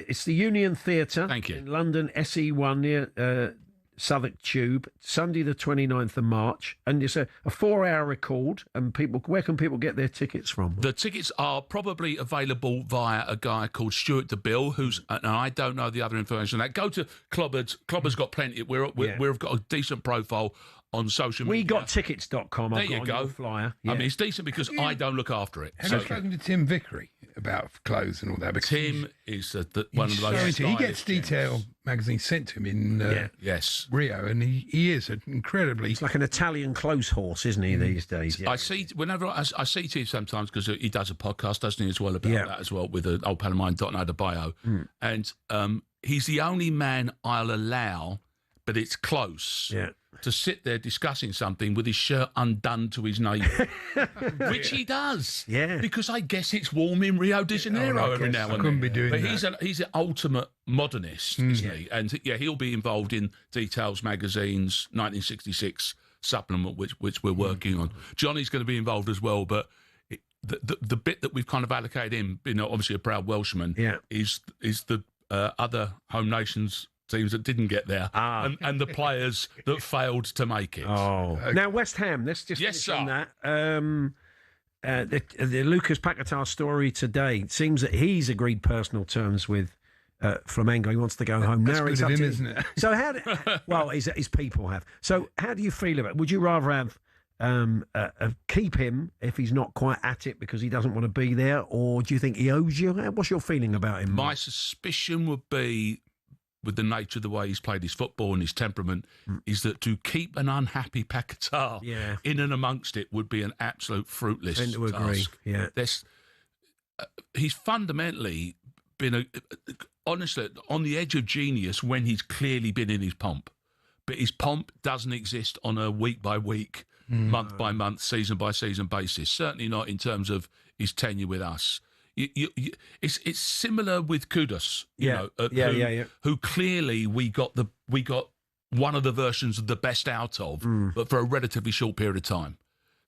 it's the Union Theatre. Thank you. In London, SE1 near Southwark Tube, Sunday the 29th of March, and it's a 4-hour record. And where can people get their tickets from? The tickets are probably available via a guy called Stuart DeBill, and I don't know the other information on that. Go to Clobbered. Clobbered's got plenty. We've got a decent profile on social media. WeGotTickets.com. There you go. Flyer. Yeah. I mean, it's decent because I don't look after it. Have you spoken to Tim Vickery about clothes and all that? Because Tim is one of the most. He gets Detail magazine sent to him in Rio, and he is an incredibly. It's like an Italian clothes horse, isn't he, these days? Yeah. I see whenever I see Tim sometimes because he does a podcast, doesn't he, as well about that as well with an old pal of mine, Dotton Adebayo, and he's the only man I'll allow but it's close. Yeah. To sit there discussing something with his shirt undone to his navel, which he does. Yeah. Because I guess it's warm in Rio de Janeiro every now and then. Couldn't be doing but that. he's an ultimate modernist, isn't he? And he'll be involved in Details Magazine's 1966 supplement, which we're working on. Johnny's going to be involved as well, but the bit that we've kind of allocated him, obviously a proud Welshman, is the other home nations teams that didn't get there and the players that failed to make it. Now West Ham, let's just finish on that. The Lucas Paquetá story today, it seems that he's agreed personal terms with Flamengo. He wants to go home. That's now good it's of up him, to isn't it? So his people have. So how do you feel about it? Would you rather have keep him if he's not quite at it because he doesn't want to be there, or do you think he owes you? What's your feeling about him? My suspicion would be, with the nature of the way he's played his football and his temperament, is that to keep an unhappy Paquetá in and amongst it would be an absolute fruitless I tend to agree. task. Yeah. He's fundamentally been, honestly, on the edge of genius when he's clearly been in his pomp. But his pomp doesn't exist on a week-by-week, month-by-month, season-by-season basis. Certainly not in terms of his tenure with us. It's similar with Kudus, who clearly we got one of the versions of the best out of, but for a relatively short period of time.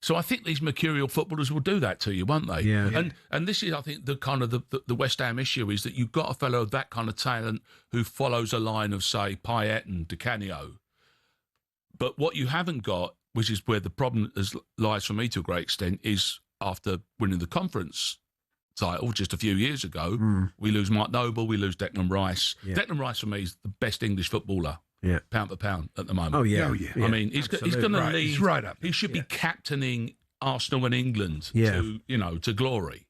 So I think these mercurial footballers will do that to you, won't they? Yeah. And this is, I think, the kind of the West Ham issue is that you've got a fellow of that kind of talent who follows a line of, say, Payet and Di Canio. But what you haven't got, which is where the problem lies for me to a great extent, is after winning the conference title just a few years ago, we lose Mark Noble, we lose Declan Rice. Yeah. Declan Rice for me is the best English footballer, pound for pound, at the moment. Oh yeah. I mean, he's going to lead. He's right up. He should be captaining Arsenal and England to glory.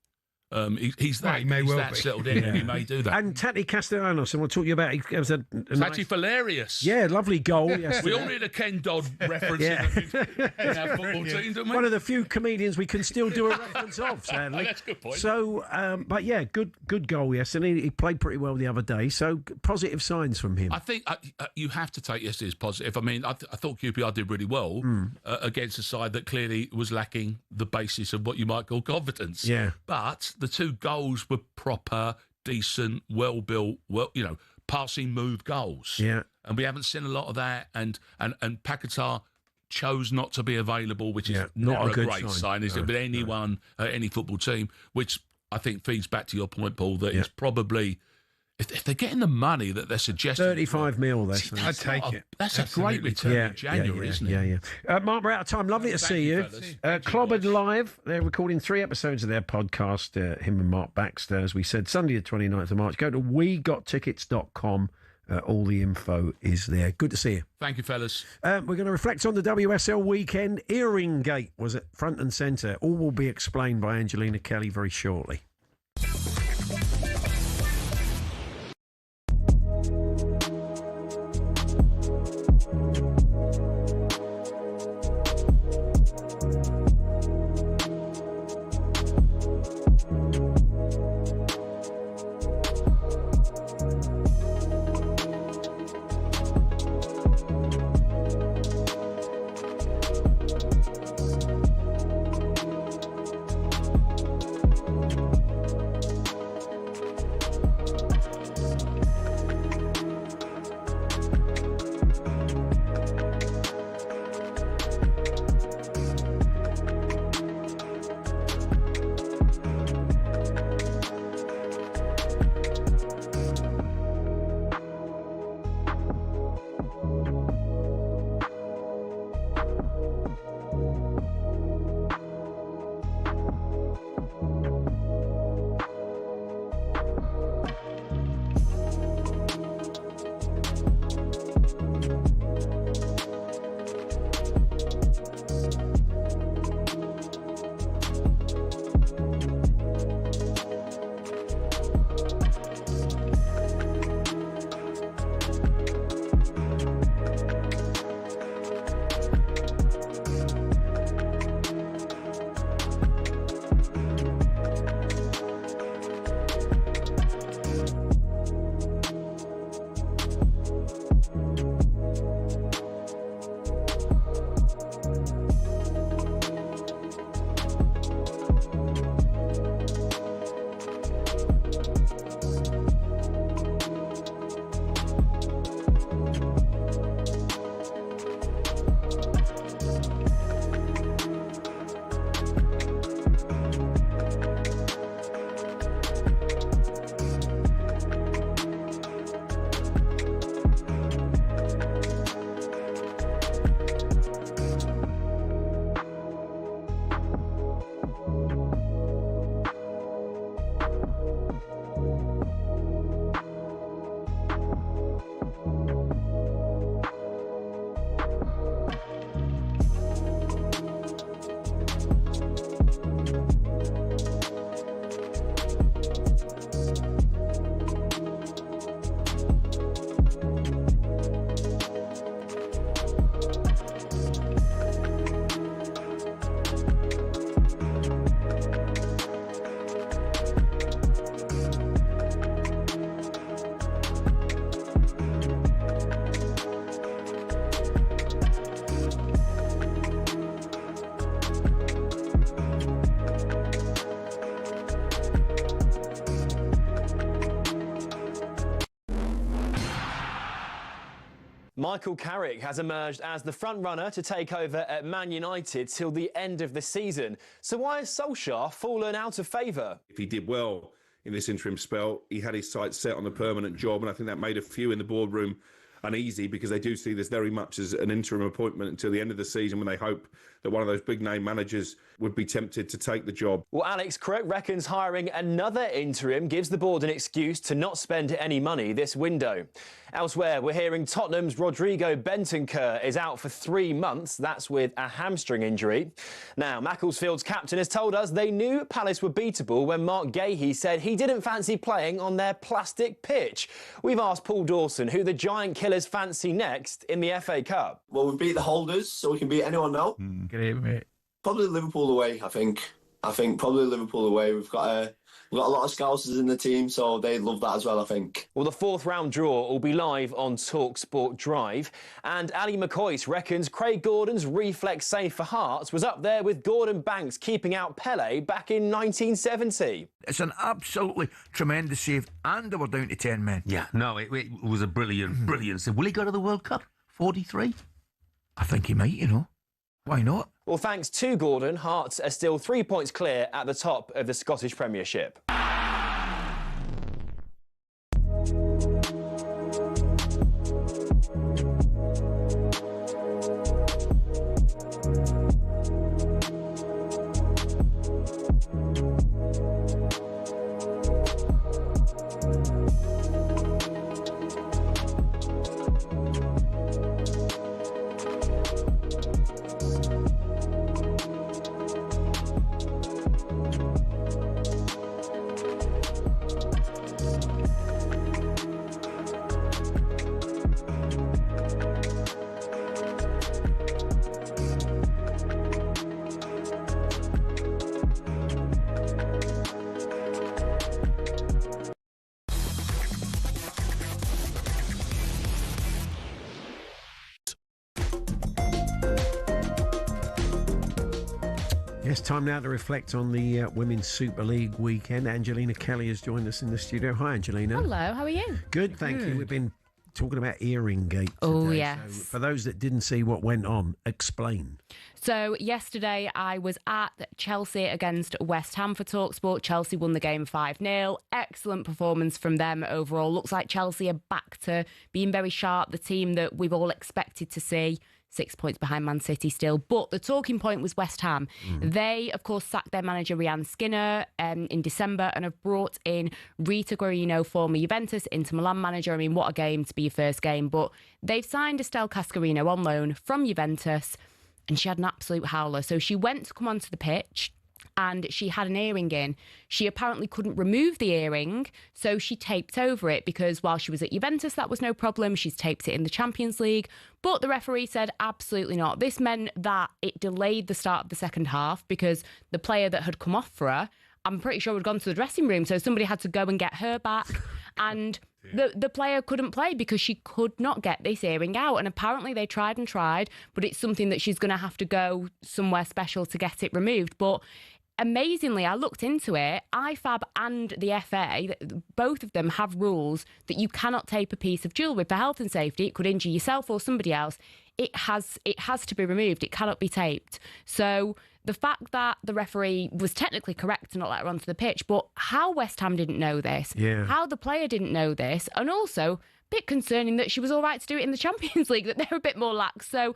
He's that, He may he's well that be. settled in, and he may do that. And Tati Castellanos, and we'll talk to you about it. It was a It's actually hilarious. Yeah, lovely goal. We all need a Ken Dodd reference in our football team, don't we? One of the few comedians we can still do a reference of, sadly. That's a good point. So, but yeah, good goal yesterday. He played pretty well the other day. So, positive signs from him. I think you have to take yesterday as positive. I mean, I thought QPR did really well against a side that clearly was lacking the basis of what you might call confidence. Yeah. But the two goals were proper, decent, well-built, passing move goals. Yeah. And we haven't seen a lot of that. And Paquetá chose not to be available, which is not never a good great sign. sign, is it? With anyone, any football team, which I think feeds back to your point, Paul, that it's probably, if they're getting the money that they're suggesting, 35 mil. I'd take it. That's a great return in January, isn't it? Yeah. Mark, we're out of time. Lovely to see you. Clobbered Live, they're recording 3 episodes of their podcast, him and Mark Baxter, as we said, Sunday the 29th of March. Go to wegottickets.com. All the info is there. Good to see you. Thank you, fellas. We're going to reflect on the WSL weekend. Earring Gate was at front and centre. All will be explained by Angelina Kelly very shortly. Michael Carrick has emerged as the front-runner to take over at Man United till the end of the season. So why has Solskjaer fallen out of favour? If he did well in this interim spell, he had his sights set on a permanent job, and I think that made a few in the boardroom uneasy because they do see this very much as an interim appointment until the end of the season when they hope that one of those big name managers would be tempted to take the job. Well, Alex Crook reckons hiring another interim gives the board an excuse to not spend any money this window. Elsewhere, we're hearing Tottenham's Rodrigo Bentancur is out for 3 months. That's with a hamstring injury. Now, Macclesfield's captain has told us they knew Palace were beatable when Mark Gahey said he didn't fancy playing on their plastic pitch. We've asked Paul Dawson who the Giant Killers fancy next in the FA Cup. Well, we beat the holders, so we can beat anyone now. Great, mate. Probably Liverpool away, I think. Probably Liverpool away. We've got a lot of Scousers in the team, so they'd love that as well, I think. Well, the 4th round draw will be live on talkSPORT Drive. And Ali McCoyce reckons Craig Gordon's reflex save for Hearts was up there with Gordon Banks keeping out Pele back in 1970. It's an absolutely tremendous save, and they were down to 10 men. Yeah, no, it was a brilliant save. Will he go to the World Cup? 43? I think he might, Why not? Well, thanks to Gordon, Hearts are still 3 points clear at the top of the Scottish Premiership. Yes, time now to reflect on the Women's Super League weekend. Angelina Kelly has joined us in the studio. Hi, Angelina. Hello, how are you? Good, thank you. We've been talking about earring gate today. Oh, yes. So for those that didn't see what went on, explain. So yesterday I was at Chelsea against West Ham for talkSPORT. Chelsea won the game 5-0. Excellent performance from them overall. Looks like Chelsea are back to being very sharp, the team that we've all expected to see. 6 points behind Man City still. But the talking point was West Ham. They, of course, sacked their manager Rhian Skinner in December and have brought in Rita Guarino, former Juventus, Inter Milan manager. I mean, what a game to be your first game. But they've signed Estelle Cascarino on loan from Juventus, and she had an absolute howler. So she went to come onto the pitch and she had an earring in. She apparently couldn't remove the earring, so she taped over it because while she was at Juventus, that was no problem. She's taped it in the Champions League. But the referee said absolutely not. This meant that it delayed the start of the second half because the player that had come off for her, I'm pretty sure, had gone to the dressing room, so somebody had to go and get her back. And the player couldn't play because she could not get this earring out. And apparently they tried and tried, but it's something that she's going to have to go somewhere special to get it removed. But amazingly, I looked into it. IFAB and the FA, both of them have rules that you cannot tape a piece of jewellery for health and safety. It could injure yourself or somebody else. It has to be removed. It cannot be taped. So the fact that the referee was technically correct to not let her onto the pitch, but how West Ham didn't know this, how the player didn't know this, and also bit concerning that she was all right to do it in the Champions League, that they're a bit more lax. So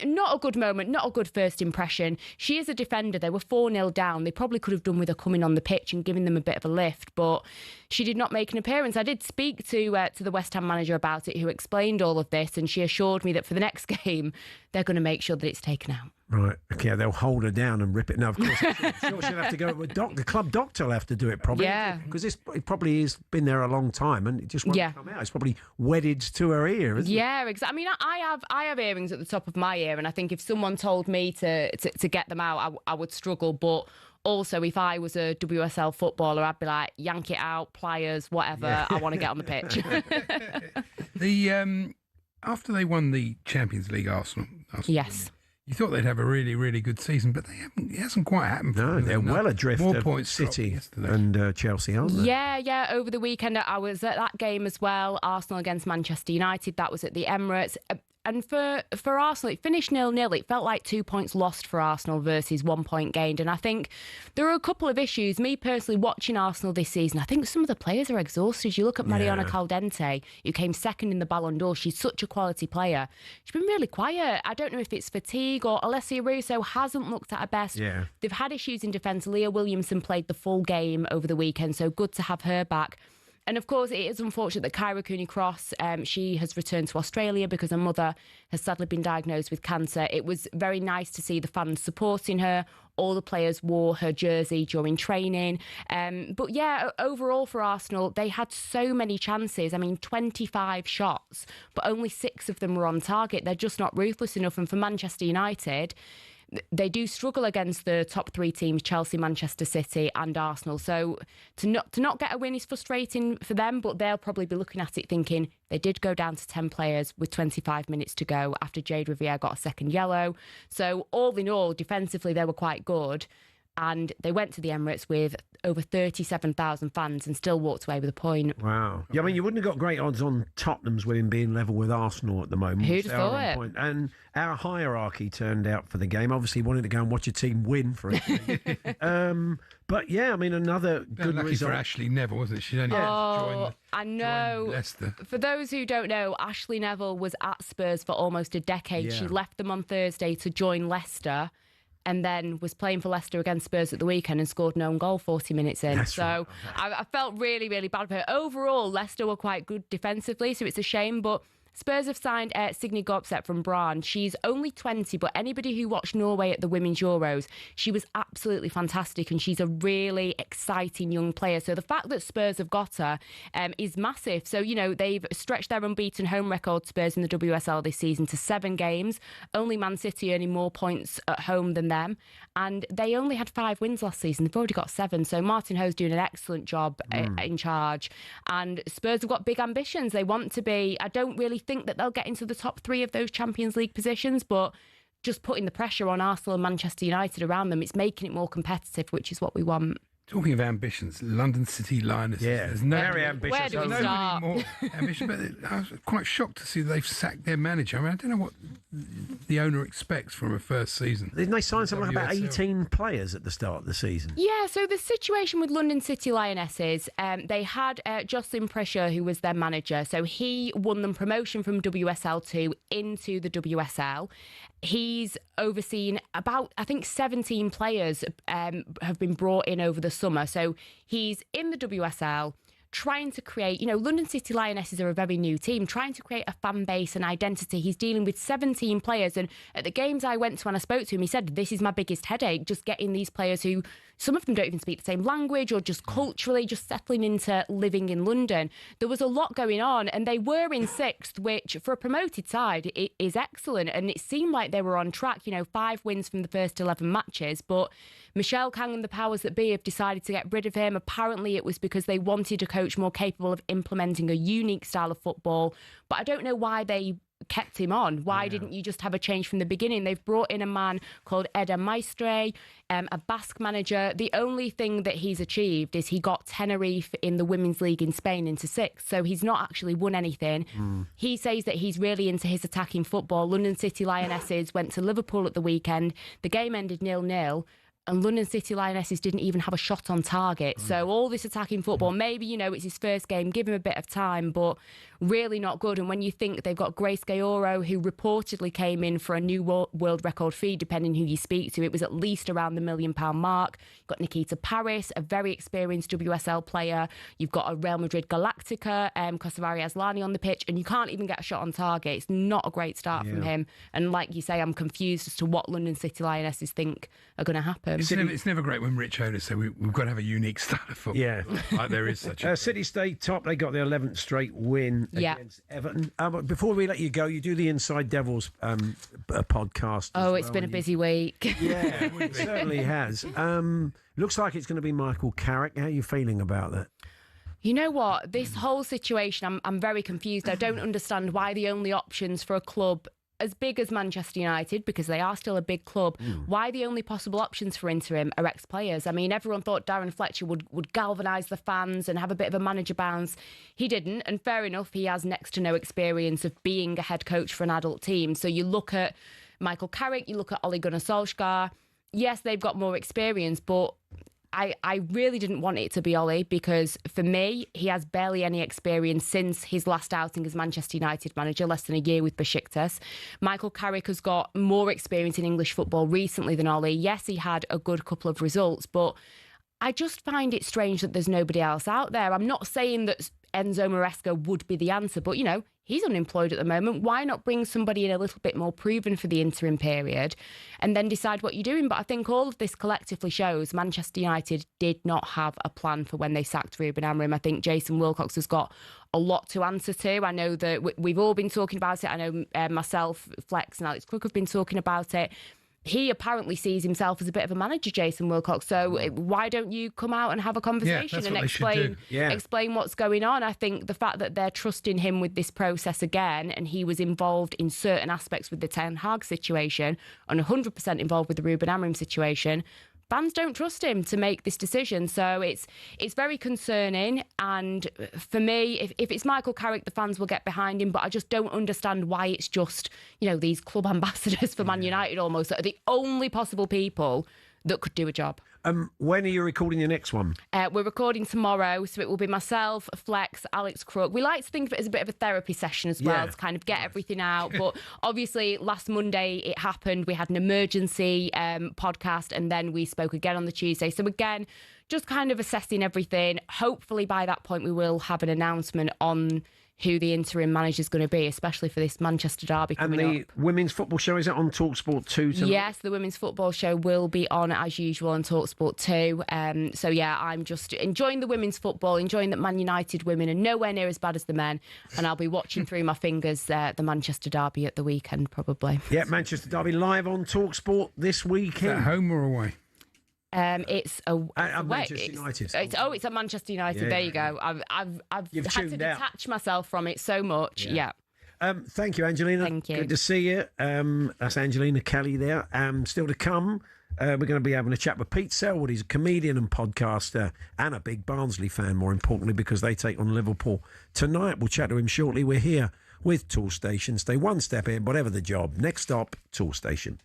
not a good moment, not a good first impression. She is a defender. They were 4-0 down. They probably could have done with her coming on the pitch and giving them a bit of a lift, but she did not make an appearance. I did speak to the West Ham manager about it, who explained all of this, and she assured me that for the next game, they're going to make sure that it's taken out. Right. Okay, they'll hold her down and rip it. Now, of course, she'll have to go with the club doctor will have to do it probably. Yeah. Because it probably has been there a long time and it just won't come out. It's probably wedded to her ear, isn't it? Yeah, exactly. I mean, I have earrings at the top of my ear, and I think if someone told me to get them out, I would struggle. But also, if I was a WSL footballer, I'd be like, yank it out, pliers, whatever. Yeah. I want to get on the pitch. After they won the Champions League, Arsenal yes. You thought they'd have a really, really good season, but they haven't. It hasn't quite happened. No, they're well adrift More of points City and Chelsea, aren't they? Yeah. Over the weekend, I was at that game as well. Arsenal against Manchester United. That was at the Emirates. And for Arsenal, it finished 0-0. It felt like 2 points lost for Arsenal versus 1 point gained. And I think there are a couple of issues. Me personally, watching Arsenal this season, I think some of the players are exhausted. You look at Mariana Caldente, who came second in the Ballon d'Or. She's such a quality player. She's been really quiet. I don't know if it's fatigue or Alessia Russo hasn't looked at her best. Yeah. They've had issues in defence. Leah Williamson played the full game over the weekend, so good to have her back. And of course, it is unfortunate that Kyra Cooney-Cross, she has returned to Australia because her mother has sadly been diagnosed with cancer. It was very nice to see the fans supporting her. All the players wore her jersey during training. But yeah, overall for Arsenal, they had so many chances. I mean, 25 shots, but only 6 of them were on target. They're just not ruthless enough. And for Manchester United, they do struggle against the top 3 teams, Chelsea, Manchester City and Arsenal. So to not get a win is frustrating for them, but they'll probably be looking at it thinking they did go down to 10 players with 25 minutes to go after Jade Riviere got a second yellow. So all in all, defensively, they were quite good. And they went to the Emirates with over 37,000 fans and still walked away with a point. Wow. Yeah, I mean, you wouldn't have got great odds on Tottenham's winning being level with Arsenal at the moment. Who'd have thought it? Point. And our hierarchy turned out for the game. Obviously, wanted to go and watch a team win for it. But yeah, I mean, another good lucky result for Ashley Neville, wasn't it? She's only joined. I know. Leicester. For those who don't know, Ashley Neville was at Spurs for almost a decade. Yeah. She left them on Thursday to join Leicester, and then was playing for Leicester against Spurs at the weekend and scored an own goal 40 minutes in. That's so right. I felt really, really bad for her. Overall, Leicester were quite good defensively, so it's a shame, but Spurs have signed Signe Gorbset from Brann. She's only 20, but anybody who watched Norway at the Women's Euros, she was absolutely fantastic, and she's a really exciting young player. So the fact that Spurs have got her is massive. So, you know, they've stretched their unbeaten home record, Spurs, in the WSL this season to 7 games. Only Man City earning more points at home than them. And they only had 5 wins last season. They've already got 7. So Martin Ho's doing an excellent job in charge. And Spurs have got big ambitions. They want to be, I don't really think that they'll get into the top 3 of those Champions League positions, but just putting the pressure on Arsenal and Manchester United around them, it's making it more competitive, which is what we want. Talking of ambitions, London City Lionesses. Yeah, very ambitious. Where do we start? More ambition, but I was quite shocked to see they've sacked their manager. I mean, I don't know what the owner expects from a first season. Didn't they sign something like about 18 players at the start of the season? Yeah, so the situation with London City Lionesses, they had Jocelyn Pressure, who was their manager. So he won them promotion from WSL2 into the WSL. He's overseen about, I think, 17 players have been brought in over the summer. So he's in the WSL, trying to create, you know, London City Lionesses are a very new team, trying to create a fan base and identity. He's dealing with 17 players. And at the games I went to and I spoke to him, he said, this is my biggest headache, just getting these players who, some of them don't even speak the same language or just culturally just settling into living in London. There was a lot going on and they were in 6th, which for a promoted side is excellent. And it seemed like they were on track, you know, 5 wins from the first 11 matches. But Michelle Kang and the powers that be have decided to get rid of him. Apparently it was because they wanted a coach more capable of implementing a unique style of football. But I don't know why they kept him on. Why didn't you just have a change from the beginning? They've brought in a man called Eder Maestre, a Basque manager. The only thing that he's achieved is he got Tenerife in the Women's League in Spain into 6th. So he's not actually won anything. He says that he's really into his attacking football. London City Lionesses went to Liverpool at the weekend. The game ended 0-0. And London City Lionesses didn't even have a shot on target. So all this attacking football, maybe, you know, it's his first game, give him a bit of time, but really not good. And when you think they've got Grace Gayoro, who reportedly came in for a new world record fee, depending who you speak to, it was at least around the £1 million mark. You've got Nikita Paris, a very experienced WSL player. You've got a Real Madrid Galactica, Kosavari Asllani on the pitch, and you can't even get a shot on target. It's not a great start from him. And like you say, I'm confused as to what London City Lionesses think are going to happen. It's never great when rich owners say we've got to have a unique style of football. Yeah. Like there is such a City stayed top. They got their 11th straight win against Everton. But before we let you go, you do the Inside Devils podcast. Oh, it's been a busy week. Yeah, it certainly has. Looks like it's going to be Michael Carrick. How are you feeling about that? You know what? This whole situation, I'm very confused. I don't understand why the only options for a club as big as Manchester United, because they are still a big club, why the only possible options for interim are ex-players? I mean, everyone thought Darren Fletcher would galvanise the fans and have a bit of a manager bounce. He didn't, and fair enough, he has next to no experience of being a head coach for an adult team. So you look at Michael Carrick, you look at Ole Gunnar Solskjaer. Yes, they've got more experience, but I really didn't want it to be Ole, because for me, he has barely any experience since his last outing as Manchester United manager, less than a year with Besiktas. Michael Carrick has got more experience in English football recently than Ole. Yes, he had a good couple of results, but I just find it strange that there's nobody else out there. I'm not saying that Enzo Maresca would be the answer, but, you know, he's unemployed at the moment. Why not bring somebody in a little bit more proven for the interim period and then decide what you're doing? But I think all of this collectively shows Manchester United did not have a plan for when they sacked Ruben Amorim. I think Jason Wilcox has got a lot to answer to. I know that we've all been talking about it. I know myself, Flex and Alex Cook have been talking about it. He apparently sees himself as a bit of a manager, Jason Wilcox. So why don't you come out and have a conversation and explain what's going on? I think the fact that they're trusting him with this process again, and he was involved in certain aspects with the Ten Hag situation and 100% involved with the Ruben Amorim situation, fans don't trust him to make this decision. So it's very concerning. And for me, if it's Michael Carrick, the fans will get behind him. But I just don't understand why it's just, you know, these club ambassadors for Man United almost that are the only possible people that could do a job. When are you recording your next one? We're recording tomorrow, so it will be myself, Flex, Alex Crook. We like to think of it as a bit of a therapy session as well, to kind of get everything out. But obviously, last Monday it happened. We had an emergency podcast, and then we spoke again on the Tuesday. So again, just kind of assessing everything. Hopefully by that point we will have an announcement on who the interim manager is going to be, especially for this Manchester derby coming up. And the women's football show, is it on talkSPORT 2 tonight? Yes, the women's football show will be on as usual on talkSPORT 2. So yeah, I'm just enjoying the women's football, enjoying that Man United women are nowhere near as bad as the men, and I'll be watching through my fingers the Manchester derby at the weekend probably. Yeah, Manchester derby live on talkSPORT this weekend. Is that home or away? It's Manchester United. It's at Manchester United. Yeah, there you go. I've had to detach myself from it so much. Yeah. Thank you, Angelina. Thank you. Good to see you. That's Angelina Kelly there. Still to come, we're going to be having a chat with Pete Selwood. He's a comedian and podcaster and a big Barnsley fan, more importantly, because they take on Liverpool tonight. We'll chat to him shortly. We're here with Tool Station. Stay one step in, whatever the job. Next stop, Tool Station.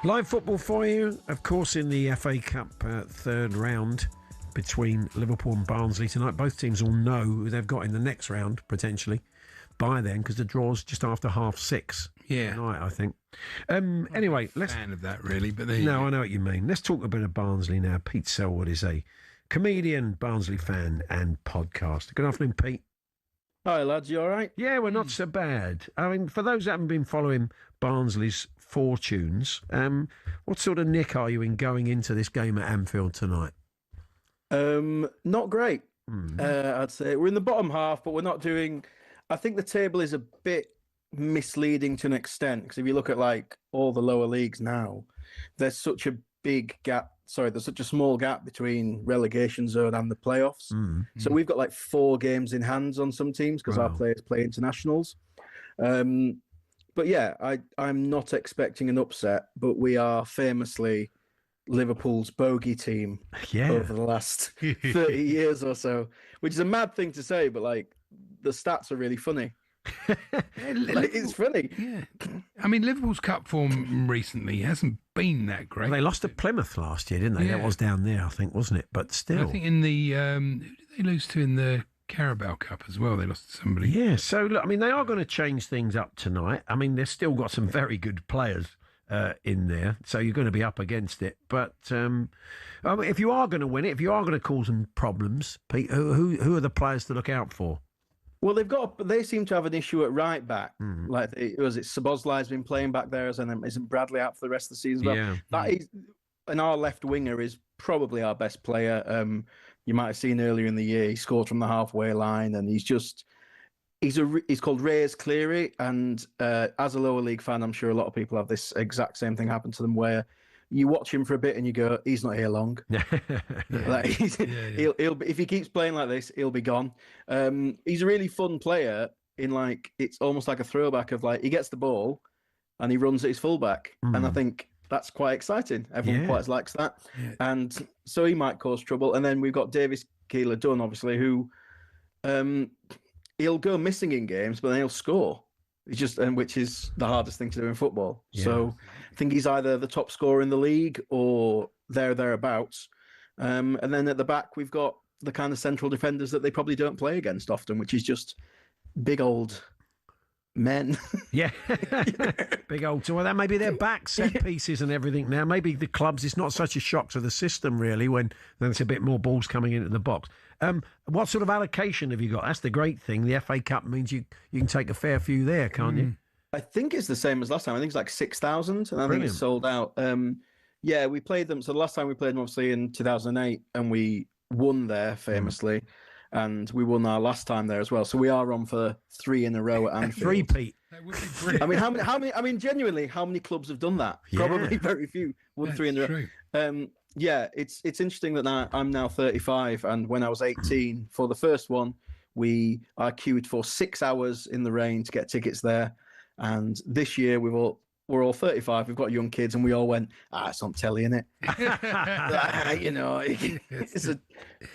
Live football for you, of course, in the FA Cup third round between Liverpool and Barnsley tonight. Both teams will know who they've got in the next round, potentially, by then, because the draw's just after 6:30 tonight, I think. Anyway, let's... fan of that, really, but I know what you mean. Let's talk a bit of Barnsley now. Pete Selwood is a comedian, Barnsley fan and podcaster. Good afternoon, Pete. Hi, lads. You all right? Yeah, we're not so bad. I mean, for those that haven't been following Barnsley's fortunes, what sort of nick are you in going into this game at Anfield tonight? Not great. I'd say we're in the bottom half, but we're not doing. I think the table is a bit misleading to an extent, because if you look at like all the lower leagues now, there's such a big gap. Sorry, there's such a small gap between relegation zone and the playoffs. So we've got like 4 games in hands on some teams because our players play internationals. But yeah, I'm not expecting an upset, but we are famously Liverpool's bogey team over the last 30 years or so, which is a mad thing to say, but like the stats are really funny. It's funny. Yeah. I mean, Liverpool's cup form recently hasn't been that great. Well, they lost to Plymouth last year, didn't they? Yeah. That was down there, I think, wasn't it? But still. I think in the who did they lose to in the Carabao Cup as well? They lost to somebody. Yeah, so look, I mean, they are going to change things up tonight. I mean, they've still got some very good players in there, so you're going to be up against it. But I mean, if you are going to win it, if you are going to cause them problems, Pete, who are the players to look out for? Well, they seem to have an issue at right back. Like, Szoboszlai's been playing back there, and isn't Bradley out for the rest of the season? Yeah. That is, and our left winger is probably our best player. You might have seen earlier in the year he scored from the halfway line, and he's called Reyes Cleary. And as a lower league fan, I'm sure a lot of people have this exact same thing happen to them, where you watch him for a bit and you go, he's not here long. Like, he'll if he keeps playing like this, he'll be gone. He's a really fun player. It's almost like a throwback of like he gets the ball and he runs at his fullback, and I think that's quite exciting. Everyone quite likes that, and so he might cause trouble. And then we've got Davis Keeler-Dunn, obviously, who he'll go missing in games, but then he'll score. Which is the hardest thing to do in football. Yeah. So I think he's either the top scorer in the league or thereabouts. And then at the back, we've got the kind of central defenders that they probably don't play against often, which is just big old men. Yeah. Big old tour. That maybe they're back set pieces and everything now. Maybe the clubs, it's not such a shock to the system, really, when there's a bit more balls coming into the box. What sort of allocation have you got? That's the great thing. The FA Cup means you can take a fair few there, can't you? I think it's the same as last time. I think it's like 6,000, and I think it's sold out. Yeah, we played them. So the last time we played them, obviously, in 2008, and we won there famously, and we won our last time there as well. So we are on for 3 in a row at Anfield. 3, Pete. That would be brilliant. I mean, how many? I mean, genuinely, how many clubs have done that? Yeah. Probably very few. Won 3 in a row. Yeah, it's interesting that I'm now 35, and when I was 18 for the first one, I queued for 6 hours in the rain to get tickets there, and this year we're all 35. We've got young kids, and we all went, it's on telly, innit? It's a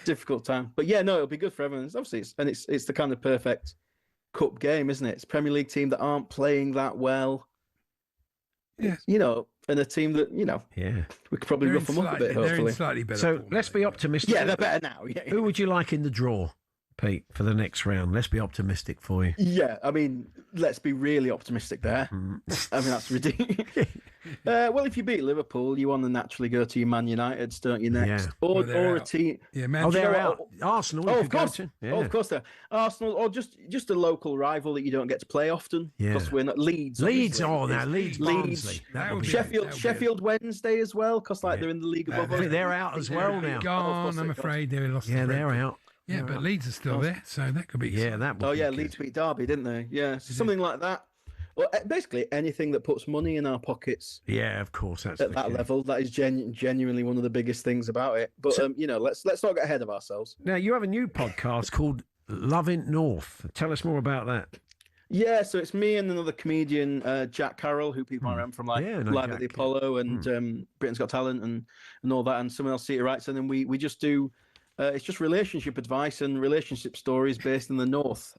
difficult time, but yeah, no, it'll be good for everyone. It's the kind of perfect cup game, isn't it? It's a Premier League team that aren't playing that well. Yeah. And a team that, we could probably rough them up a bit, hopefully. They're in slightly better So form, let's be optimistic. Yeah, they're better now. Yeah. Who would you like in the draw, Pete, for the next round? Let's be optimistic for you. Yeah, I mean, let's be really optimistic there. I mean, that's ridiculous. Well, if you beat Liverpool, you want to naturally go to your Man Uniteds, don't you, next? Yeah. Or a out. team. Yeah, Man. Oh, they're out. Arsenal. Oh, you of could go course. to. Oh, of course they're Arsenal, or just a local rival that you don't get to play often. Yeah. Because we're not Leeds. Leeds. obviously. Oh, now Leeds. Barnsley. That would be Sheffield Wednesday as well, because they're in the league above us. They're out as well now. Gone, I'm afraid they lost. Yeah, to they're Brentford. out. Yeah, but Leeds are still there, so that could be. Yeah, that would be good. Leeds beat Derby, didn't they? Yeah, something like that. Well, basically anything that puts money in our pockets. Yeah, of course. That's at that level. That is genuinely one of the biggest things about it. But let's not get ahead of ourselves. Now, you have a new podcast called Loving North. Tell us more about that. Yeah, so it's me and another comedian, Jack Carroll, who people might remember from Live at the Apollo and Britain's Got Talent and all that, and someone else City Rights, and then we just do. It's just relationship advice and relationship stories based in the north.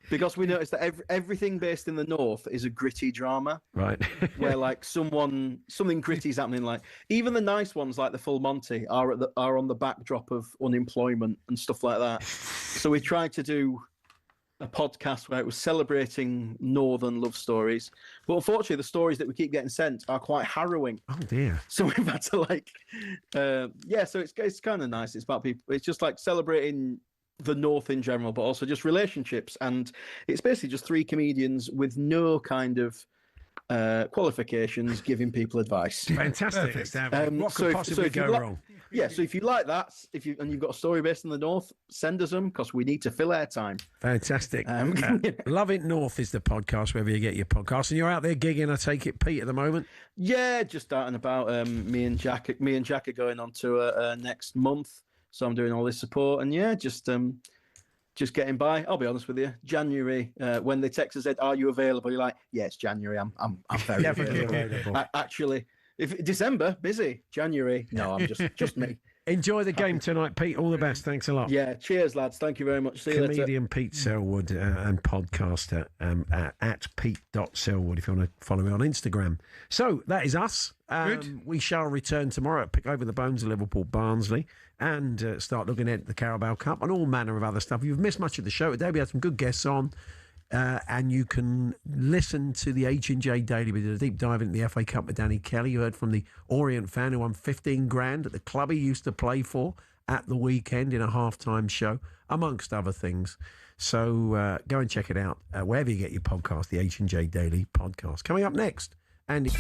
because we noticed that everything based in the north is a gritty drama, right? Where like something gritty is happening. Like even the nice ones, like the Full Monty, are on the backdrop of unemployment and stuff like that. So we tried to do a podcast where it was celebrating northern love stories, but unfortunately the stories that we keep getting sent are quite harrowing. Oh dear. So we've had to so it's kind of nice. It's about people, it's just like celebrating the north in general, but also just relationships, and it's basically just three comedians with no kind of qualifications giving people advice. Fantastic. What could possibly go wrong? Yeah, so if you like that, and you've got a story based in the north, send us them because we need to fill airtime. Fantastic. Love It North is the podcast, wherever you get your podcasts. And you're out there gigging, I take it, Pete, at the moment? Yeah, just out and about. Me and Jack are going on tour next month, so I'm doing all this support, and yeah, just getting by. I'll be honest with you. January, when they text us said, "Are you available?" You're like, "Yeah, it's January. I'm very available." Actually, if December busy, January, no, I'm just me. Enjoy the game tonight, Pete. All the best. Thanks a lot. Yeah, cheers, lads. Thank you very much. See you later. Comedian Pete Selwood and podcaster at Pete.Selwood if you want to follow me on Instagram. So that is us. We shall return tomorrow, pick over the bones of Liverpool Barnsley, and start looking at the Carabao Cup and all manner of other stuff. If you've missed much of the show today, we had some good guests on. And you can listen to the H&J Daily. We did a deep dive into the FA Cup with Danny Kelly. You heard from the Orient fan who won 15 grand at the club he used to play for at the weekend in a halftime show, amongst other things. So go and check it out wherever you get your podcast, the H&J Daily podcast. Coming up next, Andy.